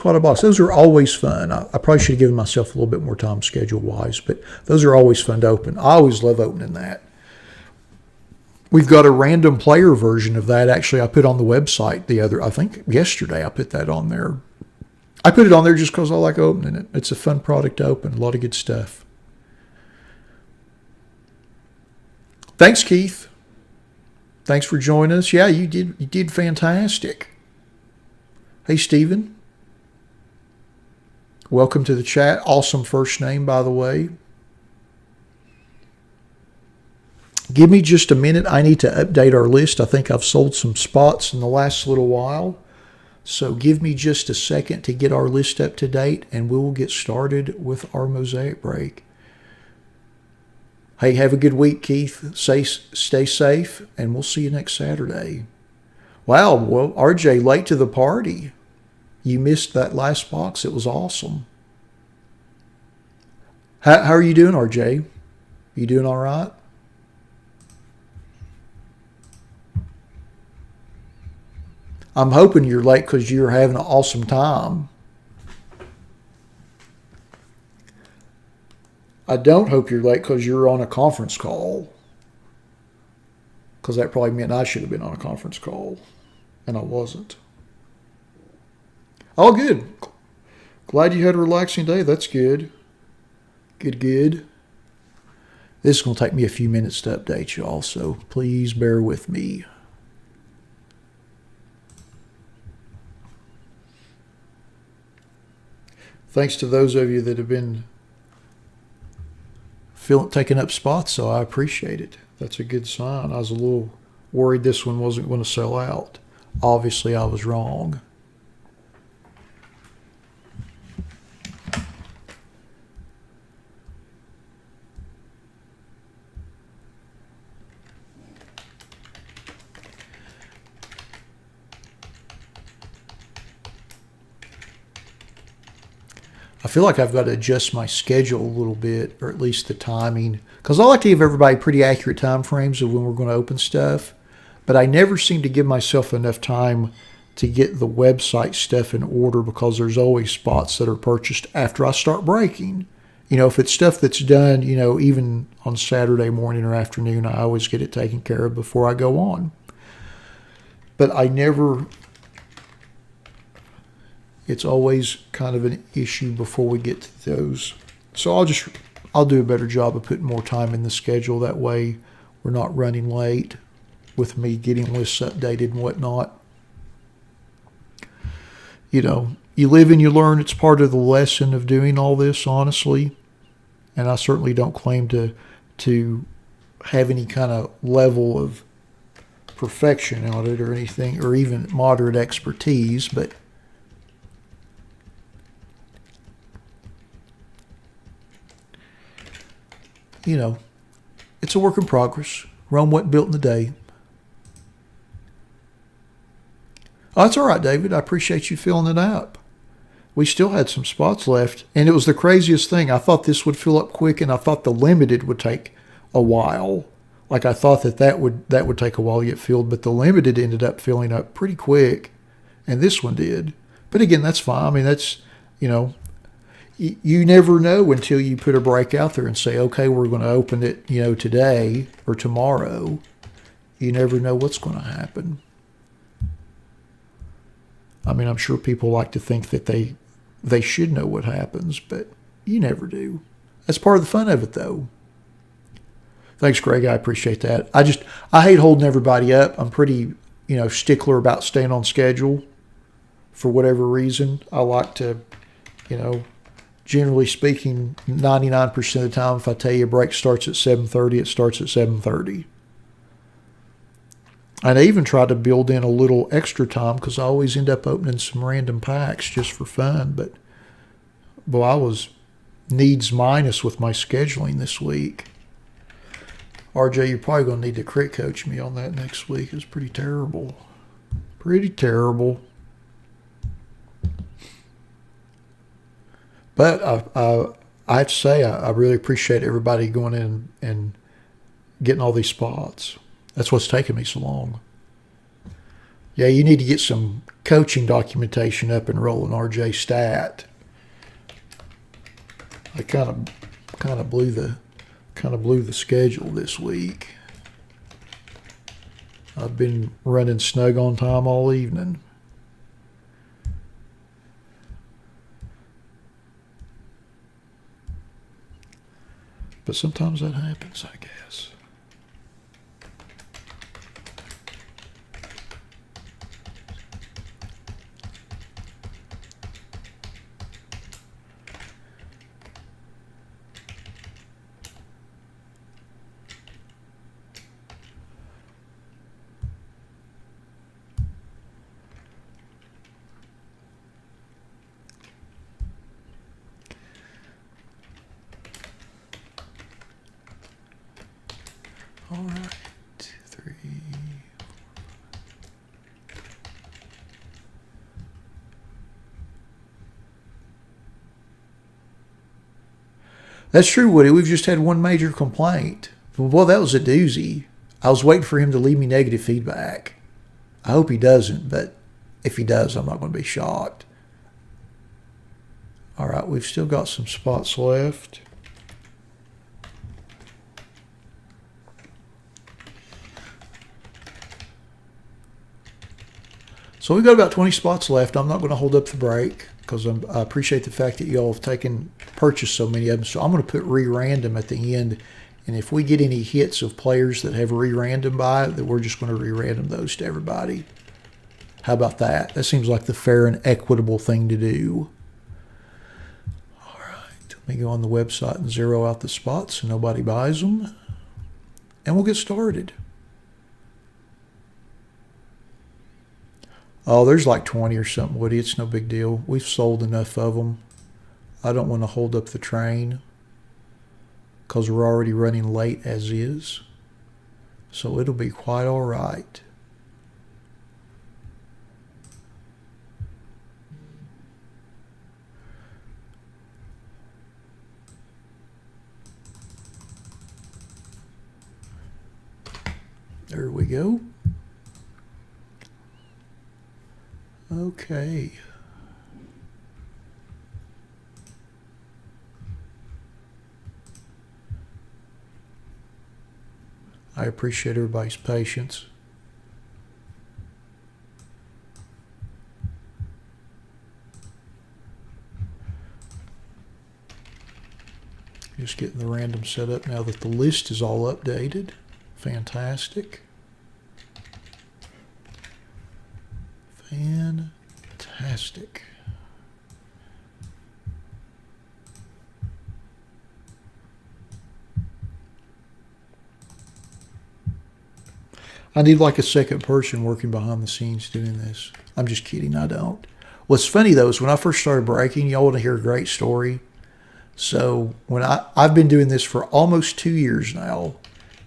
are always fun. I probably should have given myself a little bit more time schedule-wise, but those are always fun to open. I always love opening that. We've got a random player version of that. Actually, I put on the website I think yesterday I put that on there. I put it on there just because I like opening it. It's a fun product to open. A lot of good stuff. Thanks, Keith. Thanks for joining us. Yeah, you did fantastic. Hey, Steven. Welcome to the chat. Awesome first name, by the way. Give me just a minute. I need to update our list. I think I've sold some spots in the last little while. So give me just a second to get our list up to date, and we will get started with our Mosaic break. Hey, have a good week, Keith. Stay safe, and we'll see you next Saturday. Wow, well, RJ, late to the party. You missed that last box. It was awesome. How are you doing, RJ? You doing all right? I'm hoping you're late because you're having an awesome time. I don't hope you're late because you're on a conference call. Because that probably meant I should have been on a conference call. And I wasn't. Oh, good. Glad you had a relaxing day. That's good. Good. This is going to take me a few minutes to update you all, so please bear with me. Thanks to those of you that have been taking up spots, so I appreciate it. That's a good sign. I was a little worried this one wasn't going to sell out. Obviously, I was wrong. I feel like I've got to adjust my schedule a little bit, or at least the timing, because I like to give everybody pretty accurate time frames of when we're going to open stuff, but I never seem to give myself enough time to get the website stuff in order because there's always spots that are purchased after I start breaking. You know, if it's stuff that's done, you know, even on Saturday morning or afternoon, I always get it taken care of before I go on. But I never It's always kind of an issue before we get to those. So I'll do a better job of putting more time in the schedule. That way we're not running late with me getting lists updated and whatnot. You know, you live and you learn. It's part of the lesson of doing all this, honestly. And I certainly don't claim to have any kind of level of perfection on it or anything, or even moderate expertise, but you know, it's a work in progress. Rome wasn't built in a day. Oh, that's all right, David. I appreciate you filling it up. We still had some spots left, and it was the craziest thing. I thought this would fill up quick, and I thought the limited would take a while. Like I thought that would take a while to get filled, but the limited ended up filling up pretty quick, and this one did. But again, that's fine. I mean, that's, you know, you never know until you put a break out there and say, okay, we're going to open it, you know, today or tomorrow. You never know what's going to happen. I mean, I'm sure people like to think that they should know what happens, but you never do. That's part of the fun of it, though. Thanks, Greg. I appreciate that. I hate holding everybody up. I'm pretty, you know, stickler about staying on schedule for whatever reason. I like to, you know, generally speaking, 99% of the time, if I tell you a break starts at 7:30, it starts at 7:30. And I even try to build in a little extra time because I always end up opening some random packs just for fun. But, boy, I was needs minus with my scheduling this week. RJ, you're probably going to need to crit coach me on that next week. It's pretty terrible. Pretty terrible. But I have to say, I really appreciate everybody going in and getting all these spots. That's what's taken me so long. Yeah, you need to get some coaching documentation up and rolling, RJ Stat. I kind of blew the schedule this week. I've been running snug on time all evening. But sometimes that happens, I guess. All right, 3. That's true, Woody. We've just had one major complaint. Well, that was a doozy. I was waiting for him to leave me negative feedback. I hope he doesn't, but if he does, I'm not going to be shocked. All right, we've still got some spots left. So we've got about 20 spots left. I'm not going to hold up the break because I appreciate the fact that y'all have purchased so many of them. So I'm going to put re-random at the end. And if we get any hits of players that have re-random by it, then we're just going to re-random those to everybody. How about that? That seems like the fair and equitable thing to do. All right. Let me go on the website and zero out the spots so nobody buys them. And we'll get started. Oh, there's like 20 or something, Woody. It's no big deal. We've sold enough of them. I don't want to hold up the train because we're already running late as is. So it'll be quite all right. There we go. Okay. I appreciate everybody's patience. just getting the random set up now that the list is all updated. Fantastic. Fantastic. I need like a second person working behind the scenes doing this. I'm just kidding, I don't. What's funny though is when I first started breaking, y'all want to hear a great story? So when I've been doing this for almost 2 years now,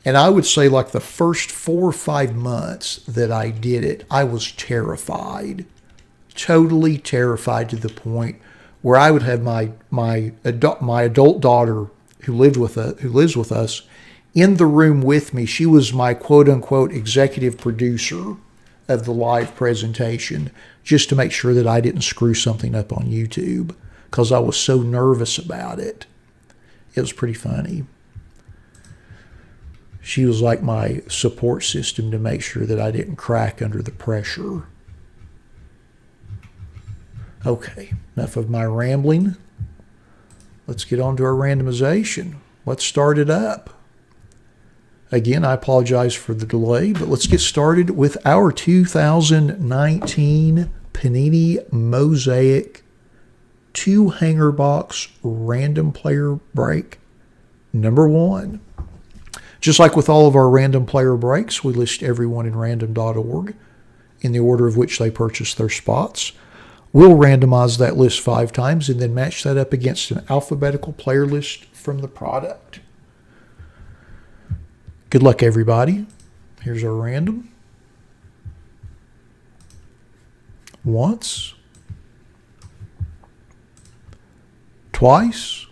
and I would say like the first 4 or 5 months that I did it, I was terrified, totally terrified to the point where I would have my adult daughter who lives with us in the room with me. She was my quote unquote executive producer of the live presentation, just to make sure that I didn't screw something up on YouTube, because I was so nervous about it. It was pretty funny. She was like my support system to make sure that I didn't crack under the pressure. Okay, enough of my rambling. Let's get on to our randomization. Let's start it up. Again, I apologize for the delay, but let's get started with our 2019 Panini Mosaic 2-hanger box random player break number 1. Just like with all of our random player breaks, we list everyone in random.org in the order of which they purchased their spots. We'll randomize that list 5 times and then match that up against an alphabetical player list from the product. Good luck, everybody. Here's our random. Once. Twice.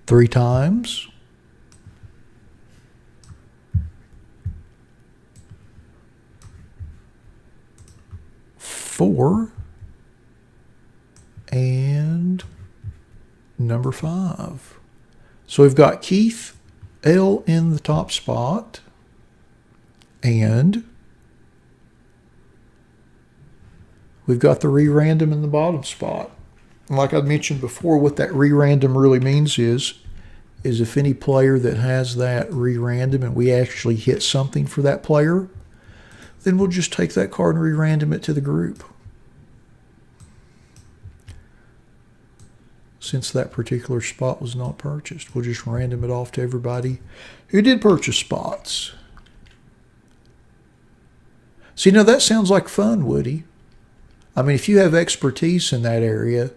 3 times. 4. And number 5. So we've got Keith L in the top spot, and we've got the re-random in the bottom spot. And like I mentioned before, what that re-random really means is if any player that has that re-random and we actually hit something for that player, then we'll just take that card and re-random it to the group. Since that particular spot was not purchased, we'll just random it off to everybody who did purchase spots. See, now that sounds like fun, Woody. I mean, if you have expertise in that area,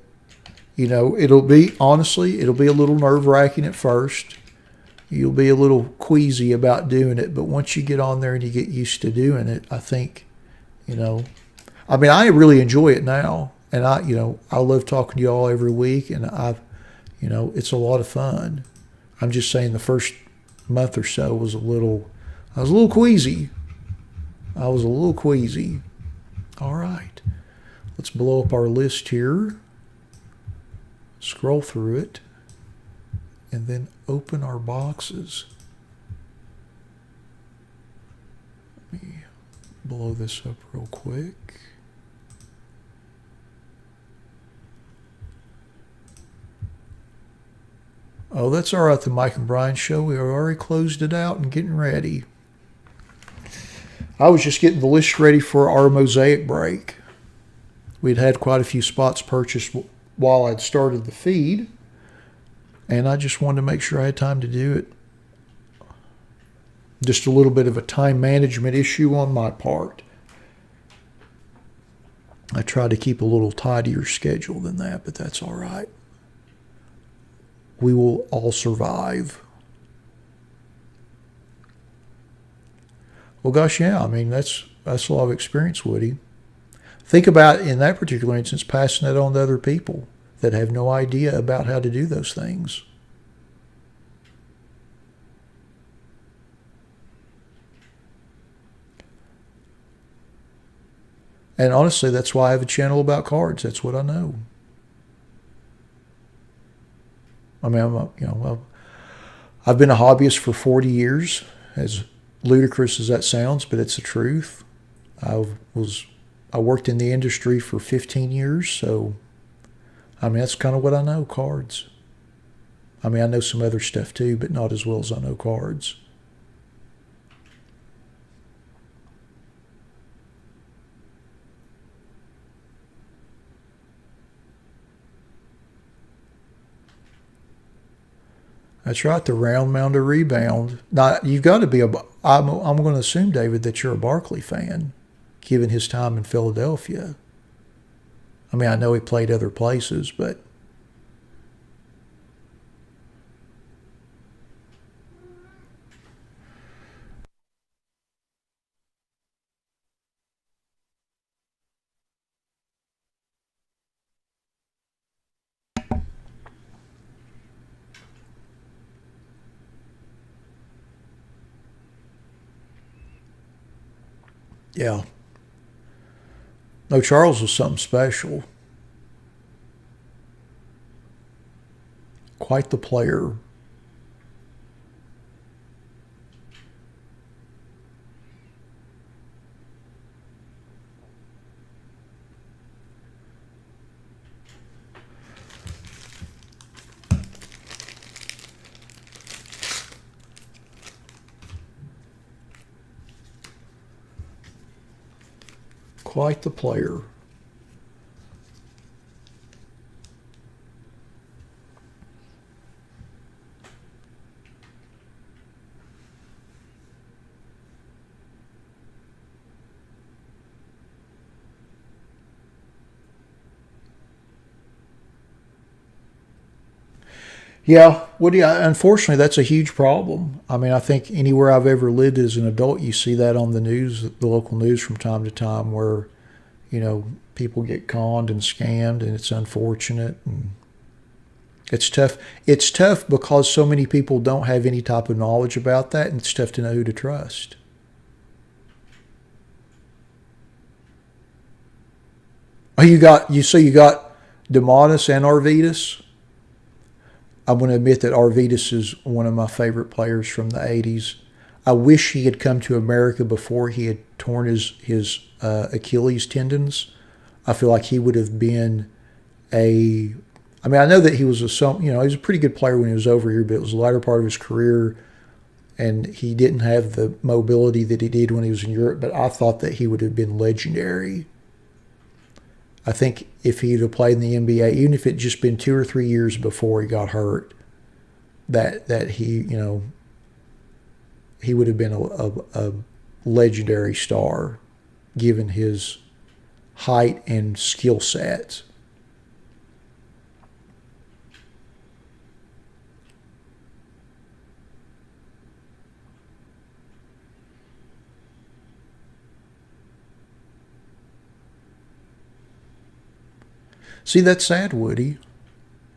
you know, it'll be a little nerve-wracking at first. You'll be a little queasy about doing it, but once you get on there and you get used to doing it, I think, you know, I mean, I really enjoy it now. And I love talking to you all every week, and it's a lot of fun. I'm just saying the first month or so I was a little queasy. All right. Let's blow up our list here. Scroll through it. And then open our boxes. Let me blow this up real quick. Oh, that's all right, the Mike and Brian show. We already closed it out and getting ready. I was just getting the list ready for our Mosaic break. We'd had quite a few spots purchased while I'd started the feed, and I just wanted to make sure I had time to do it. Just a little bit of a time management issue on my part. I try to keep a little tidier schedule than that, but that's all right. We will all survive. Well, gosh, yeah, I mean, that's a lot of experience, Woody. Think about, in that particular instance, passing that on to other people that have no idea about how to do those things. And honestly, that's why I have a channel about cards. That's what I know. I mean, I've been a hobbyist for 40 years, as ludicrous as that sounds, but it's the truth. I worked in the industry for 15 years, so I mean, that's kind of what I know, cards. I mean, I know some other stuff too, but not as well as I know cards. That's right, the round mound of rebound. Now, you've got to be I'm going to assume, David, that you're a Barkley fan, given his time in Philadelphia. I mean, I know he played other places, but... yeah. No, Charles was something special. Quite the player. Quite the player. Yeah, Woody, unfortunately, that's a huge problem. I mean, I think anywhere I've ever lived as an adult, you see that on the news, the local news from time to time, where, people get conned and scammed, and it's unfortunate. And it's tough. It's tough because so many people don't have any type of knowledge about that, and it's tough to know who to trust. Oh, you got Demonis and Arvidas. I'm going to admit that Arvidas is one of my favorite players from the 80s. I wish he had come to America before he had torn his Achilles tendons. I feel like he would have been I know that he was he was a pretty good player when he was over here, but it was the latter part of his career, and he didn't have the mobility that he did when he was in Europe, but I thought that he would have been legendary. I think if he'd have played in the NBA, even if it just been 2 or 3 years before he got hurt, that he would have been a legendary star, given his height and skill sets. See, that's sad, Woody.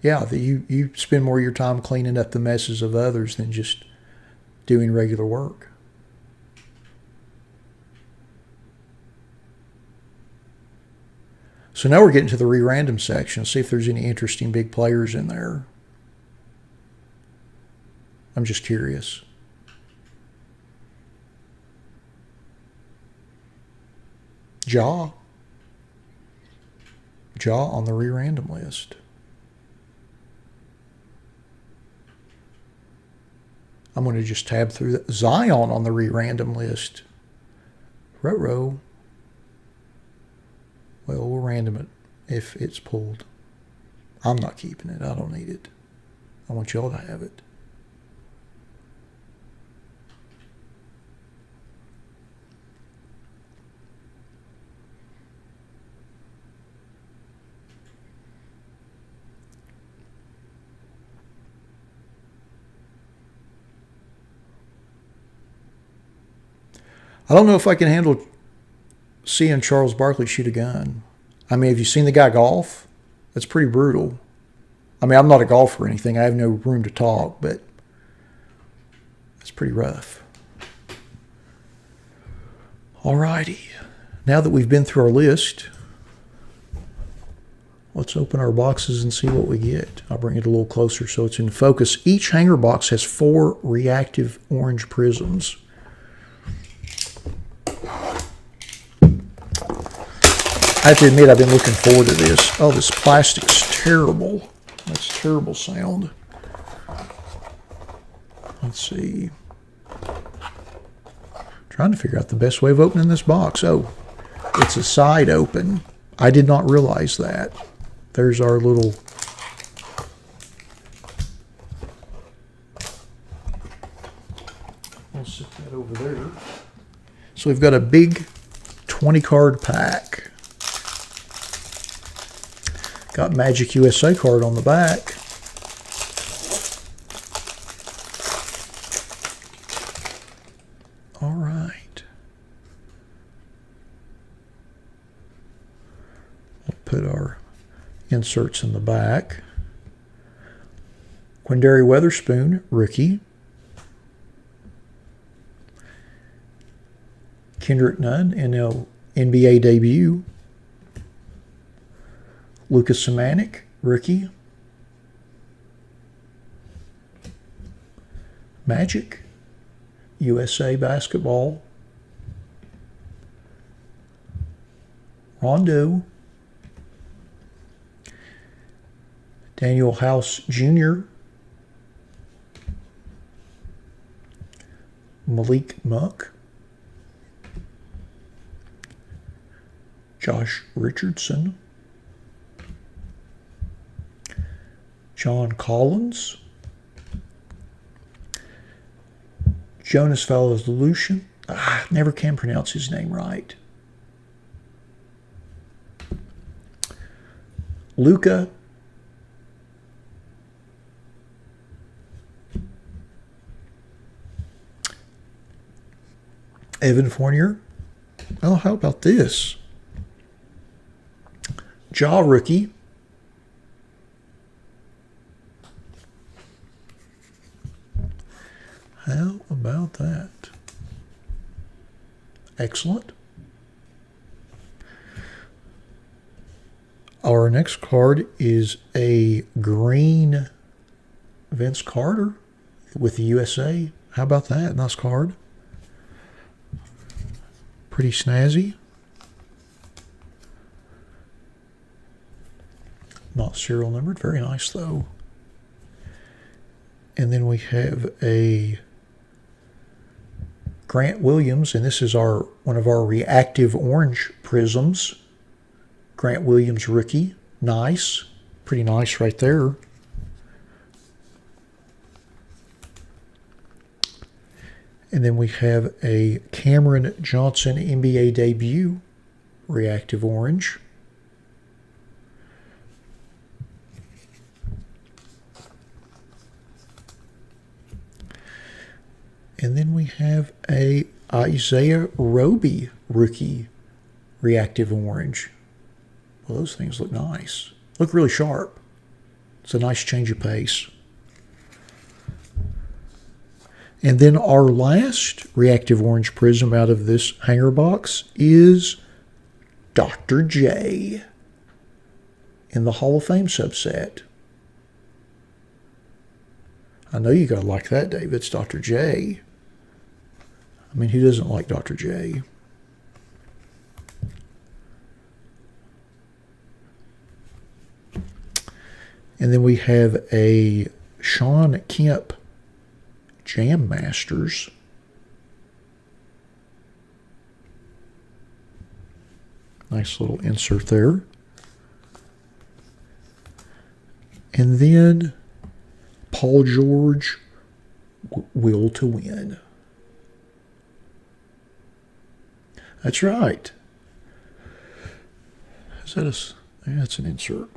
Yeah, that you spend more of your time cleaning up the messes of others than just doing regular work. So now we're getting to the re-random section. See if there's any interesting big players in there. I'm just curious. Ja on the re-random list. I'm going to just tab through that. Zion on the re-random list. Ruh-roh. Well, we'll random it if it's pulled. I'm not keeping it. I don't need it. I want y'all to have it. I don't know if I can handle seeing Charles Barkley shoot a gun. I mean, have you seen the guy golf? That's pretty brutal. I mean, I'm not a golfer or anything. I have no room to talk, but it's pretty rough. All righty. Now that we've been through our list, let's open our boxes and see what we get. I'll bring it a little closer so it's in focus. Each hanger box has 4 reactive orange prisms. I have to admit, I've been looking forward to this. Oh, this plastic's terrible. That's a terrible sound. Let's see. Trying to figure out the best way of opening this box. Oh, it's a side open. I did not realize that. There's our little... We'll set that over there. So we've got a big 20 card pack. Got Magic USA card on the back. All right. We'll put our inserts in the back. Quindary Weatherspoon, rookie. Kendrick Nunn, NBA debut. Lucas Samanik, rookie. Magic, USA basketball. Rondo. Daniel House Jr. Malik Monk. Josh Richardson. John Collins. Jonas Valanciunas. Never can pronounce his name right. Luka. Evan Fournier. Oh, how about this? Ja rookie. How about that? Excellent. Our next card is a green Vince Carter with the USA. How about that? Nice card. Pretty snazzy. Not serial numbered. Very nice, though. And then we have a Grant Williams, and this is one of our reactive orange prisms. Grant Williams rookie. Nice. Pretty nice right there. And then we have a Cameron Johnson NBA debut. Reactive orange. And then we have a Isaiah Roby rookie reactive orange. Well, those things look nice. Look really sharp. It's a nice change of pace. And then our last reactive orange prism out of this hanger box is Dr. J in the Hall of Fame subset. I know you gotta like that, Dave. It's Dr. J. I mean, who doesn't like Dr. J? And then we have a Sean Kemp Jam Masters. Nice little insert there. And then Paul George, Will to Win. That's right. Is that yeah, that's an insert.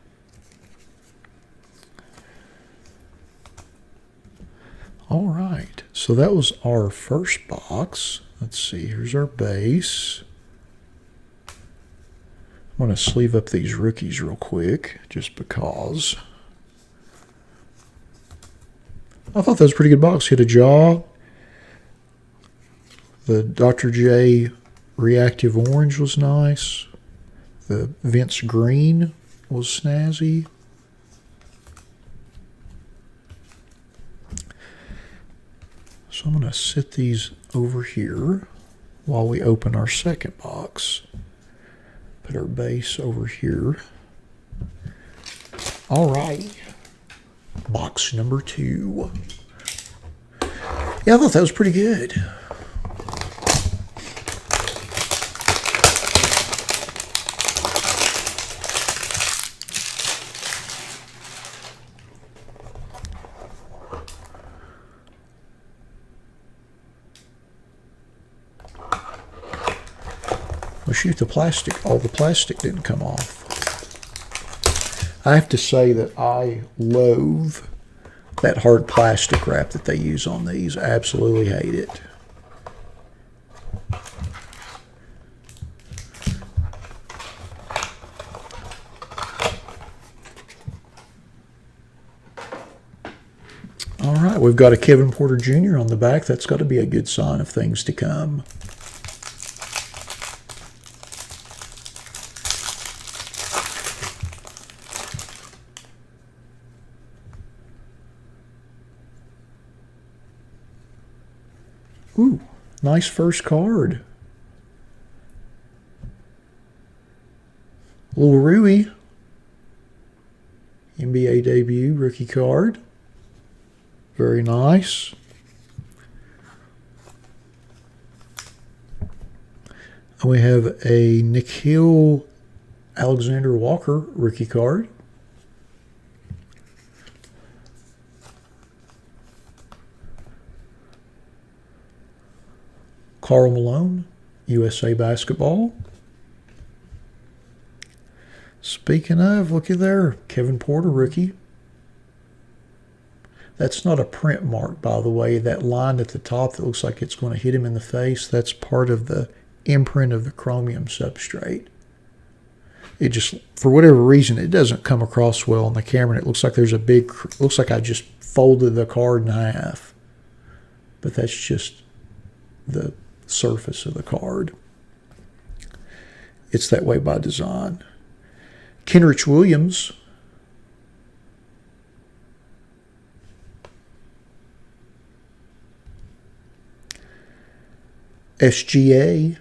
All right. So that was our first box. Let's see. Here's our base. I'm going to sleeve up these rookies real quick, just because. I thought that was a pretty good box. Hit a jaw. The Dr. J reactive orange was nice. The Vince green was snazzy. So I'm going to sit these over here while we open our second box. Put our base over here. All right. Box number 2. Yeah, I thought that was pretty good. Well, shoot, all the plastic didn't come off. I have to say that I loathe that hard plastic wrap that they use on these. I absolutely hate it. All right, we've got a Kevin Porter Jr. on the back. That's got to be a good sign of things to come. Ooh, nice first card. Lil Rui, NBA debut, rookie card. Very nice. And we have a Nickeil Alexander Walker rookie card. Karl Malone, USA Basketball. Speaking of, looky there, Kevin Porter rookie. That's not a print mark, by the way. That line at the top that looks like it's going to hit him in the face, that's part of the imprint of the chromium substrate. It just, for whatever reason, it doesn't come across well on the camera. And it looks like there's a big, looks like I just folded the card in half. But that's just the surface of the card. It's that way by design. Kenrich Williams. SGA.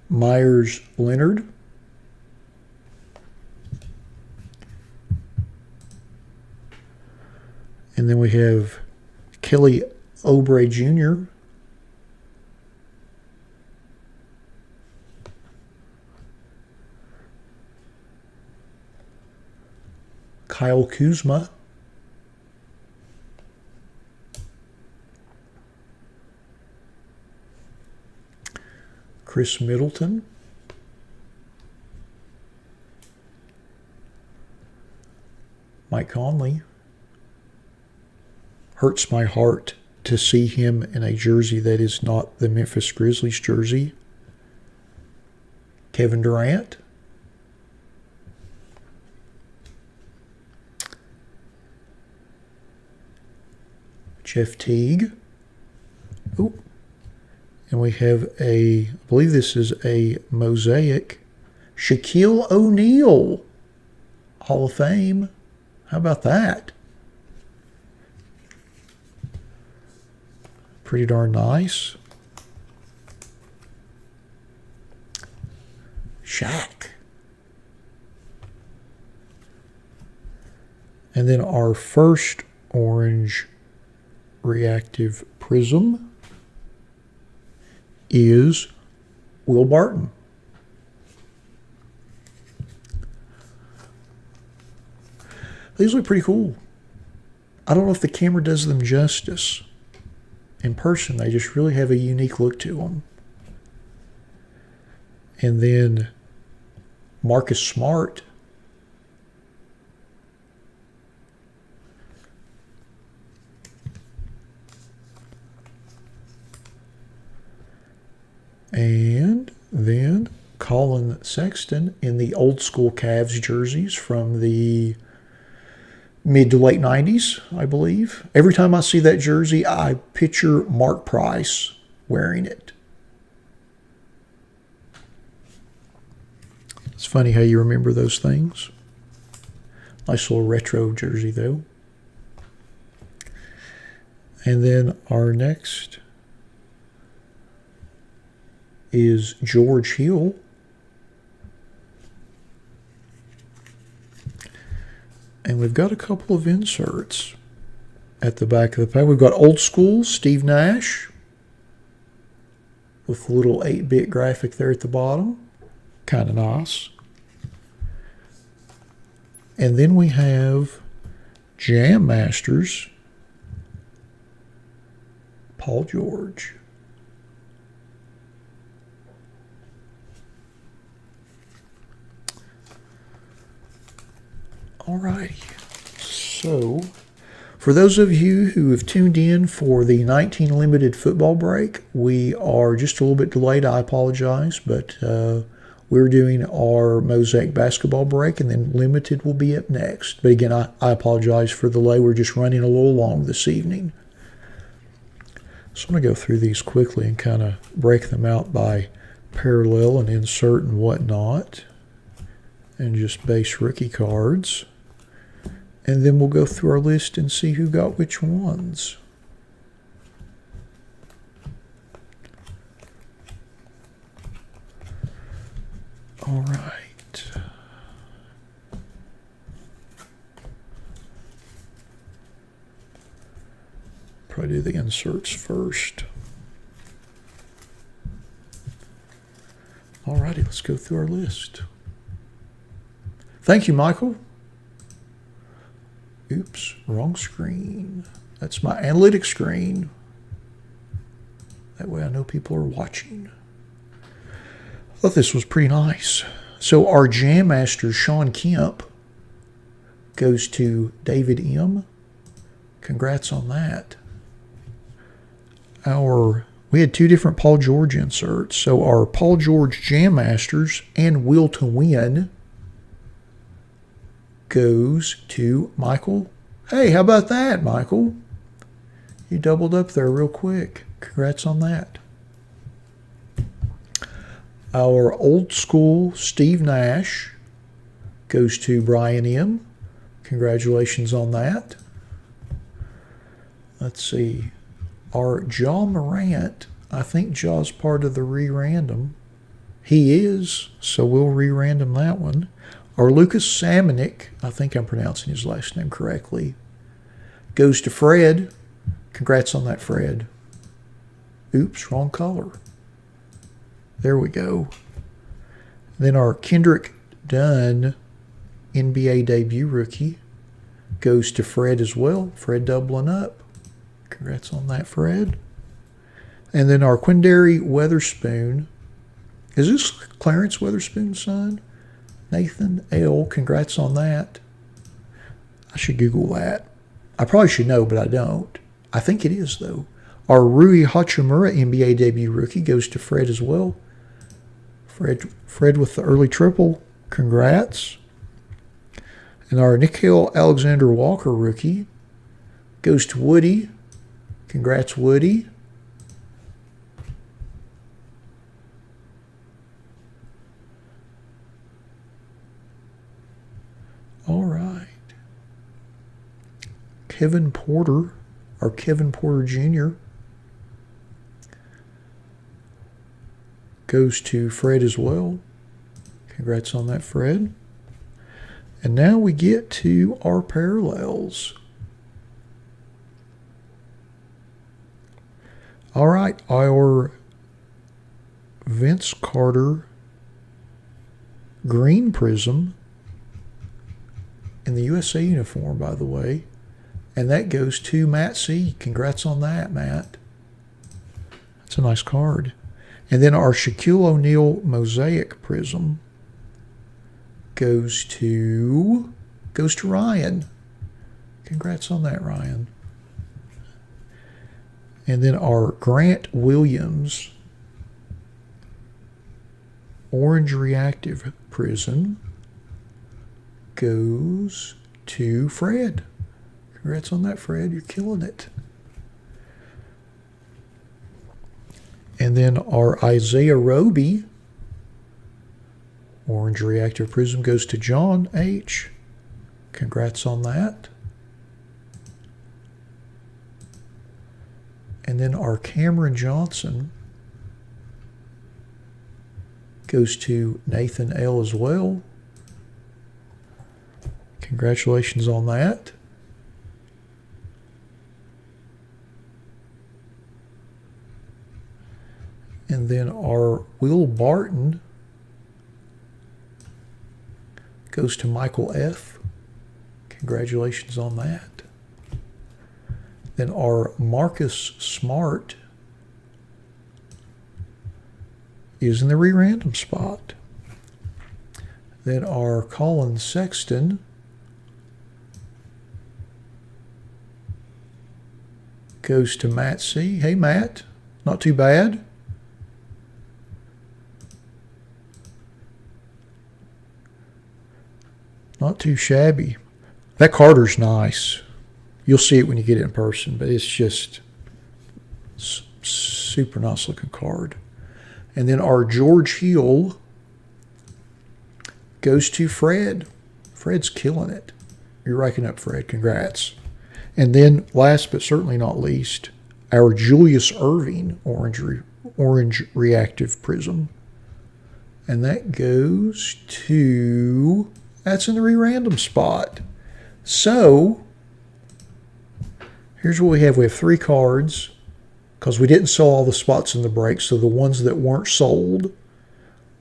Myers Leonard. And then we have Kelly Oubre Jr. Kyle Kuzma. Chris Middleton. Mike Conley. Hurts my heart to see him in a jersey that is not the Memphis Grizzlies jersey. Kevin Durant. Jeff Teague. Ooh. And we have I believe this is a Mosaic. Shaquille O'Neal. Hall of Fame. How about that? Pretty darn nice. Shaq. And then our first orange reactive prism is Will Barton. These look pretty cool. I don't know if the camera does them justice. In person, they just really have a unique look to them. And then Marcus Smart. And then Colin Sexton in the old school Cavs jerseys from the mid to late 90s, I believe. Every time I see that jersey, I picture Mark Price wearing it. It's funny how you remember those things. Nice little retro jersey, though. And then our next is George Hill. And we've got a couple of inserts at the back of the pack. We've got old school Steve Nash with a little 8-bit graphic there at the bottom. Kind of nice. And then we have Jam Masters, Paul George. Alrighty. So, for those of you who have tuned in for the 19 limited football break, we are just a little bit delayed. I apologize, but we're doing our Mosaic basketball break, and then limited will be up next. But again, I apologize for the delay. We're just running a little long this evening. So I'm going to go through these quickly and kind of break them out by parallel and insert and whatnot, and just base rookie cards. And then we'll go through our list and see who got which ones. All right. Probably do the inserts first. All righty, let's go through our list. Thank you, Michael. Oops, wrong screen. That's my analytics screen. That way I know people are watching. I thought this was pretty nice. So our Jam Master, Sean Kemp, goes to David M. Congrats on that. We had 2 different Paul George inserts. So our Paul George Jam Masters and Will to Win goes to Michael. Hey, how about that, Michael? You doubled up there real quick. Congrats on that. Our old school Steve Nash goes to Brian M. Congratulations on that. Let's see. Our Jaw Morant, I think Jaw's part of the re-random. He is, so we'll re-random that one. Our Lucas Samanick, I think I'm pronouncing his last name correctly, goes to Fred. Congrats on that, Fred. Oops, wrong color. There we go. Then our Kendrick Dunn NBA debut rookie goes to Fred as well. Fred doubling up. Congrats on that, Fred. And then our Quindary Weatherspoon. Is this Clarence Weatherspoon's son? Nathan L. Congrats on that. I should Google that. I probably should know, but I don't. I think it is, though. Our Rui Hachimura NBA debut rookie goes to Fred as well. Fred with the early triple. Congrats. And our Nickeil Alexander Walker rookie goes to Woody. Congrats, Woody. All right. Kevin Porter, or Kevin Porter Jr., goes to Fred as well. Congrats on that, Fred. And now we get to our parallels. All right, our Vince Carter green prism in the USA uniform, by the way. And that goes to Matt C. Congrats on that, Matt. That's a nice card. And then our Shaquille O'Neal Mosaic prism goes to Ryan. Congrats on that, Ryan. And then our Grant Williams Orange Reactive Prism goes to Fred. Congrats on that, Fred. You're killing it. And then our Isaiah Roby Orange Reactive Prism goes to John H. Congrats on that. And then our Cameron Johnson goes to Nathan L. as well. Congratulations on that. And then our Will Barton goes to Michael F. Congratulations on that. Then our Marcus Smart is in the re-random spot. Then our Colin Sexton goes to Matt C. Hey, Matt. Not too bad. Not too shabby. That Carter's nice. You'll see it when you get it in person, but it's just super nice looking card. And then our George Hill goes to Fred. Fred's killing it. You're raking up, Fred. Congrats. And then last but certainly not least, our Julius Irving orange reactive prism. And that goes to, that's in the re-random spot. So here's what we have. We have 3 cards because we didn't sell all the spots in the break. So the ones that weren't sold,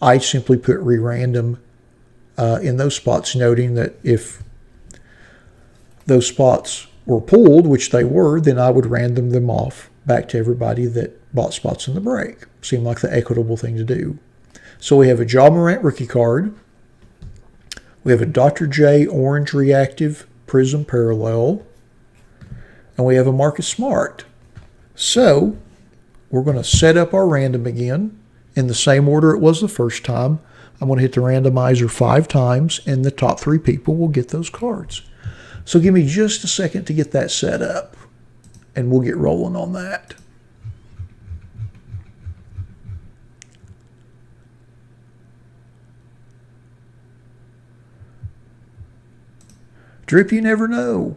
I simply put re-random in those spots, noting that if those spots were pulled, which they were, then I would random them off back to everybody that bought spots in the break. Seemed like the equitable thing to do. So we have a Ja Morant rookie card. We have a Dr. J orange reactive prism parallel. And we have a Marcus Smart. So we're going to set up our random again in the same order it was the first time. I'm going to hit the randomizer 5 times, and the top 3 people will get those cards. So give me just a second to get that set up, and we'll get rolling on that. Drip, you never know.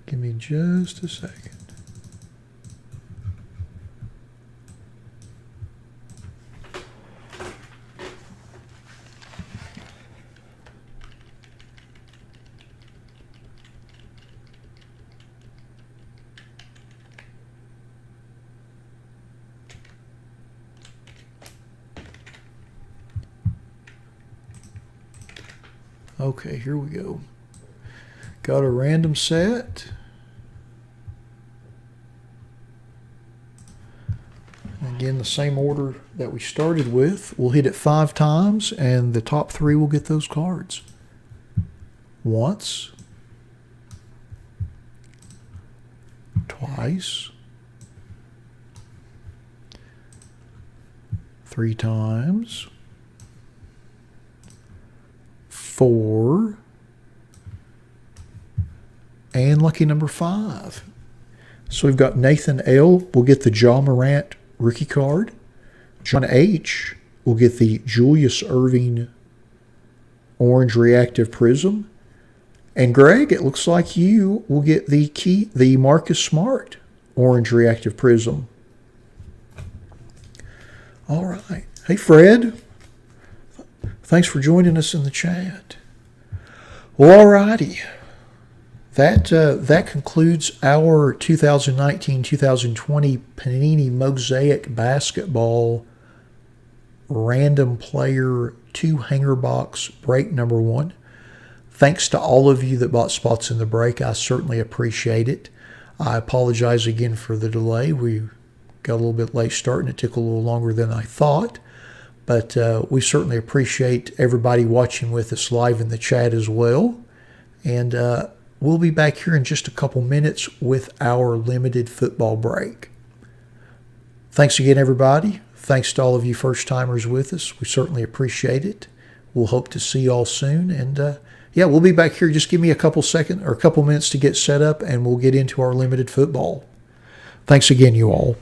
Give me just a second. Okay, here we go. Got a random set. Again, the same order that we started with. We'll hit it 5 times, and the top 3 will get those cards. Once. Twice. 3 times. 4. And lucky number 5. So we've got Nathan L. We'll get the Ja Morant rookie card. John H. will get the Julius Irving orange reactive prism. And Greg, it looks like you will get the Marcus Smart orange reactive prism. All right. Hey, Fred. Thanks for joining us in the chat. Well, all righty. That concludes our 2019-2020 Panini Mosaic Basketball Random Player 2 Hanger Box Break number 1. Thanks to all of you that bought spots in the break. I certainly appreciate it. I apologize again for the delay. We got a little bit late start and it took a little longer than I thought. But we certainly appreciate everybody watching with us live in the chat as well. And we'll be back here in just a couple minutes with our limited football break. Thanks again, everybody. Thanks to all of you first-timers with us. We certainly appreciate it. We'll hope to see you all soon. And, yeah, we'll be back here. Just give me a couple minutes to get set up, and we'll get into our limited football. Thanks again, you all.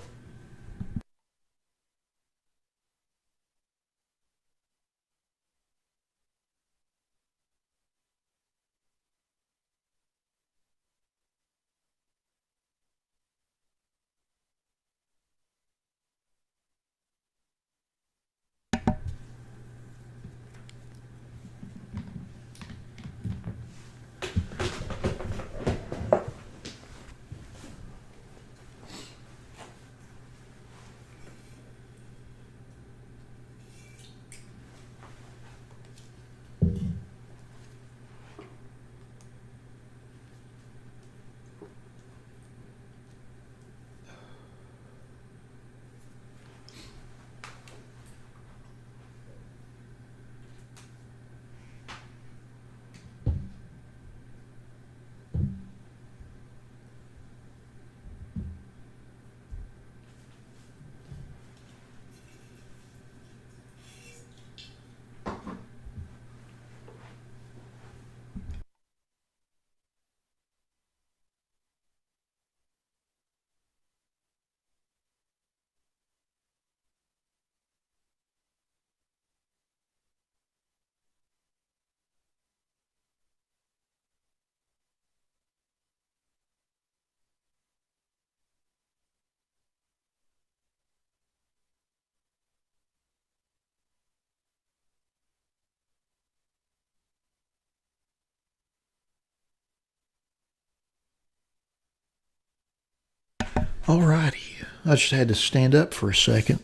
Alrighty. I just had to stand up for a second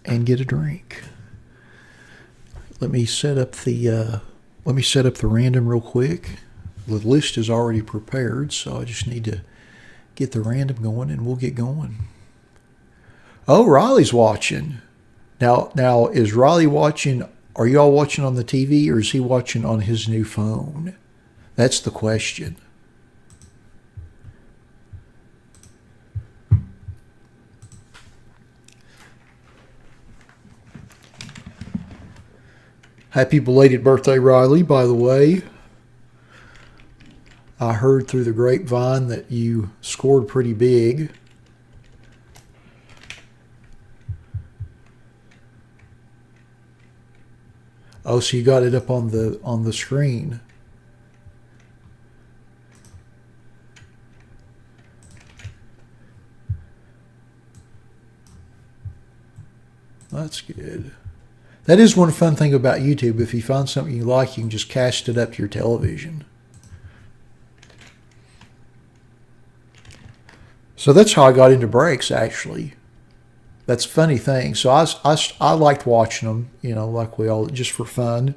and get a drink. Let me set up the random real quick. The list is already prepared, so I just need to get the random going and we'll get going. Oh, Riley's watching. Now is Riley watching? Are y'all watching on the TV or is he watching on his new phone? That's the question. Happy belated birthday, Riley, by the way. I heard through the grapevine that you scored pretty big. Oh, so you got it up on the screen. That's good. That is one fun thing about YouTube. If you find something you like, you can just cast it up to your television. So that's how I got into breaks, actually. That's a funny thing. So I liked watching them, like we all, just for fun.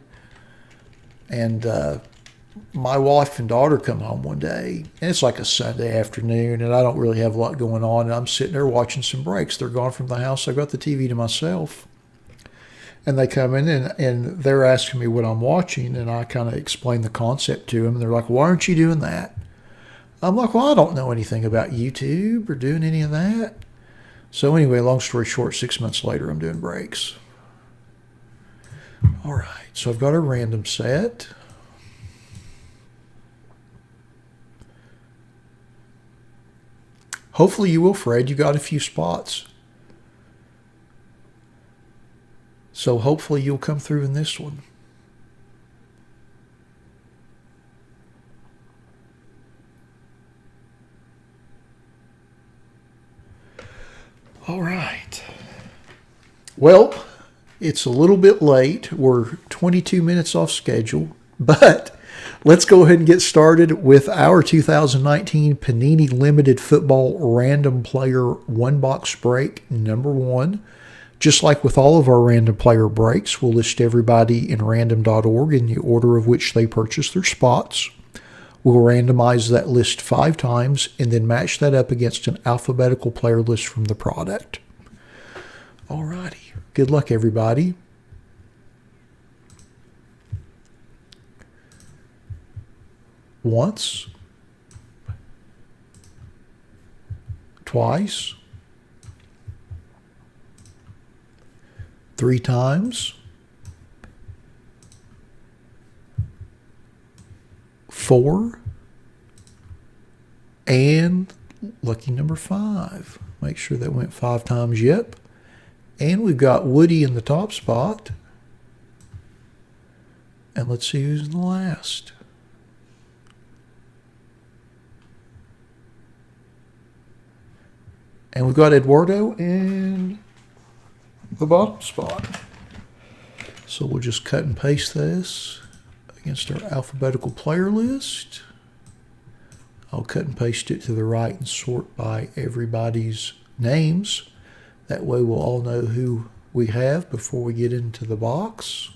And my wife and daughter come home one day, and it's like a Sunday afternoon, and I don't really have a lot going on, and I'm sitting there watching some breaks. They're gone from the house. I've got the TV to myself. And they come in and they're asking me what I'm watching, and I kind of explain the concept to them. And they're like, why aren't you doing that? I'm like, well, I don't know anything about YouTube or doing any of that. So anyway, long story short, 6 months later, I'm doing breaks. All right, so I've got a random set. Hopefully you will, Fred. You got a few spots. So hopefully you'll come through in this one. All right. Well, it's a little bit late. We're 22 minutes off schedule, but let's go ahead and get started with our 2019 Panini Limited Football Random Player One Box Break number 1. Just like with all of our random player breaks, we'll list everybody in random.org in the order of which they purchased their spots. We'll randomize that list 5 times and then match that up against an alphabetical player list from the product. Alrighty. Good luck, everybody. Once. Twice. 3 times. 4. And lucky number 5. Make sure that went 5 times. Yep. And we've got Woody in the top spot. And let's see who's in the last. And we've got Eduardo in the bottom spot. So we'll just cut and paste this against our alphabetical player list. I'll cut and paste it to the right and sort by everybody's names. That way we'll all know who we have before we get into the box.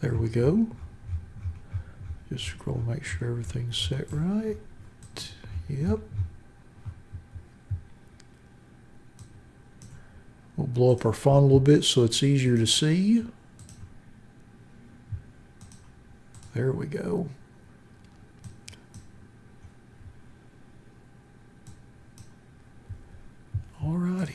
There we go. Just scroll, make sure everything's set right. Yep. We'll blow up our font a little bit so it's easier to see. There we go. Alrighty.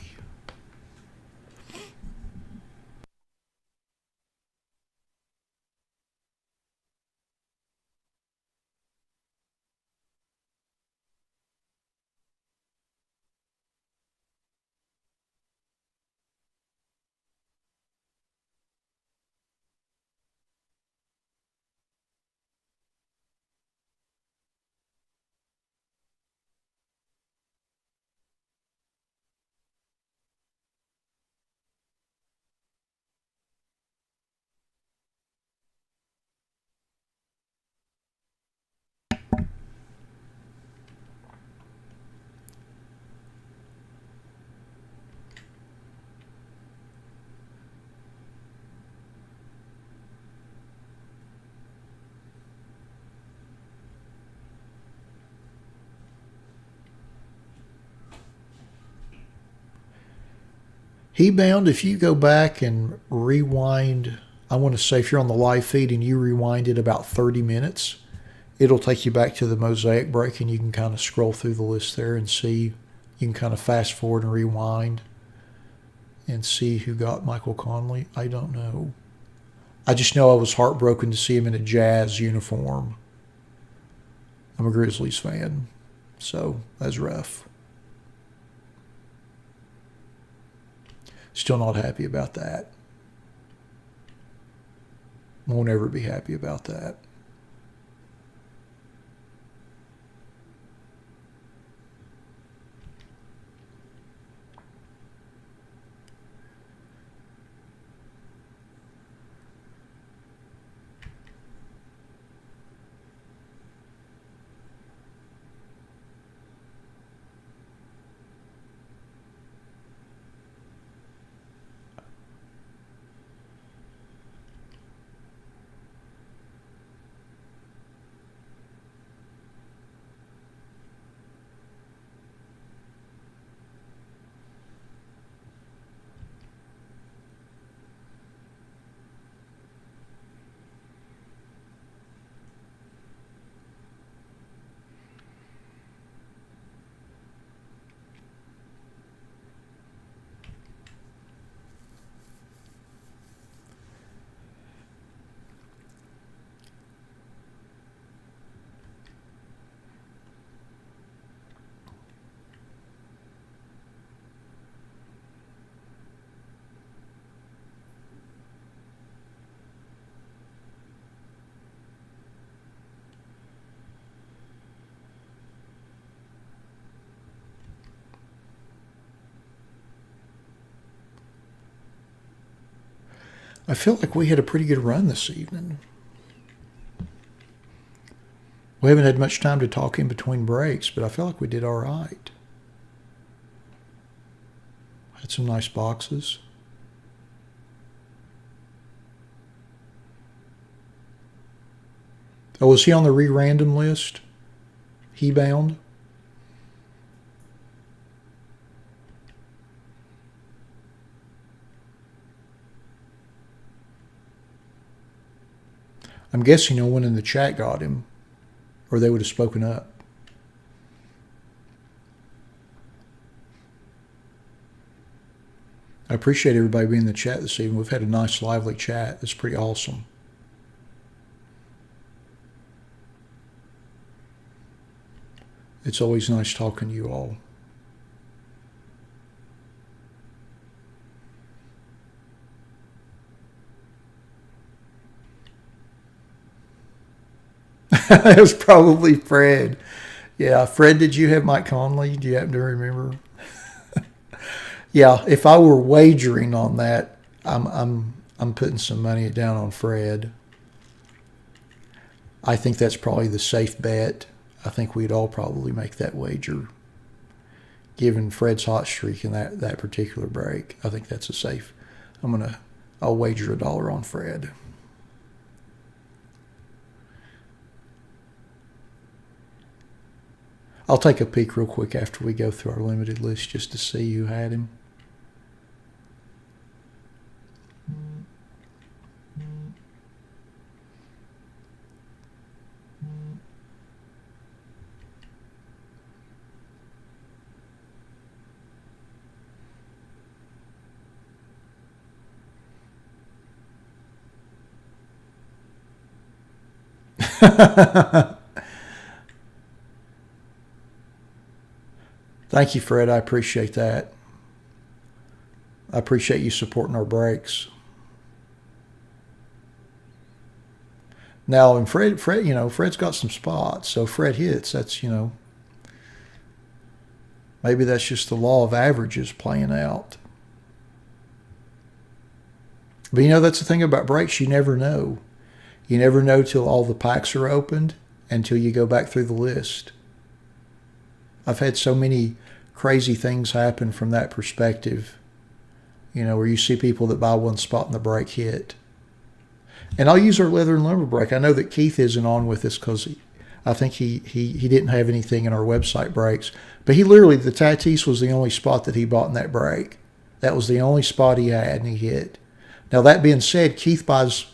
Bound, if you go back and rewind, I want to say if you're on the live feed and you rewind it about 30 minutes, it'll take you back to the Mosaic break and you can kind of scroll through the list there and see. You can kind of fast forward and rewind and see who got Michael Conley. I don't know. I just know I was heartbroken to see him in a Jazz uniform. I'm a Grizzlies fan, so that's rough. Still not happy about that. Won't ever be happy about that. I feel like we had a pretty good run this evening. We haven't had much time to talk in between breaks, but I feel like we did all right. Had some nice boxes. Oh, was he on the re-random list? He bound? I'm guessing no one in the chat got him, or they would have spoken up. I appreciate everybody being in the chat this evening. We've had a nice, lively chat. It's pretty awesome. It's always nice talking to you all. It was probably Fred. Yeah, Fred, did you have Mike Conley? Do you happen to remember? Yeah, if I were wagering on that, I'm putting some money down on Fred. I think that's probably the safe bet. I think we'd all probably make that wager. Given Fred's hot streak in that particular break, I think that's a safe. I'll wager $1 on Fred. I'll take a peek real quick after we go through our limited list just to see who had him. Thank you, Fred. I appreciate that. I appreciate you supporting our breaks. Now, and Fred, Fred's got some spots, so Fred hits. That's, maybe that's just the law of averages playing out. But that's the thing about breaks. You never know. You never know till all the packs are opened until you go back through the list. I've had so many crazy things happen from that perspective, where you see people that buy one spot in the break hit. And I'll use our leather and lumber break. I know that Keith isn't on with us because I think he didn't have anything in our website breaks. But he literally, the Tatis was the only spot that he bought in that break. That was the only spot he had, and he hit. Now, that being said, Keith buys,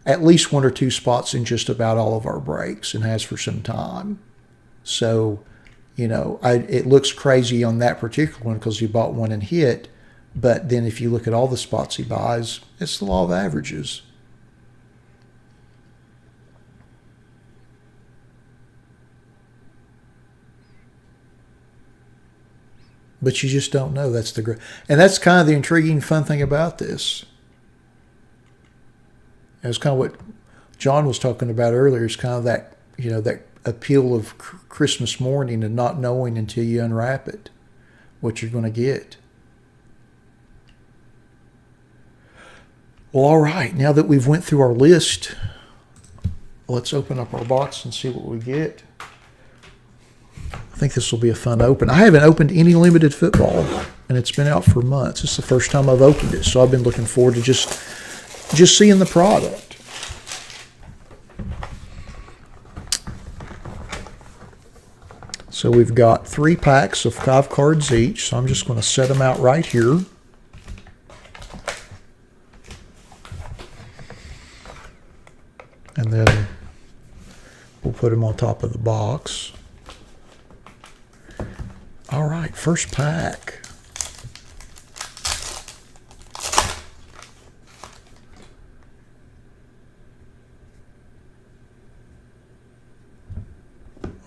at least one or two spots in just about all of our breaks and has for some time. So, it looks crazy on that particular one because he bought one and hit. But then if you look at all the spots he buys, it's the law of averages. But you just don't know. And that's kind of the intriguing, fun thing about this. It's kind of what John was talking about earlier. It's kind of that, that appeal of Christmas morning and not knowing until you unwrap it what you're going to get. Well, all right. Now that we've went through our list, let's open up our box and see what we get. I think this will be a fun open. I haven't opened any limited football, and it's been out for months. It's the first time I've opened it, so I've been looking forward to just seeing the product. So we've got 3 packs of 5 cards each, so I'm just going to set them out right here. And then we'll put them on top of the box. All right, first pack.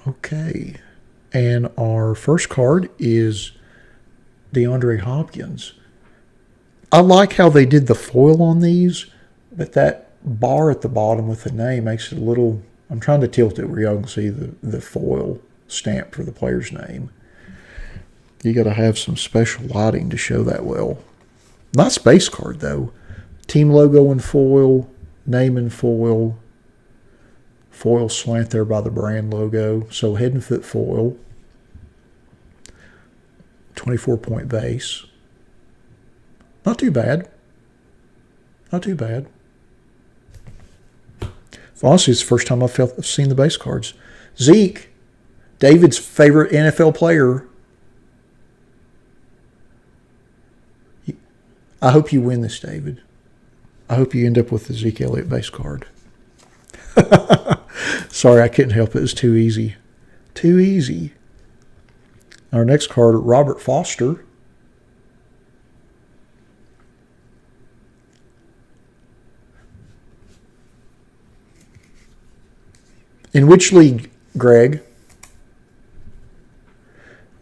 Okay, and our first card is Deandre Hopkins. I like how they did the foil on these, but that bar at the bottom with the name makes it a little, I'm trying to tilt it where y'all can see the foil stamp for the player's name. You got to have some special lighting to show that well. Nice base card, though. Team logo in foil, name in foil, foil slant there by the brand logo. So head and foot foil. 24-point base. Not too bad. Not too bad. Honestly, it's the first time I've seen the base cards. Zeke, David's favorite NFL player. I hope you win this, David. I hope you end up with the Zeke Elliott base card. Sorry, I couldn't help it. It was too easy. Too easy. Our next card, Robert Foster. In which league, Greg?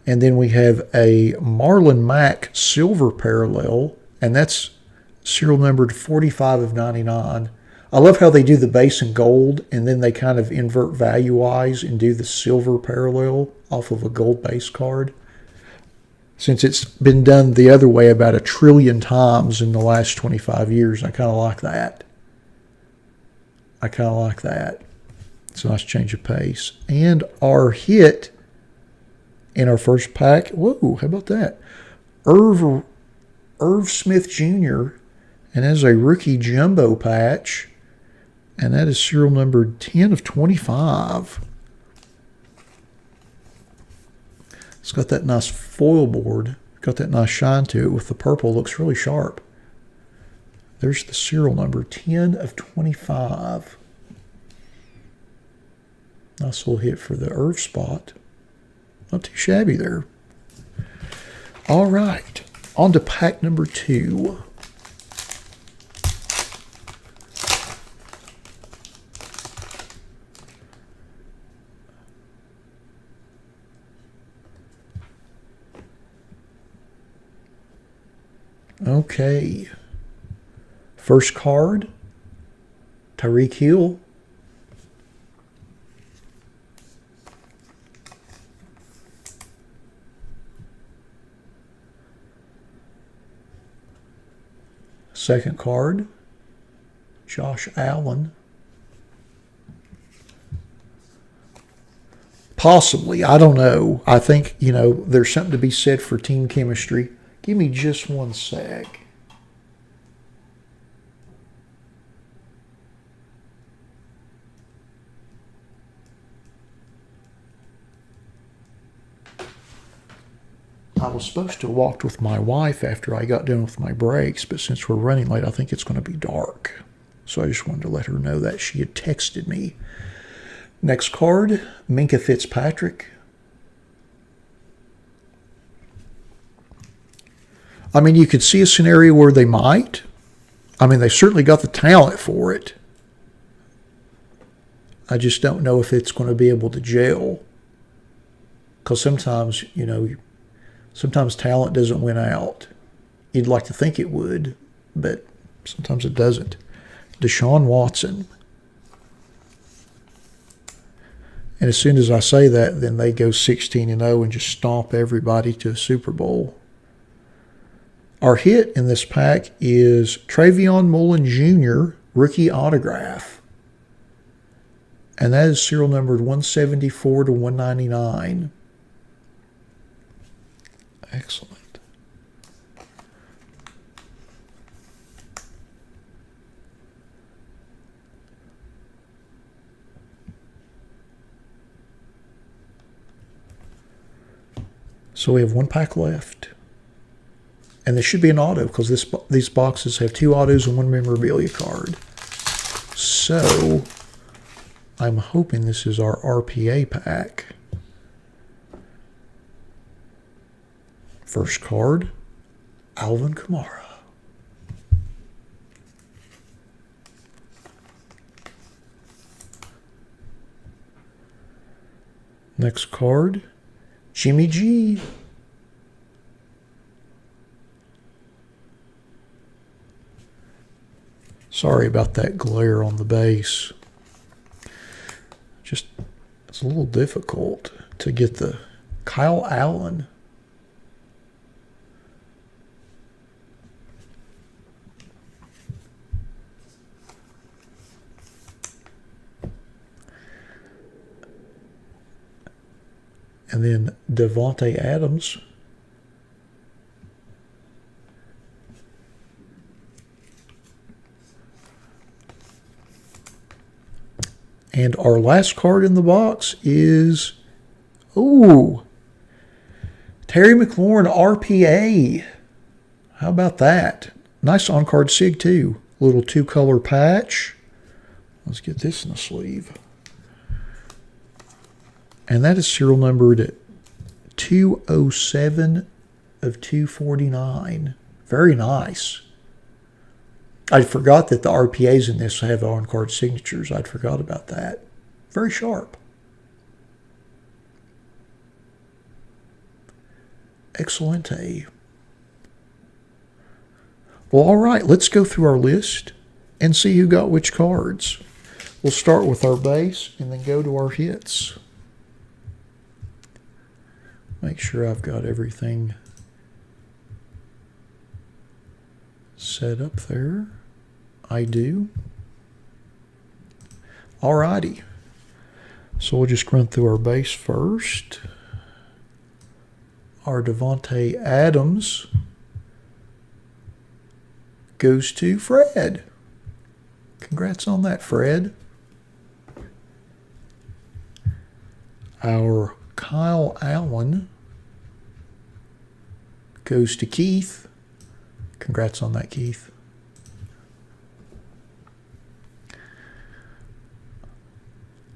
And then we have a Marlon Mack silver parallel, and that's serial numbered 45 of 99. I love how they do the base in gold, and then they kind of invert value-wise and do the silver parallel off of a gold base card. Since it's been done the other way about 1 trillion times in the last 25 years, I kind of like that. It's a nice change of pace. And our hit in our first pack, whoa, how about that? Irv Smith Jr., and as a rookie jumbo patch, and that is serial number 10 of 25. It's got that nice foil board, got that nice shine to it with the purple, looks really sharp. There's the serial number, 10 of 25. Nice little hit for the Irv spot. Not too shabby there. All right, on to pack number 2. Okay. First card, Tyreek Hill. Second card, Josh Allen. Possibly, I don't know. I think, there's something to be said for team chemistry. Give me just one sec. I was supposed to have walked with my wife after I got done with my breaks, but since we're running late, I think it's going to be dark. So I just wanted to let her know that. She had texted me. Next card, Minka Fitzpatrick. I mean, you could see a scenario where they might. I mean, they certainly got the talent for it. I just don't know if it's going to be able to gel. Because sometimes, sometimes talent doesn't win out. You'd like to think it would, but sometimes it doesn't. Deshaun Watson. And as soon as I say that, then they go 16-0 and just stomp everybody to a Super Bowl. Our hit in this pack is Travion Mullen Jr. rookie autograph. And that is serial numbered 174 to 199. Excellent. So we have one pack left. And this should be an auto because these boxes have 2 autos and 1 memorabilia card. So I'm hoping this is our RPA pack. First card, Alvin Kamara. Next card, Jimmy G. Sorry about that glare on the base. Just, it's a little difficult to get the Kyle Allen. And then Devontae Adams. And our last card in the box is, Terry McLaurin RPA. How about that? Nice on-card sig too. Little 2-color patch. Let's get this in the sleeve. And that is serial numbered at 207 of 249. Very nice. I forgot that the RPAs in this have on-card signatures. I'd forgot about that. Very sharp. Excellente. Well, all right. Let's go through our list and see who got which cards. We'll start with our base and then go to our hits. Make sure I've got everything set up there. I do. Alrighty. So we'll just run through our base first. Our Devontae Adams goes to Fred. Congrats on that, Fred. Our Kyle Allen goes to Keith. Congrats on that, Keith.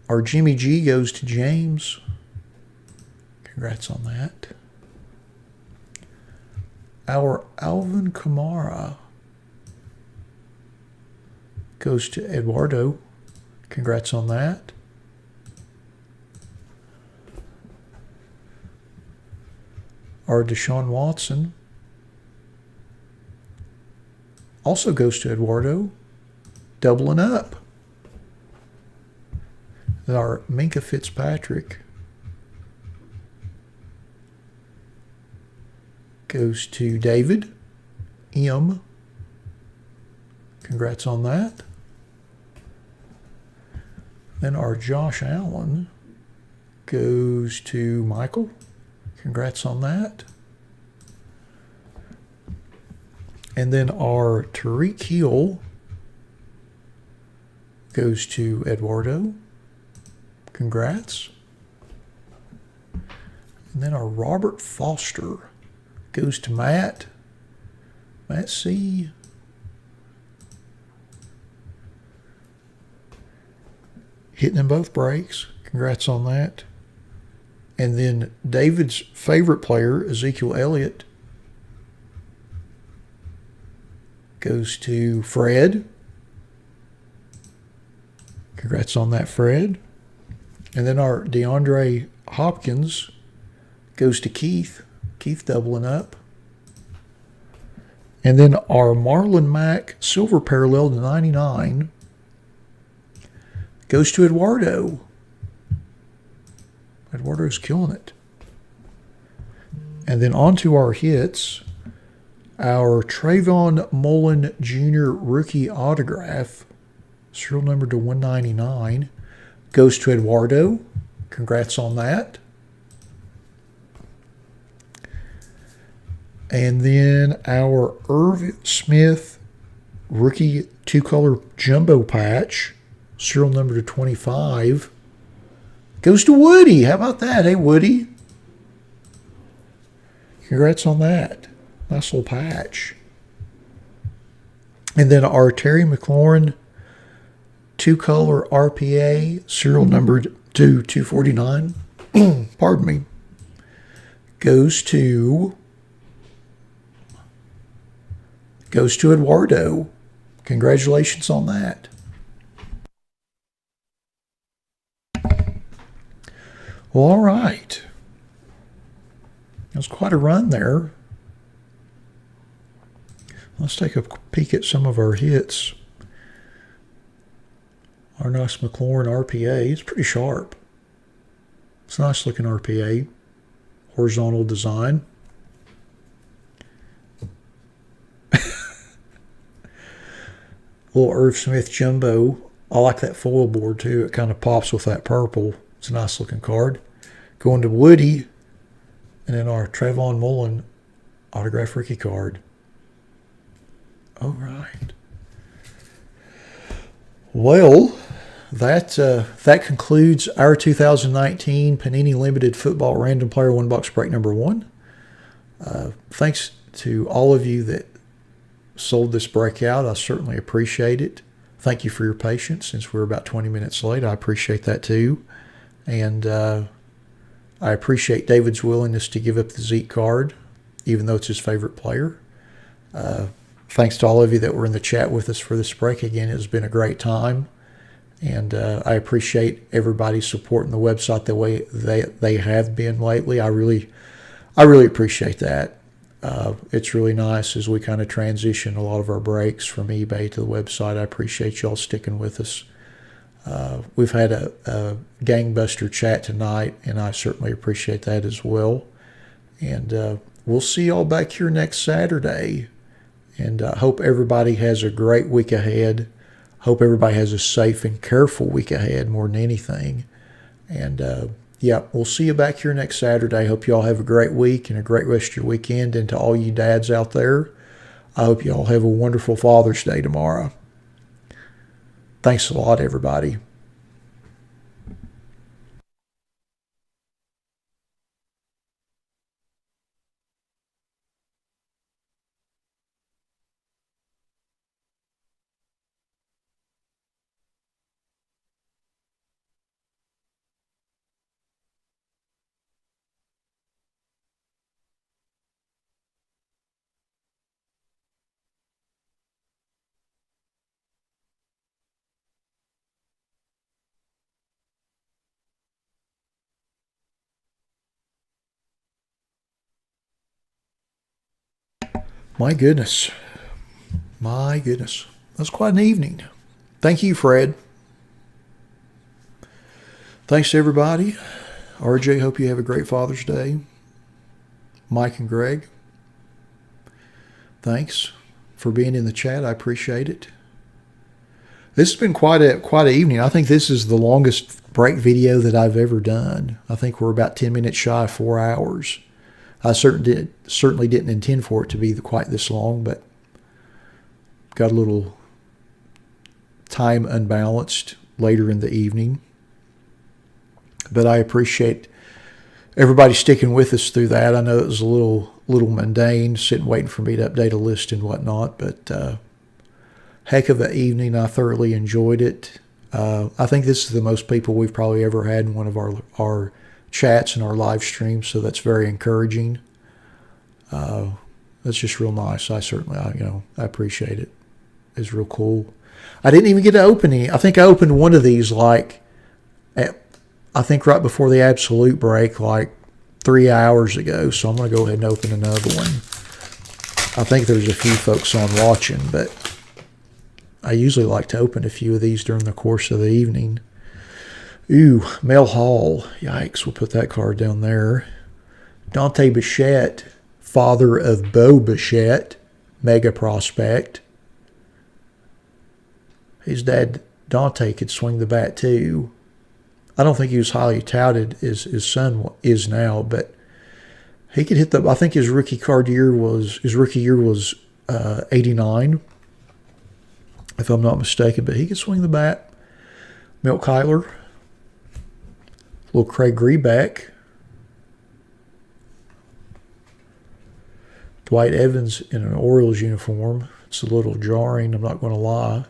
Our Jimmy G goes to James. Congrats on that. Our Alvin Kamara goes to Eduardo. Congrats on that. Our Deshaun Watson also goes to Eduardo, doubling up. Our Minka Fitzpatrick goes to David M. Congrats on that. Then our Josh Allen goes to Michael. Congrats on that. And then our Tariq Hill goes to Eduardo. Congrats. And then our Robert Foster goes to Matt. Matt C. Hitting in both breaks. Congrats on that. And then David's favorite player, Ezekiel Elliott, goes to Fred. Congrats on that, Fred. And then our DeAndre Hopkins goes to Keith. Keith doubling up. And then our Marlon Mack silver parallel to 99 goes to Eduardo. Eduardo's killing it. And then on to our hits. Our Trayvon Mullen Jr. rookie autograph, serial number to 199, goes to Eduardo. Congrats on that. And then our Irv Smith rookie two-color jumbo patch, serial number to 25, goes to Woody. How about that? Hey, Woody. Congrats on that. Nice little patch. And then our Terry McLaurin two-color RPA, serial number to 249, pardon me, goes to Eduardo. Congratulations on that. Well, all right. That was quite a run there. Let's take a peek at some of our hits. Our nice McLaurin RPA. It's pretty sharp. It's a nice looking RPA. Horizontal design. Little Irv Smith Jumbo. I like that foil board too. It kind of pops with that purple. It's a nice looking card. Going to Woody. And then our Trayvon Mullen autograph rookie card. All right. Well, that concludes our 2019 Panini Limited Football Random Player One Box Break number 1. Thanks to all of you that sold this break out. I certainly appreciate it. Thank you for your patience since we're about 20 minutes late. I appreciate that too. And I appreciate David's willingness to give up the Zeke card, even though it's his favorite player. Thanks to all of you that were in the chat with us for this break. Again, it's been a great time. And I appreciate everybody supporting the website the way they have been lately. I really appreciate that. It's really nice as we kind of transition a lot of our breaks from eBay to the website. I appreciate y'all sticking with us. We've had a gangbuster chat tonight, and I certainly appreciate that as well. And we'll see y'all back here next Saturday. And I hope everybody has a great week ahead. Hope everybody has a safe and careful week ahead more than anything. And yeah, we'll see you back here next Saturday. Hope you all have a great week and a great rest of your weekend. And to all you dads out there, I hope you all have a wonderful Father's Day tomorrow. Thanks a lot, everybody. My goodness. My goodness. That's quite an evening. Thank you, Fred. Thanks to everybody. RJ, hope you have a great Father's Day. Mike and Greg, thanks for being in the chat. I appreciate it. This has been quite an evening. I think this is the longest break video that I've ever done. I think we're about 10 minutes shy of 4 hours. I certainly didn't intend for it to be quite this long, but got a little time unbalanced later in the evening. But I appreciate everybody sticking with us through that. I know it was a little mundane, sitting waiting for me to update a list and whatnot, but heck of an evening. I thoroughly enjoyed it. I think this is the most people we've probably ever had in one of our chats and our live streams, so that's very encouraging. That's just real nice. I certainly, I appreciate it. It's real cool. I didn't even get to open any. I think I opened one of these right before the absolute break, like 3 hours ago. So I'm going to go ahead and open another one. I think there's a few folks on watching, but I usually like to open a few of these during the course of the evening. Ooh, Mel Hall. Yikes, we'll put that card down there. Dante Bichette, father of Bo Bichette, mega prospect. His dad, Dante, could swing the bat too. I don't think he was highly touted as his son is now, but he could hit I think his rookie year was 89, if I'm not mistaken, but he could swing the bat. Milt Kyler, little Craig Grebeck, Dwight Evans in an Orioles uniform. It's a little jarring, I'm not going to lie.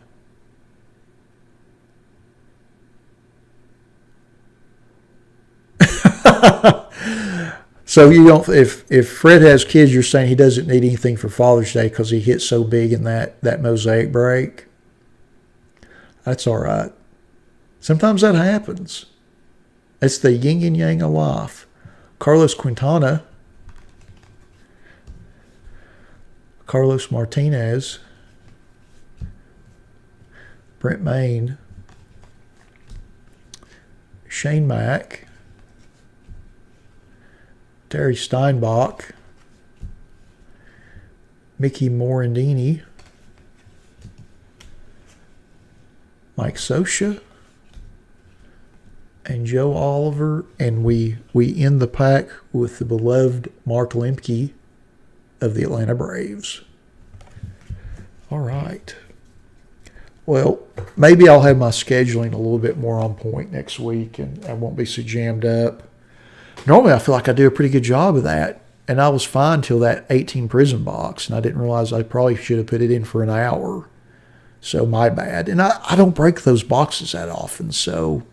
So you don't. If Fred has kids, you're saying he doesn't need anything for Father's Day because he hit so big in that mosaic break. That's all right. Sometimes that happens. It's the yin and yang of life. Carlos Quintana, Carlos Martinez, Brent Maine, Shane Mack, Terry Steinbach, Mickey Morandini, Mike Scioscia, and Joe Oliver, and we end the pack with the beloved Mark Lemke of the Atlanta Braves. All right. Well, maybe I'll have my scheduling a little bit more on point next week, and I won't be so jammed up. Normally, I feel like I do a pretty good job of that, and I was fine till that 18 Prism box, and I didn't realize I probably should have put it in for an hour. So my bad. And I don't break those boxes that often, so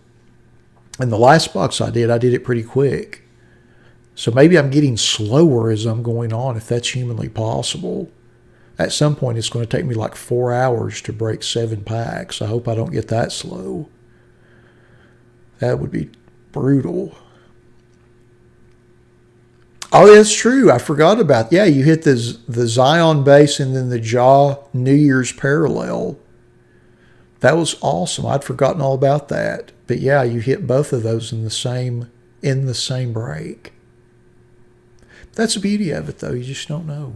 in the last box I did it pretty quick. So maybe I'm getting slower as I'm going on, if that's humanly possible. At some point, it's going to take me like 4 hours to break 7 packs. I hope I don't get that slow. That would be brutal. Oh, that's true. I forgot about that. Yeah, you hit the Zion base and then the Jaw New Year's parallel. That was awesome. I'd forgotten all about that. But yeah, you hit both of those in the same break. That's the beauty of it, though. You just don't know.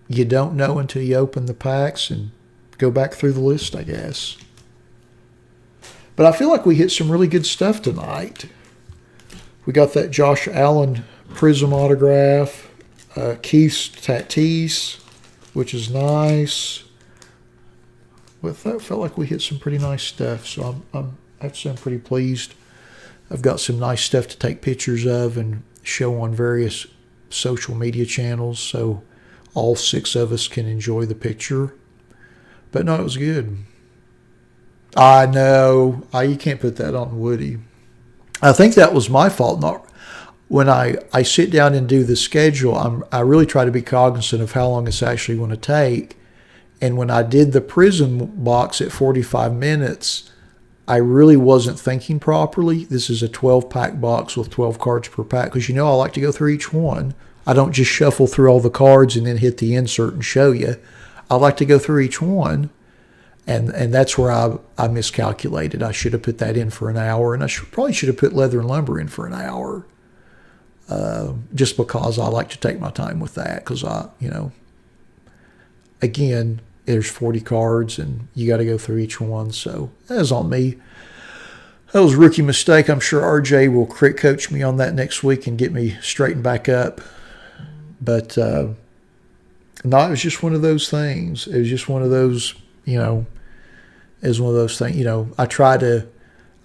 You don't know until you open the packs and go back through the list, I guess. But I feel like we hit some really good stuff tonight. We got that Josh Allen Prism autograph, Keith's Tatis, which is nice. With that, felt like we hit some pretty nice stuff. So I have to say I'm pretty pleased. I've got some nice stuff to take pictures of and show on various social media channels, so all 6 of us can enjoy the picture. But no, it was good. I know. You can't put that on Woody. I think that was my fault. When I sit down and do the schedule, I really try to be cognizant of how long it's actually going to take. And when I did the Prism box at 45 minutes, I really wasn't thinking properly. This is a 12-pack box with 12 cards per pack because, I like to go through each one. I don't just shuffle through all the cards and then hit the insert and show you. I like to go through each one. And that's where I miscalculated. I should have put that in for an hour, and I probably should have put Leather and Lumber in for an hour. Just because I like to take my time with that, because again, there's 40 cards and you got to go through each one. So that was on me. That was a rookie mistake. I'm sure RJ will crit coach me on that next week and get me straightened back up. But no, it was just one of those things. It was just one of those, it was one of those things.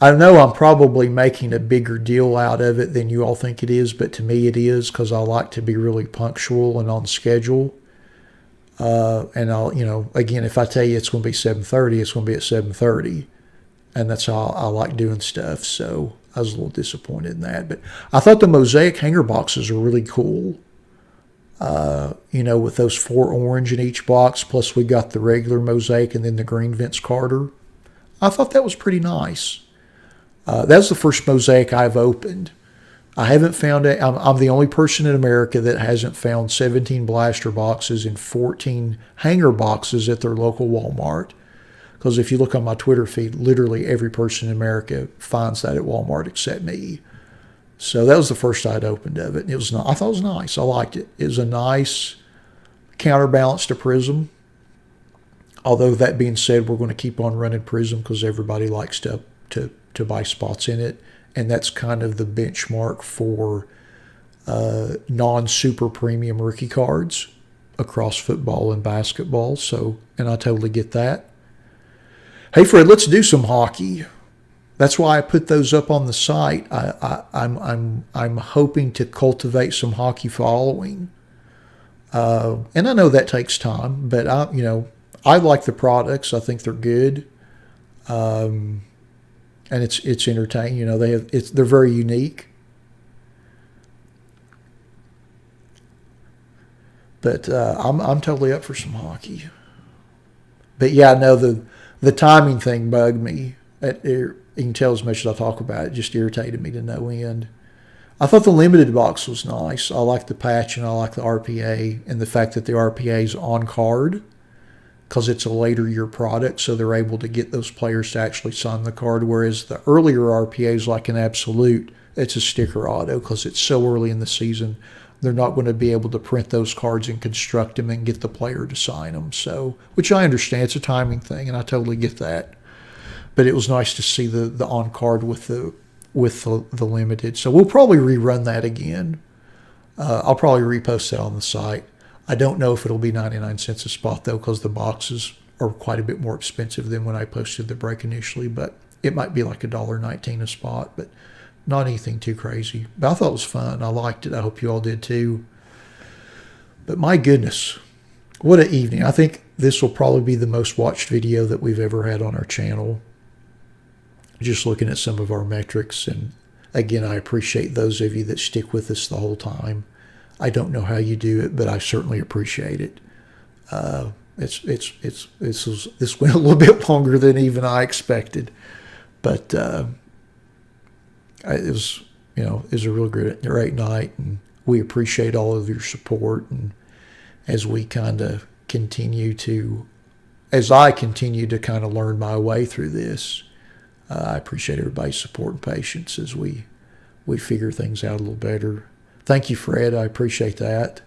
I know I'm probably making a bigger deal out of it than you all think it is, but to me it is because I like to be really punctual and on schedule. And I'll, again, if I tell you it's going to be 7:30, it's going to be at 7:30. And that's how I like doing stuff. So I was a little disappointed in that. But I thought the Mosaic-Hanger boxes are really cool. With those 4 orange in each box, plus we got the regular Mosaic and then the green Vince Carter. I thought that was pretty nice. That's the first Mosaic I've opened. I haven't found it. I'm the only person in America that hasn't found 17 blaster boxes and 14 hanger boxes at their local Walmart. Because if you look on my Twitter feed, literally every person in America finds that at Walmart except me. So that was the first I'd opened of it. And I thought it was nice. I liked it. It was a nice counterbalance to Prism. Although that being said, we're going to keep on running Prism because everybody likes to buy spots in it. And that's kind of the benchmark for non-super premium rookie cards across football and basketball. So, and I totally get that. Hey, Fred, let's do some hockey. That's why I put those up on the site. I'm hoping to cultivate some hockey following. And I know that takes time, but I like the products. I think they're good. And it's entertaining. They're very unique. But I'm totally up for some hockey. But yeah, no, the timing thing bugged me. You can tell as much as I talk about it, just irritated me to no end. I thought the limited box was nice. I like the patch and I like the RPA and the fact that the RPA is on card because it's a later year product, so they're able to get those players to actually sign the card, whereas the earlier RPAs like an Absolute, it's a sticker auto because it's so early in the season. They're not going to be able to print those cards and construct them and get the player to sign them. So, which I understand, it's a timing thing, and I totally get that. But it was nice to see the on card with the limited. So we'll probably rerun that again. I'll probably repost that on the site. I don't know if it'll be 99 cents a spot though, because the boxes are quite a bit more expensive than when I posted the break initially. But it might be like $1.19 a spot, but not anything too crazy. But I thought it was fun. I liked it. I hope you all did too. But my goodness, what an evening. I think this will probably be the most watched video that we've ever had on our channel. Just looking at some of our metrics. And again, I appreciate those of you that stick with us the whole time. I don't know how you do it, but I certainly appreciate it. This went a little bit longer than even I expected. But it was a real great night, and we appreciate all of your support. And as we kind of as I continue to kind of learn my way through this, I appreciate everybody's support and patience as we figure things out a little better. Thank you, Fred. I appreciate that.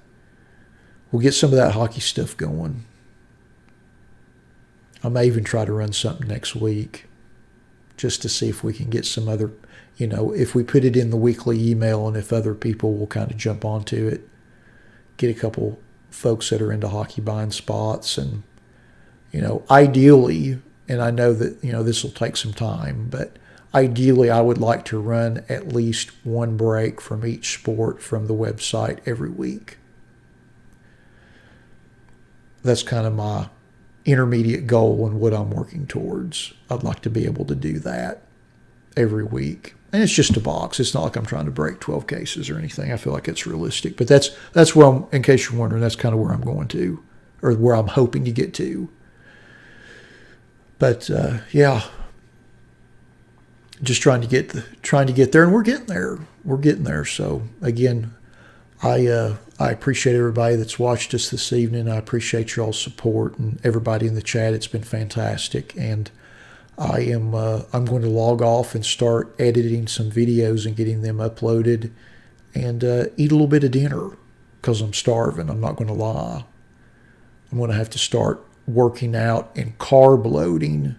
We'll get some of that hockey stuff going. I may even try to run something next week just to see if we can get some other, if we put it in the weekly email and if other people will kind of jump onto it, get a couple folks that are into hockey buying spots. And, ideally, and I know that, this will take some time, but ideally I would like to run at least one break from each sport from the website every week. That's kind of my intermediate goal and what I'm working towards. I'd like to be able to do that every week. And it's just a box. It's not like I'm trying to break 12 cases or anything. I feel like it's realistic. But that's where in case you're wondering, that's kind of where I'm going to, or where I'm hoping to get to. But yeah, just trying to get there, and we're getting there. We're getting there. So again, I appreciate everybody that's watched us this evening. I appreciate your all support and everybody in the chat. It's been fantastic, and I'm going to log off and start editing some videos and getting them uploaded, and eat a little bit of dinner because I'm starving. I'm not going to lie. I'm going to have to start working out and carb loading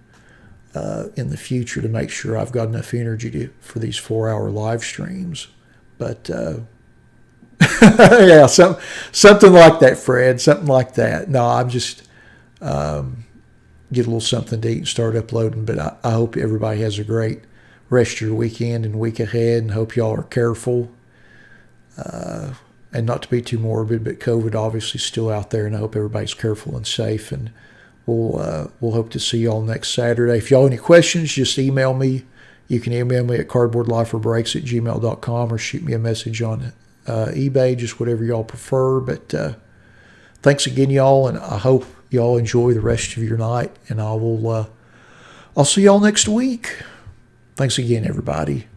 in the future to make sure I've got enough energy for these 4-hour live streams. But yeah, something like that, Fred. Something like that. No, I'm just get a little something to eat and start uploading. But I hope everybody has a great rest of your weekend and week ahead, and hope y'all are careful. And not to be too morbid, but COVID obviously is still out there, and I hope everybody's careful and safe. And we'll hope to see y'all next Saturday. If y'all have any questions, just email me. You can email me at cardboardliferbreaks@gmail.com or shoot me a message on eBay, just whatever y'all prefer. But thanks again, y'all, and I hope y'all enjoy the rest of your night. And I'll see y'all next week. Thanks again, everybody.